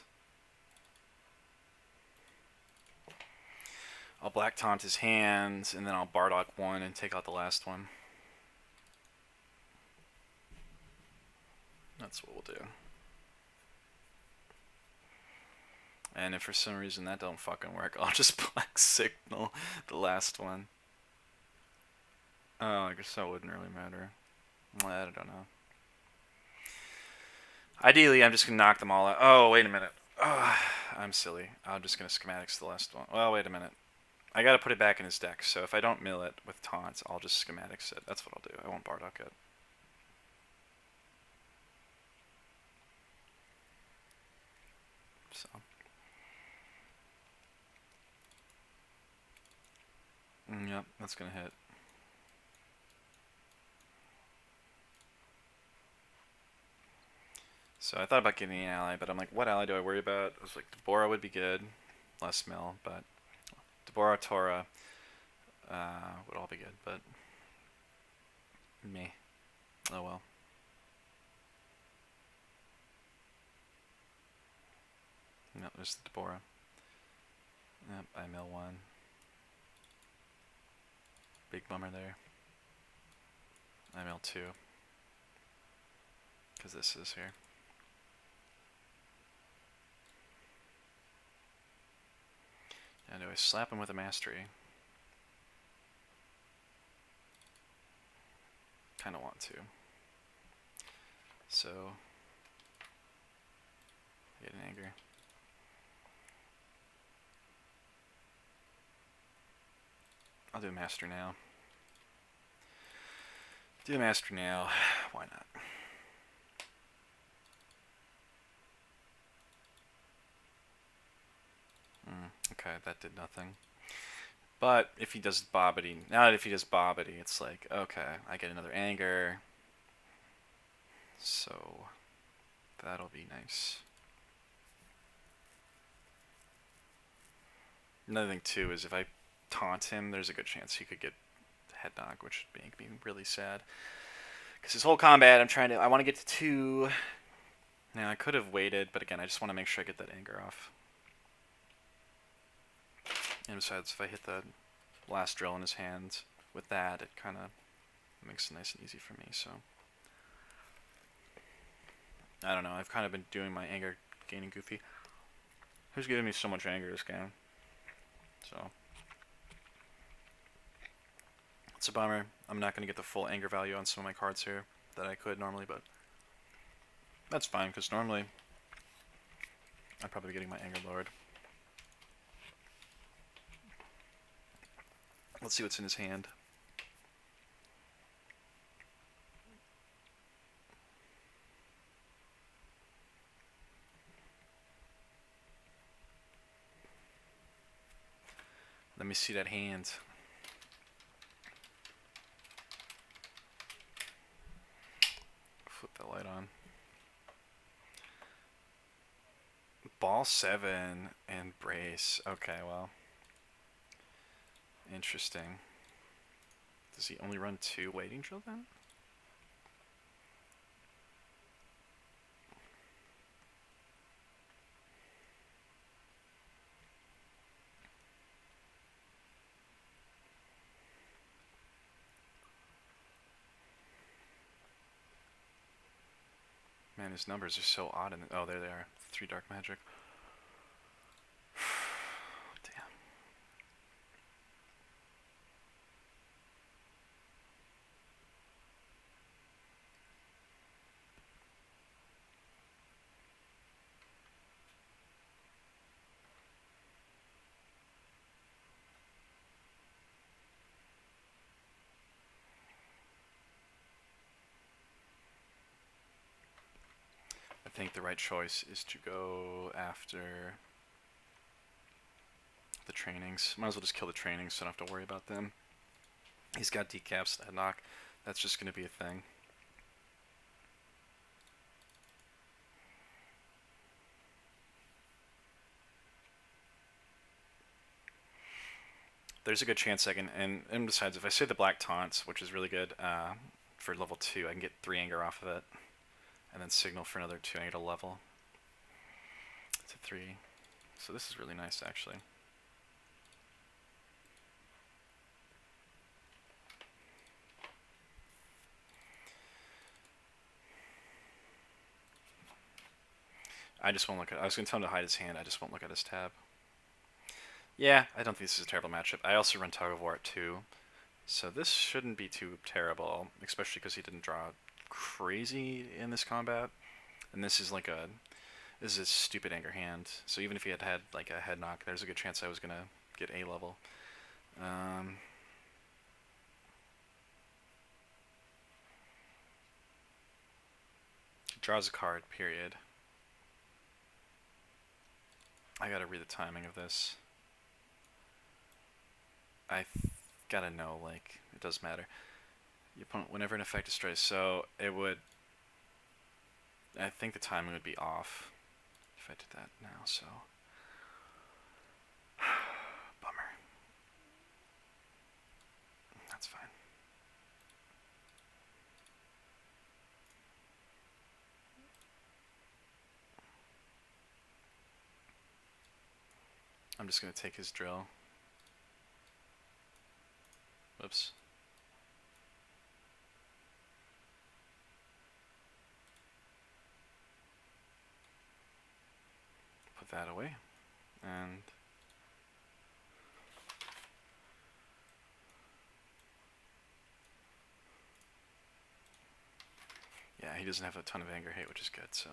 I'll black taunt his hands, and then I'll Bardock 1 and take out the last one. That's what we'll do. And if for some reason that don't fucking work, I'll just black signal the last one. Oh, I guess that wouldn't really matter. I don't know. Ideally, I'm just gonna knock them all out. Oh, wait a minute. Oh, I'm silly. I'm just gonna schematics the last one. Well, wait a minute. I gotta put it back in his deck, so if I don't mill it with taunts, I'll just schematics it. That's what I'll do. I won't Bardock it. So. Yep, that's gonna hit. So I thought about getting an ally, but I'm like, what ally do I worry about? I was like, Deborah would be good. Less mill, but Deborah, Tora would all be good, but me. Oh well. No, there's the Deborah. Yep, I mill 1. Big bummer there. I mill 2. Because this is here. And do I slap him with a mastery? Kinda want to. So I get an anger. I'll do a master now. Do a master now. Why not? Okay, that did nothing. But if he does Bobbity, now if he does Bobbity, it's like, okay, I get another anger. So that'll be nice. Another thing too is if I taunt him, there's a good chance he could get head knock, which would make me really sad. Because his whole combat, I want to get to 2. Now I could have waited, but again, I just want to make sure I get that anger off. And besides, if I hit the last drill in his hand with that, it kind of makes it nice and easy for me, so. I don't know, I've kind of been doing my anger gaining goofy. Who's giving me so much anger this game? So. It's a bummer. I'm not going to get the full anger value on some of my cards here that I could normally, but that's fine, because normally I'd probably be getting my Anger Lord. Let's see what's in his hand. Let me see that hand. Flip that light on. Ball 7 and brace. Okay, well. Interesting. Does he only run 2 waiting drill then? Man, his numbers are so odd. Oh, there they are. 3 dark magic. think the right choice is to go after the trainings. Might as well just kill the trainings so I don't have to worry about them. He's got decaps, that knock. That's just going to be a thing. There's a good chance I can, and besides, if I say the black taunts, which is really good for level 2, I can get 3 anger off of it, and then signal for another 2 anger to level. It's a 3. So this is really nice, actually. I just won't look at. I was going to tell him to hide his hand. I just won't look at his tab. Yeah, I don't think this is a terrible matchup. I also run Tug of War at 2, so this shouldn't be too terrible, especially because he didn't draw crazy in this combat. And this is like this is a stupid anger hand. So even if he had had like a head knock, there's a good chance I was gonna get A level. He draws a card. Period. I gotta read the timing of this. I gotta know, like, it does matter. The opponent, whenever an effect destroys, so it would. I think the timing would be off if I did that now, so. Bummer. That's fine. I'm just gonna take his drill. Whoops. Put that away. And yeah, he doesn't have a ton of anger hate, which is good, so.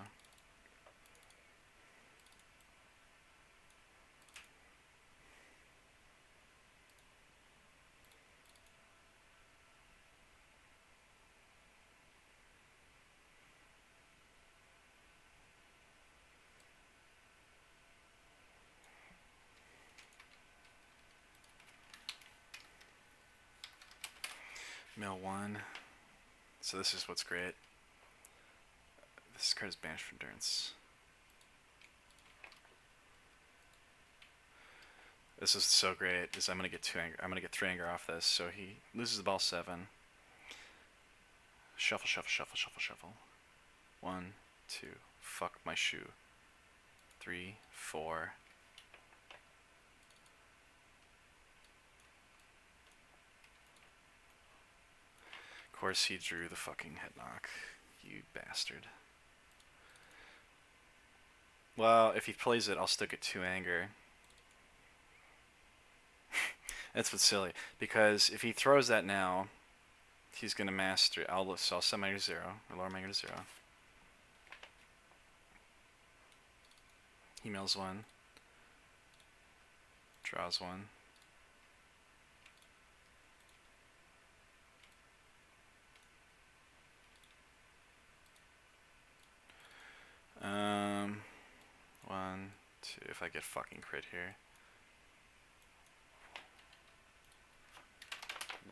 Mill 1. So this is what's great. This card is banished from Endurance. This is so great, is I'm gonna get 2 anger. I'm gonna get 3 anger off this, so he loses the ball 7. Shuffle, shuffle, shuffle, shuffle, shuffle. 1, 2. Fuck my shoe. 3, 4. Of course he drew the fucking head knock. You bastard. Well, if he plays it, I'll still get 2 anger. That's what's silly, because if he throws that now, he's gonna master. So I'll set my anger to 0, or lower my anger to 0. He mills 1, draws 1. One, two. If I get fucking crit here.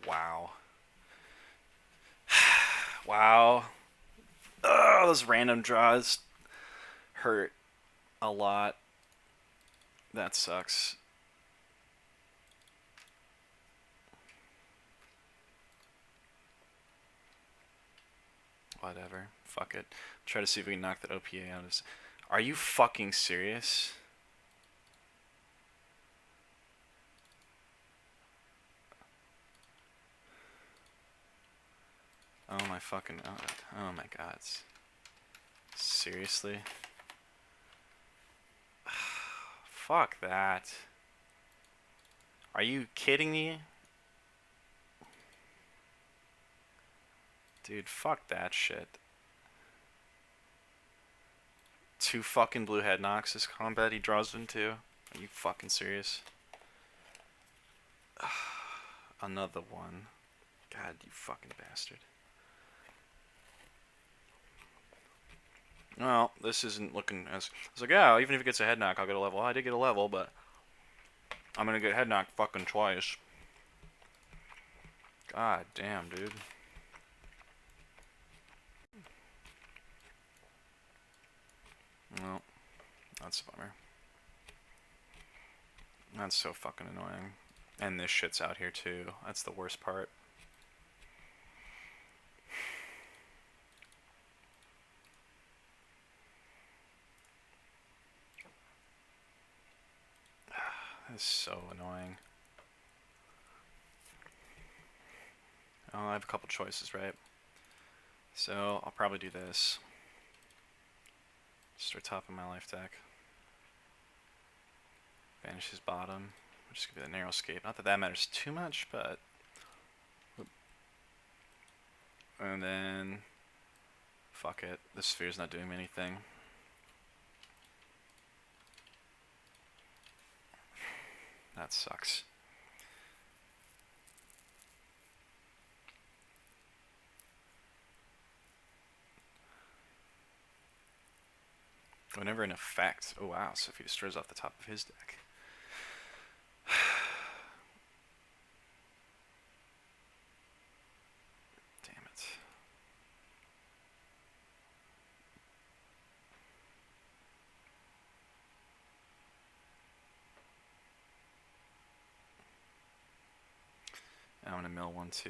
Wow. Wow. Ugh, those random draws hurt a lot. That sucks. Whatever. Fuck it. Try to see if we can knock that OPA out of his. Are you fucking serious? Oh my fucking. Oh my god. Seriously? Fuck that. Are you kidding me? Dude, fuck that shit. 2 fucking blue head knocks this combat, he draws them too. Are you fucking serious? Another one. God, you fucking bastard. Well, this isn't looking as... I was like, yeah, even if it gets a head knock, I'll get a level. I did get a level, but I'm gonna get head knocked fucking twice. God damn, dude. Well, that's a bummer. That's so fucking annoying. And this shit's out here too. That's the worst part. That's so annoying. Oh, I have a couple choices, right? So, I'll probably do this. Start top of my life deck. Banish his bottom. I'll just give it a narrow escape. Not that that matters too much, but... And then... Fuck it. This sphere's not doing me anything. That sucks. Whenever an effect... Oh wow, so if he destroys off the top of his deck. Damn it. I'm gonna mill 1/2.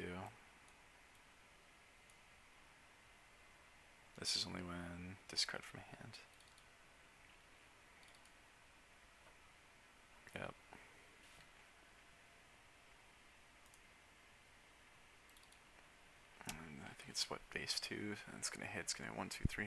This is only when discard from hand. Yep. And I think it's what, base 2, and it's gonna hit, it's gonna hit 1, 2, 3.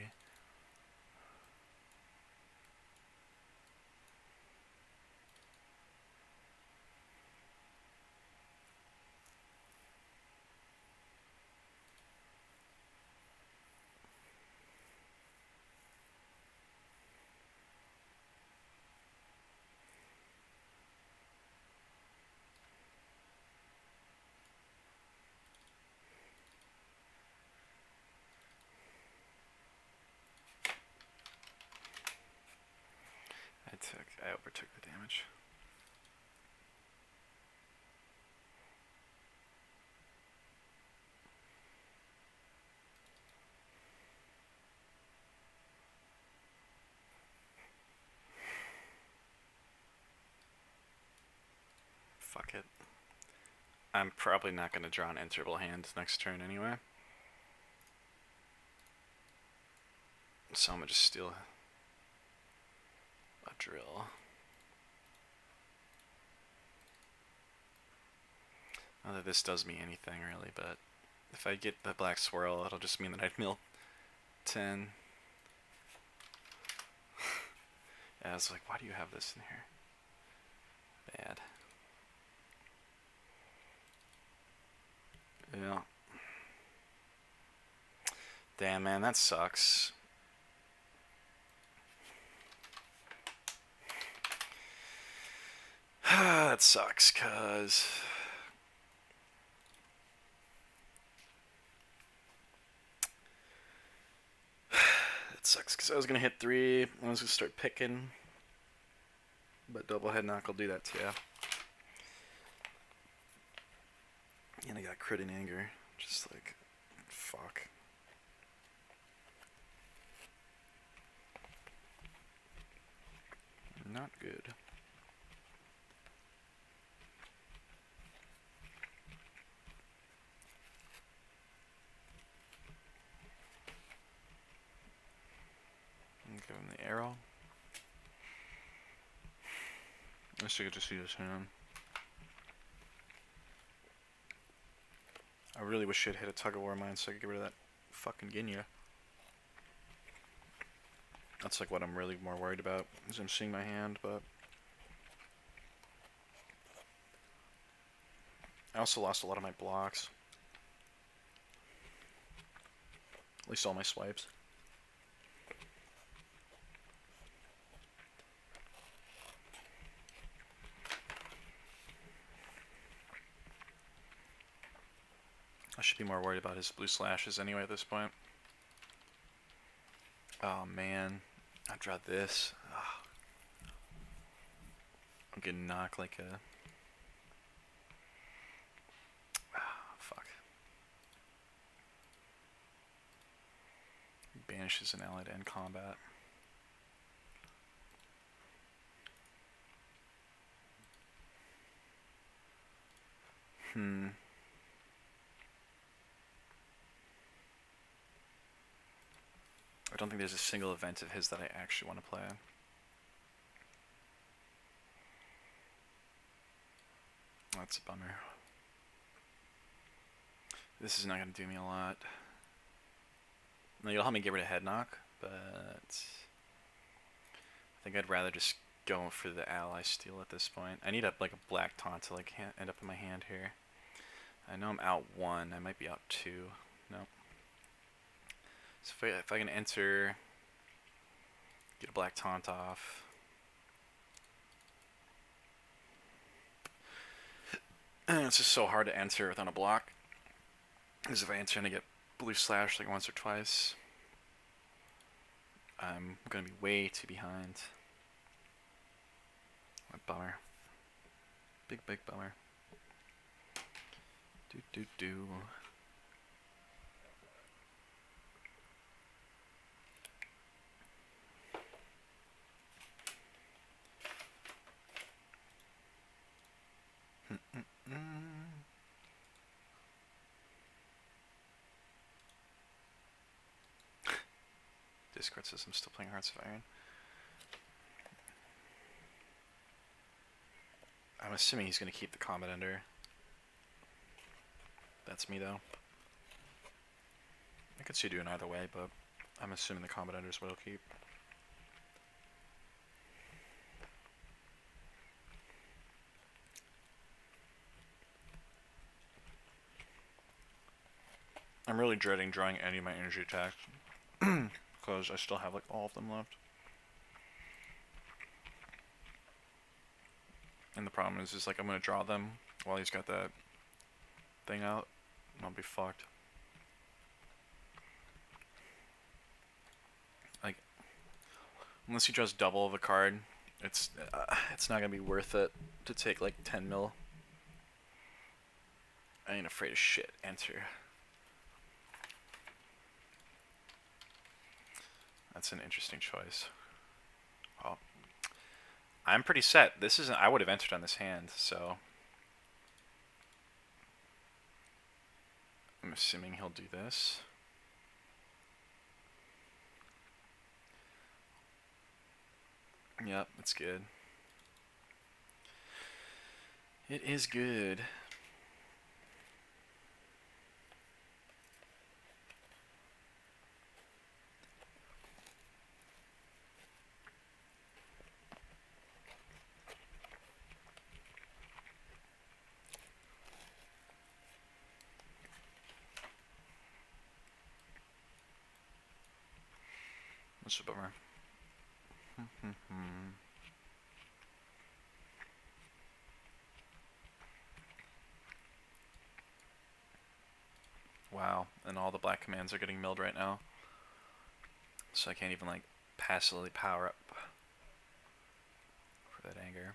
I overtook the damage. Fuck it. I'm probably not going to draw an enterable hand next turn anyway. So I'm going to just steal a drill. Not that this does me anything really, but if I get the black swirl, it'll just mean that I'd mill 10. Yeah, I was like, why do you have this in here? Bad. Yeah. Damn, man, that sucks. That sucks, cause... That sucks, cause I was gonna hit 3, I was gonna start picking. But double head knock will do that too. And I got crit in anger. Just like, fuck. Not good. Give him the arrow. I should get to see his hand. I really wish she'd hit a tug of war of mine so I could get rid of that fucking Ginya. That's like what I'm really more worried about, is I'm seeing my hand, but... I also lost a lot of my blocks. At least all my swipes. I should be more worried about his blue slashes anyway at this point. Oh man, I draw this. Ugh. I'm getting knocked like a. Fuck. Banishes an ally to end combat. I don't think there's a single event of his that I actually want to play. That's a bummer. This is not going to do me a lot. No, you'll help me get rid of head knock, but I think I'd rather just go for the ally steal at this point. I need a black taunt to like end up in my hand here. I know I'm out 1. I might be out 2. No. So if I can enter, get a black taunt off. It's just so hard to enter without a block. Because if I enter and I get blue slash like once or twice, I'm going to be way too behind. What a bummer. Big bummer. Do. Discord says I'm still playing Hearts of Iron. I'm assuming he's going to keep the Combat Ender. That's me, though. I could see doing either way, but I'm assuming the Combat Ender is what he'll keep. I'm really dreading drawing any of my energy attacks. Because I still have like all of them left. And the problem is like I'm going to draw them while he's got that thing out. And I'll be fucked. Like, unless he draws double of a card, it's not going to be worth it to take like 10 mil. I ain't afraid of shit. Enter. That's an interesting choice. Oh. I'm pretty set. This isn't. I would have entered on this hand, so I'm assuming he'll do this. Yep, it's good. It is good. That's a bummer. Wow, and all the black commands are getting milled right now. So I can't even like passively power up for that anger.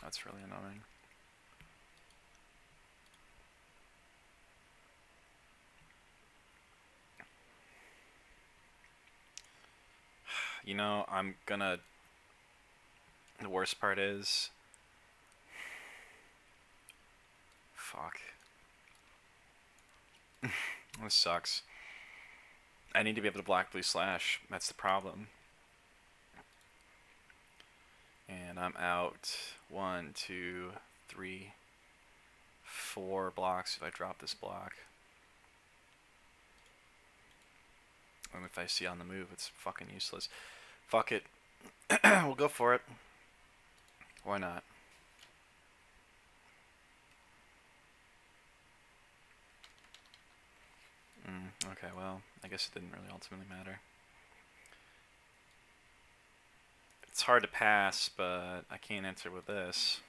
That's really annoying. You know, I'm gonna... The worst part is... Fuck. This sucks. I need to be able to block blue slash. That's the problem. And I'm out 1, 2, 3, 4 blocks if I drop this block. And if I see on the move, it's fucking useless. Fuck it. We'll go for it. Why not? Okay, well, I guess it didn't really ultimately matter. It's hard to pass, but I can't enter with this.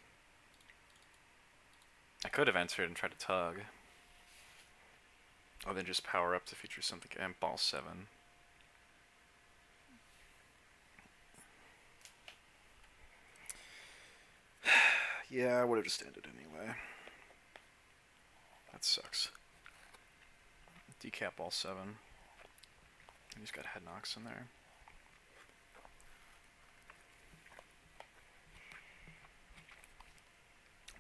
I could have entered and tried to tug. Oh, then just power up to feature something and ball 7. Yeah, I would have just ended anyway. That sucks. Decap ball 7. He's got head knocks in there.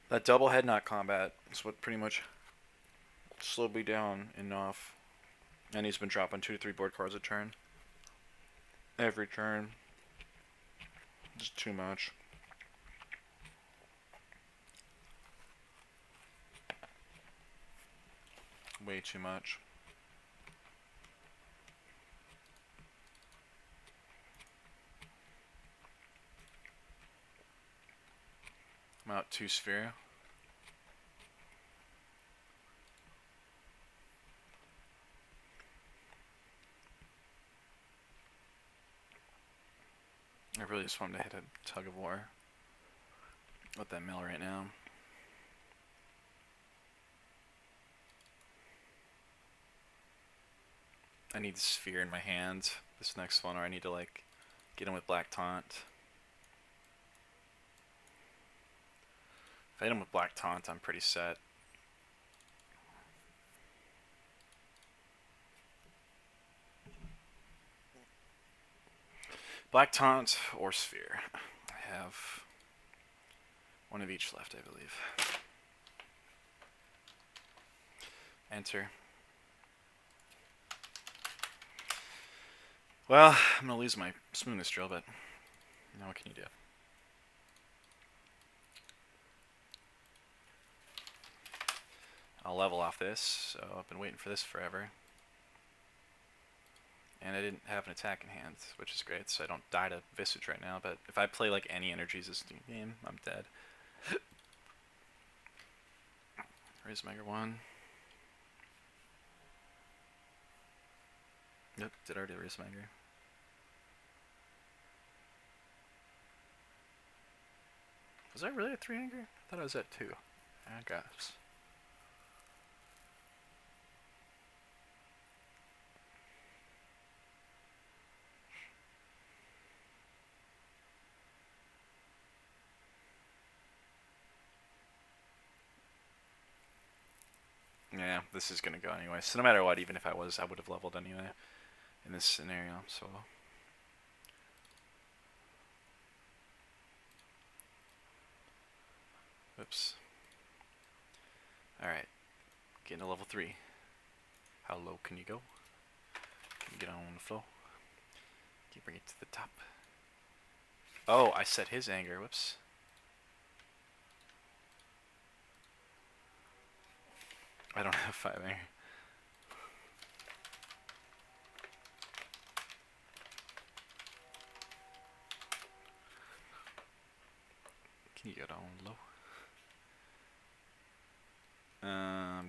That double head knock combat is what pretty much slowed me down enough. And he's been dropping 2 to 3 board cards a turn. Every turn. Just too much. Way too much. I'm out 2 sphere. I really just want him to hit a tug of war with that mill right now. I need sphere in my hand this next one, or I need to like get him with black taunt. If I hit him with black taunt, I'm pretty set. Black taunt or sphere. I have one of each left, I believe. Enter. Well, I'm gonna lose my smoothness drill, but now what can you do? I'll level off this, so I've been waiting for this forever. And I didn't have an attack in hand, which is great, so I don't die to Visage right now, but if I play like any energies this game, I'm dead. Raisemaker 1. Yep, did already Raisemaker. Was that really a 3-anger? I thought I was at 2. I guess. Yeah, this is gonna go anyway. So no matter what, even if I would have leveled anyway in this scenario. So oops. All right, getting to level 3. How low can you go? Can you get on the floor? Can you bring it to the top? Oh, I set his anger. Whoops. I don't have 5 anger. Can you get on low?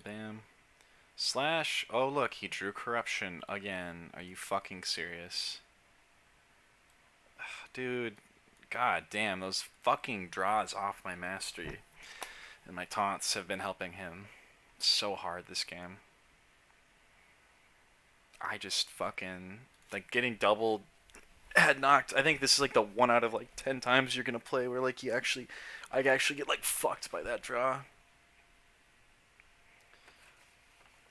Bam. Slash. Oh, look, he drew corruption again. Are you fucking serious? Dude, god damn, those fucking draws off my mastery and my taunts have been helping him so hard this game. I just fucking, like, getting double head knocked. I think this is like the 1 out of like 10 times you're gonna play where like I actually get like fucked by that draw.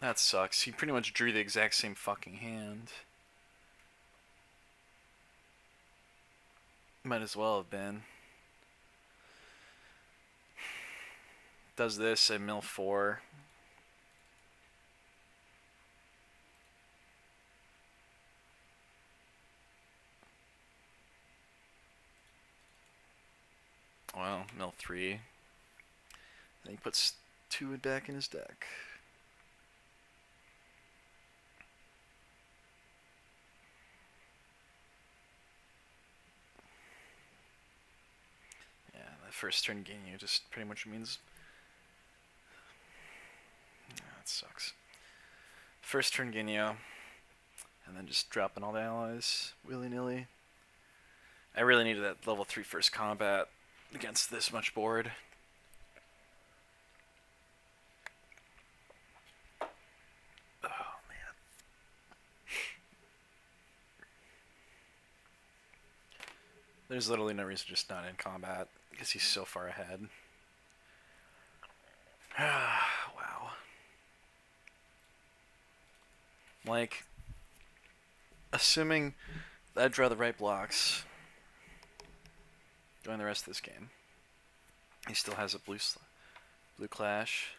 That sucks. He pretty much drew the exact same fucking hand. Might as well have been. Does this at mill 4. Well, mill 3. Then he puts 2 back in his deck. Yeah, that first turn Ginyu just pretty much means... that sucks. First turn Ginyu, and then just dropping all the allies willy-nilly. I really needed that level 3 first combat against this much board. Oh. There's literally no reason just not in combat because he's so far ahead. Wow. Like, assuming that I draw the right blocks during the rest of this game, he still has a blue clash.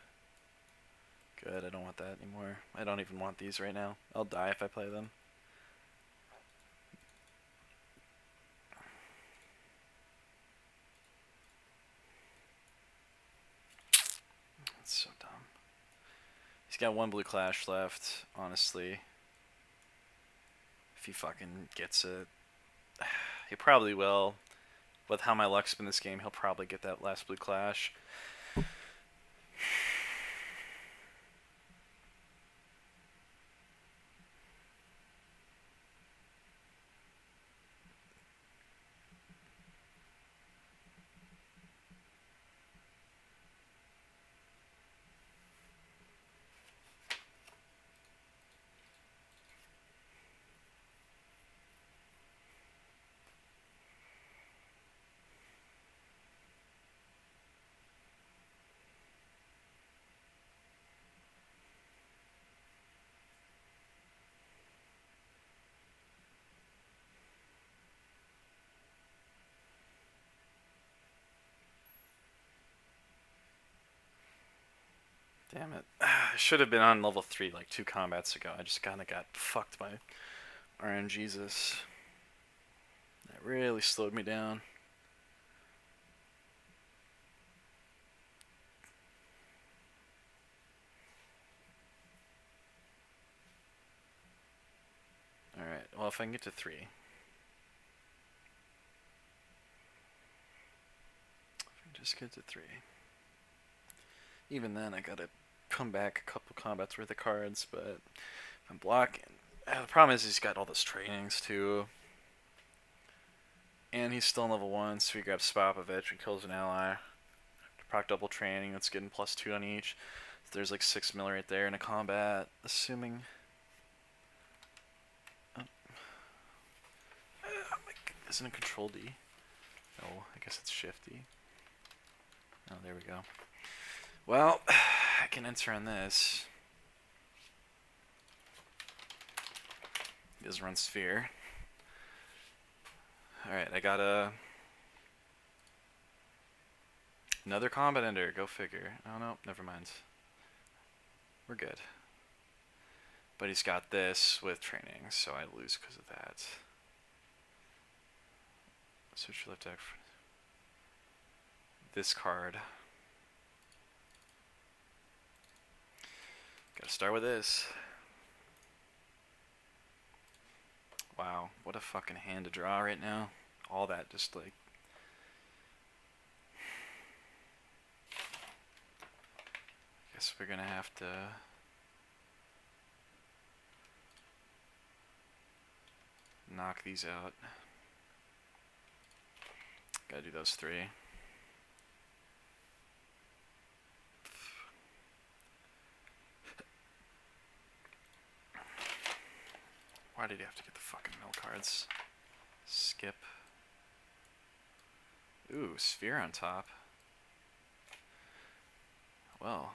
Good, I don't want that anymore. I don't even want these right now. I'll die if I play them. That's so dumb. He's got one blue clash left, honestly. If he fucking gets it. He probably will. With how my luck's been this game, he'll probably get that last blue clash. Damn it. I should have been on level 3 like 2 combats ago. I just kind of got fucked by RNGesus. That really slowed me down. Alright, well if I can get to 3. If I can just get to 3. Even then I gotta come back a couple combats worth of cards, but if I'm blocking... the problem is he's got all those trainings too. And he's still in level 1, so he grabs Spopovich and kills an ally. Proc double training, that's getting +2 on each. So there's like 6 mil right there in a combat, assuming... Isn't it Control D? Oh, I guess it's Shift D. Oh, there we go. Well, I can enter on this. He does run Sphere. Alright, I got another combat ender, go figure. Oh no, never mind. We're good. But he's got this with training, so I lose because of that. Switch your left deck for this card. Gotta start with this. Wow, what a fucking hand to draw right now. All that just like... Guess we're gonna have to... knock these out. Gotta do those 3. Why did he have to get the fucking mill cards? Skip. Ooh, Sphere on top. Well.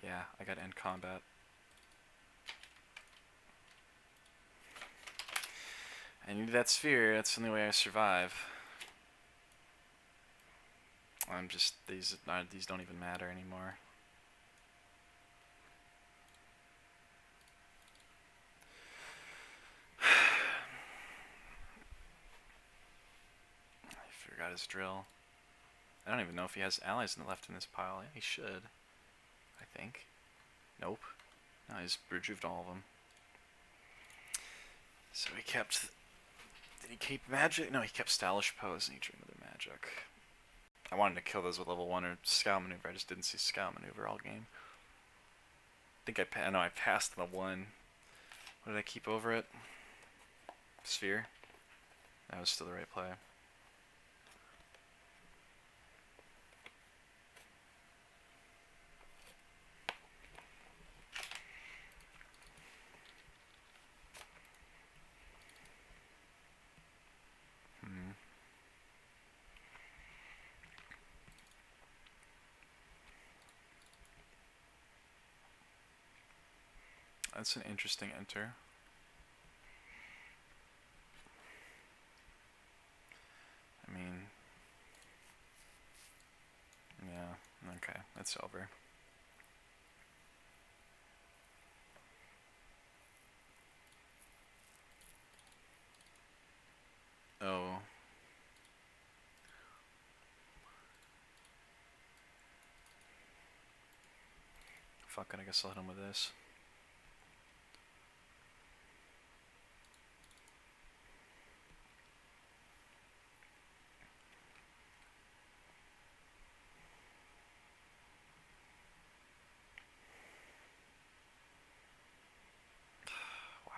Yeah, I gotta end combat. I need that sphere, that's the only way I survive. I'm just, these don't even matter anymore. I forgot his drill. I don't even know if he has allies left in this pile. Yeah, he should. I think. Nope. No, he's brewed all of them. So he kept... Did he keep magic? No, he kept stylish pose and he drew another magic. I wanted to kill those with level 1 or scout maneuver. I just didn't see scout maneuver all game. I think I passed the 1. What did I keep over it? Sphere. That was still the right play. That's an interesting enter. I mean, yeah, okay, that's over. Oh. Fuck it, I guess I'll hit him with this. Wow.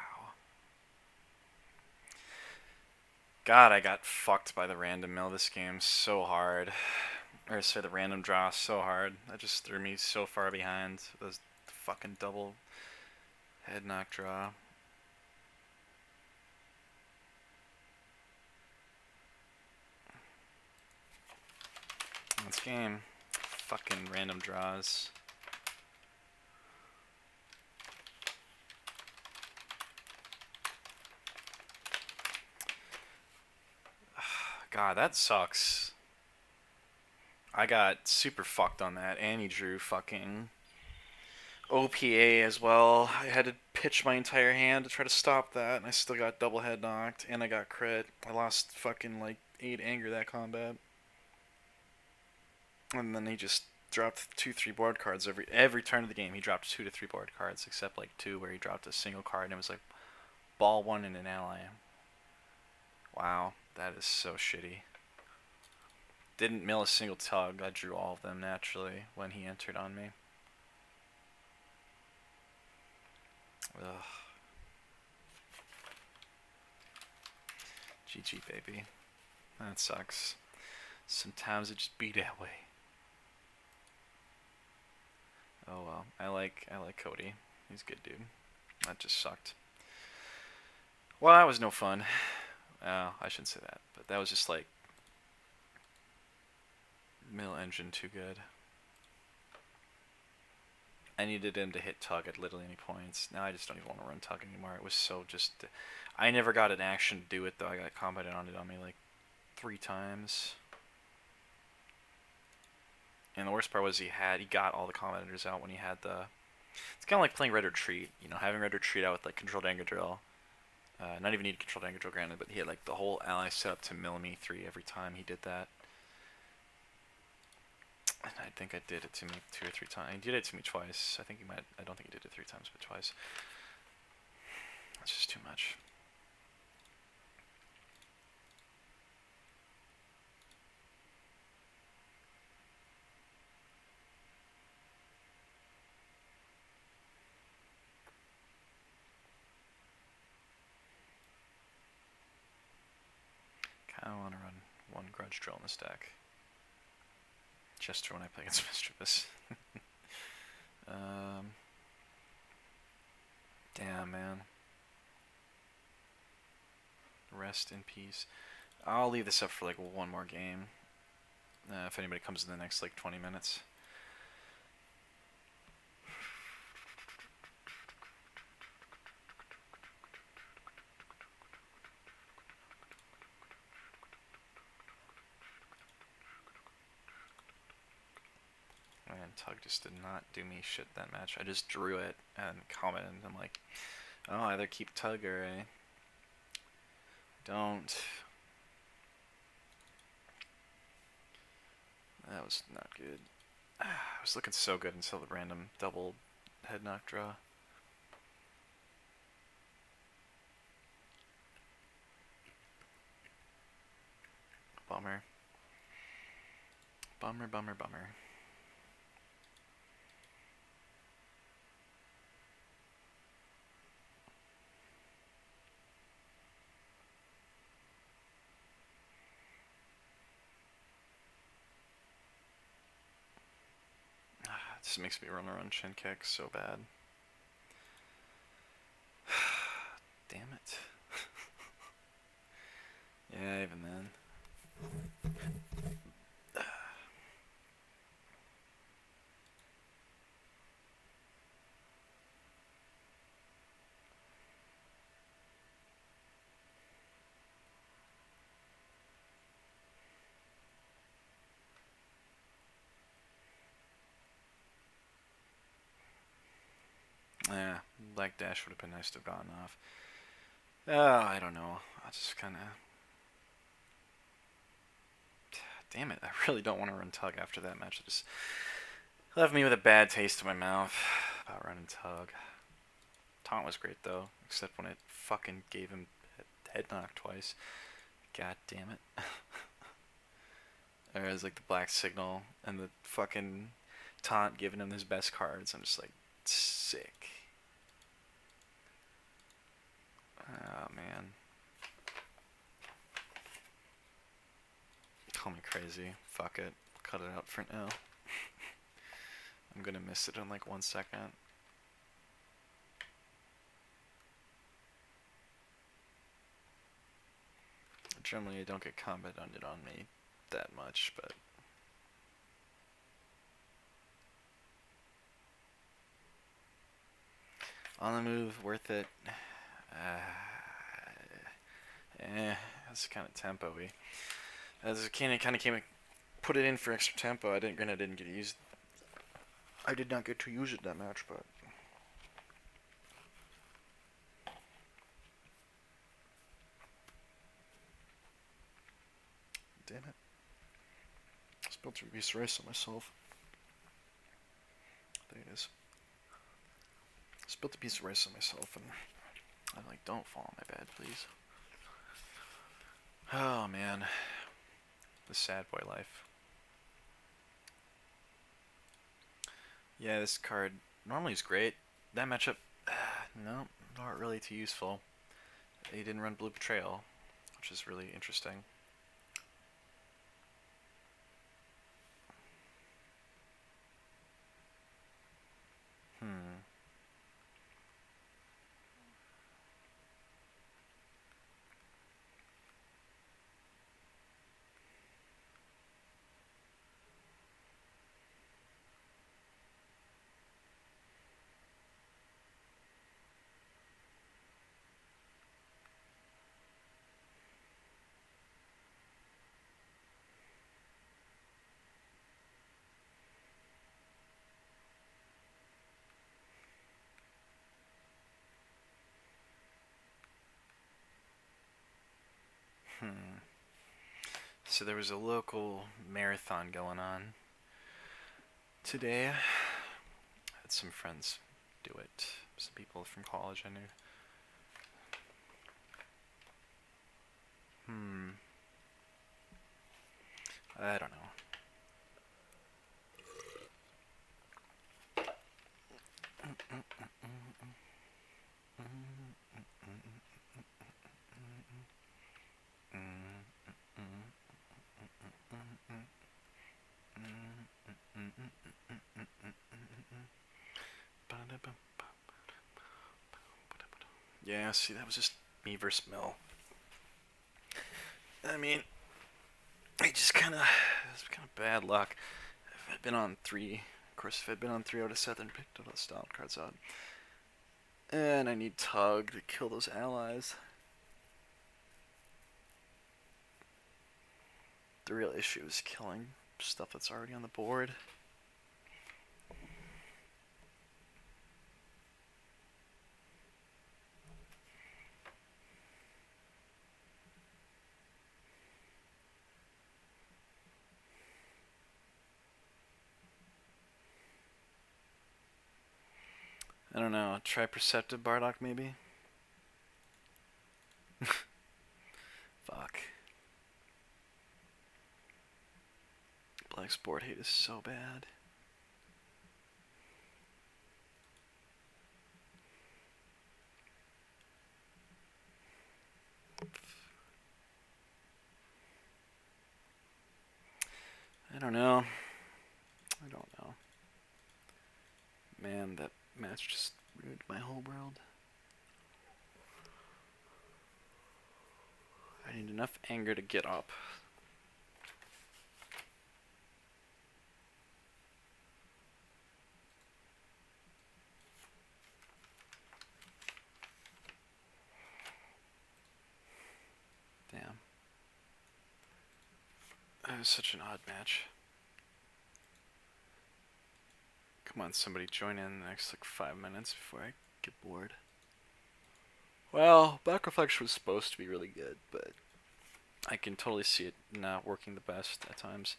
God, I got fucked by the random mill this game so hard. Or sorry, the random draw so hard. That just threw me so far behind. Those fucking double head knock draw. This game. Fucking random draws. God, that sucks. I got super fucked on that, and he drew fucking OPA as well. I had to pitch my entire hand to try to stop that, and I still got double head knocked, and I got crit. I lost fucking like 8 anger that combat. And then he just dropped 2-3 board cards every turn of the game. He dropped 2 to 3 board cards, except like 2 where he dropped a single card, and it was like ball 1 and an ally. Wow, that is so shitty. Didn't mill a single tug. I drew all of them naturally when he entered on me. Ugh. GG, baby. That sucks. Sometimes it just be that way. Oh well. I like Cody. He's a good dude. That just sucked. Well, that was no fun. Oh, I shouldn't say that, but that was just like mill engine too good. I needed him to hit tug at literally any points. Now I just don't even want to run tug anymore. It was so just... I never got an action to do it, though. I got combated on it on me like 3 times. And the worst part was he got all the combaters out when he had the... It's kind of like playing Red Retreat. You know, having Red Retreat out with like Controlled Anger Drill. Not even need Controlled Anger Drill, granted, but he had like the whole ally set up to mill me 3 every time he did that. And I think I did it to me 2 or 3 times. He did it to me twice. I think he might. I don't think he did it 3 times, but twice. That's just too much. Kind of want to run 1 Grudge Drill in this deck. Just for when I play against Mischievous. Damn, man. Rest in peace. I'll leave this up for like 1 more game. If anybody comes in the next like 20 minutes. Man, Tug just did not do me shit that match. I just drew it and commented, and I'm like, oh, either keep Tug or I don't. That was not good. I was looking so good until the random double head knock draw. Bummer. Bummer, bummer, bummer. This makes me run around chin kick so bad. Damn it. Yeah, even then. Black Dash would have been nice to have gotten off. I don't know. I just kind of... Damn it, I really don't want to run Tug after that match. It just left me with a bad taste in my mouth about running Tug. Taunt was great, though, except when it fucking gave him head knock twice. God damn it. Or as like the black signal and the fucking taunt giving him his best cards. I'm just like, sick. Oh, man. Call me crazy. Fuck it. Cut it out for now. I'm gonna miss it in like 1 second. Generally, I don't get combat on it on me that much, but on the move, worth it. That's kind of tempo-y. As kind of came, put it in for extra tempo. I didn't get to use. I did not get to use it that much, but. Damn it. I spilled a piece of rice on myself. There it is. I spilled a piece of rice on myself, and I'm like, don't fall on my bed, please. Oh, man. The sad boy life. Yeah, this card normally is great. That matchup, no, not really too useful. He didn't run Blue Betrayal, which is really interesting. So there was a local marathon going on today. I had some friends do it. Some people from college I knew. I don't know. Yeah, see, that was just me versus Mel. I mean, I just kind of, it's kind of bad luck. If I'd been on 3, of course, if I'd been on 3, I would have sat there and picked all the stomp cards out. And I need Tug to kill those allies. The real issue is killing stuff that's already on the board. I don't know, try Perceptive Bardock maybe? Fuck. Black Sport Hate is so bad. I don't know. I don't know. Man, that match just ruined my whole world. I need enough anger to get up. Damn. That was such an odd match. Come on, somebody join in the next like 5 minutes before I get bored. Well, Back Reflection was supposed to be really good, but I can totally see it not working the best at times.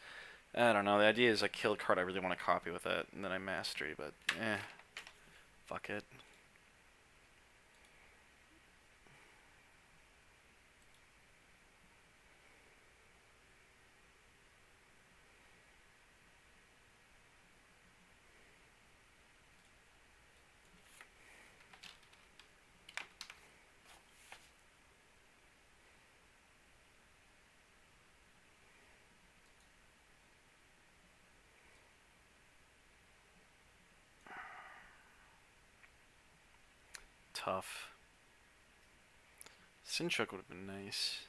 I don't know. The idea is I kill a card I really want to copy with it, and then I mastery, but fuck it. Tough. Sinchuk would have been nice.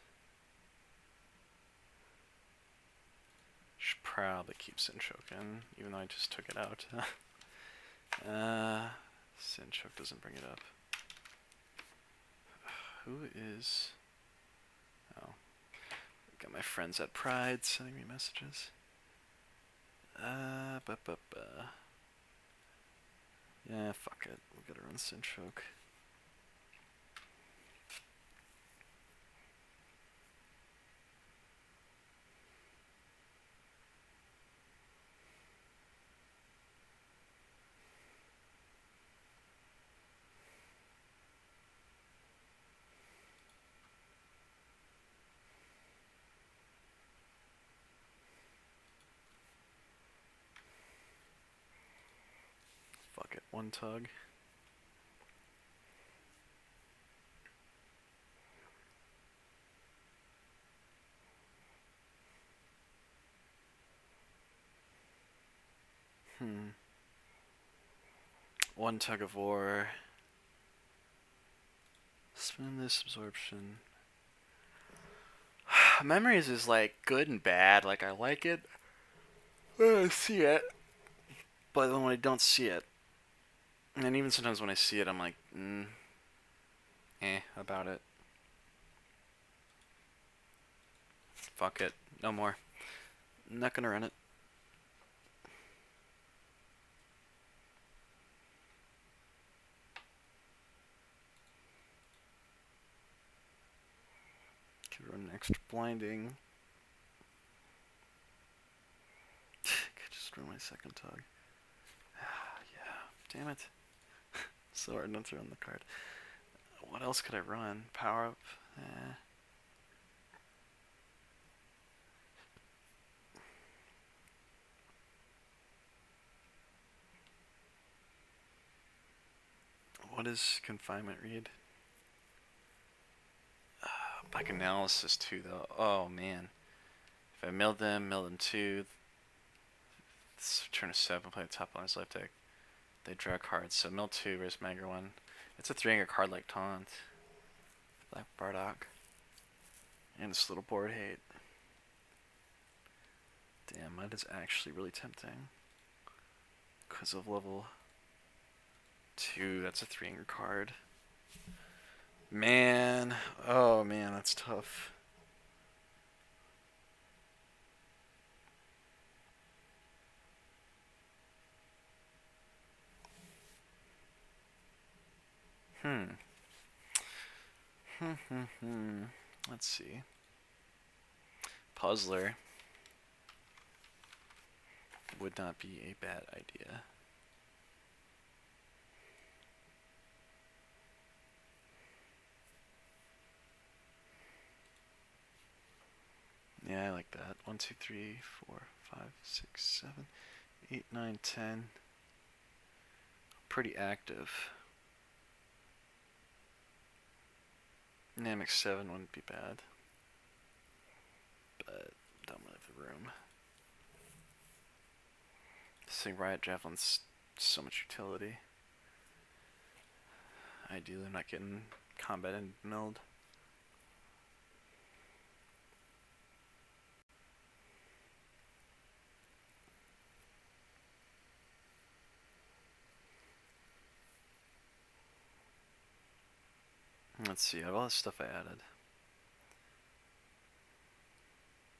Should probably keep Sinchuk in, even though I just took it out. Sinchuk doesn't bring it up. Who is... Oh. Got my friends at Pride sending me messages. Yeah, fuck it. We gotta run Sinchuk. Fuck it, one tug. One tug of war. Spin this absorption. Memories is like good and bad. Like I like it when I see it, but then when I don't see it, and even sometimes when I see it, I'm like, about it. Fuck it, no more. Not gonna run it. Could run an extra blinding. Could just run my second tug. Yeah, damn it. So hard not to run the card. What else could I run? Power up? What does confinement read? Black analysis too, though. Oh man. If I milled them 2, turn a 7, play the top line life deck. They draw cards. So mill 2, raise Manger 1. It's a 3-anger card like Taunt. Black Bardock. And this little board hate. Damn, that is actually really tempting. Because of level 2, that's a 3-anger card. Man, oh man, that's tough. Let's see. Puzzler would not be a bad idea. Yeah, I like that. 1, 2, 3, 4, 5, 6, 7, 8, 9, 10. Pretty active. Namek 7 wouldn't be bad. But don't really have the room. This thing, Riot Javelin's so much utility. Ideally, I'm not getting combat and milled. Let's see, I have all this stuff I added.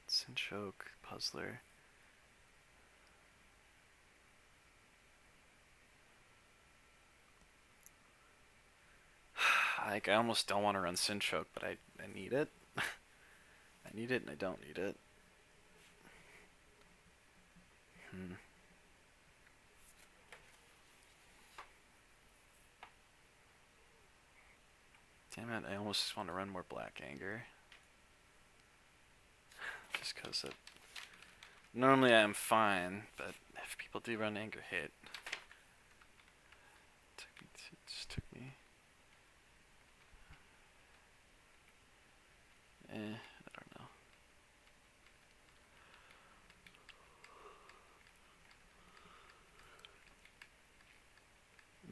Sinchok, Puzzler. Like, I almost don't want to run Sin Choke, but I need it. I need it and I don't need it. Damn it, I almost want to run more Black Anger. Just because it... Normally I'm fine, but if people do run Anger Hit... It just took me... I don't know.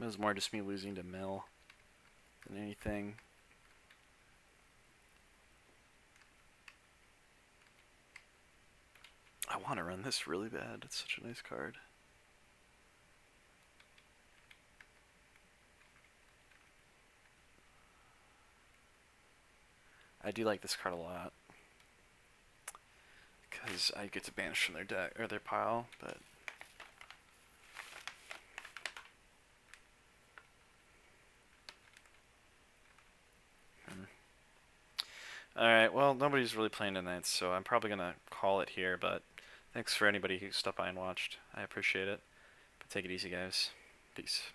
It was more just me losing to Mill than anything. I want to run this really bad. It's such a nice card. I do like this card a lot because I get to banish from their deck or their pile, but Alright, well, nobody's really playing tonight, so I'm probably gonna call it here, but thanks for anybody who stopped by and watched. I appreciate it. But take it easy, guys. Peace.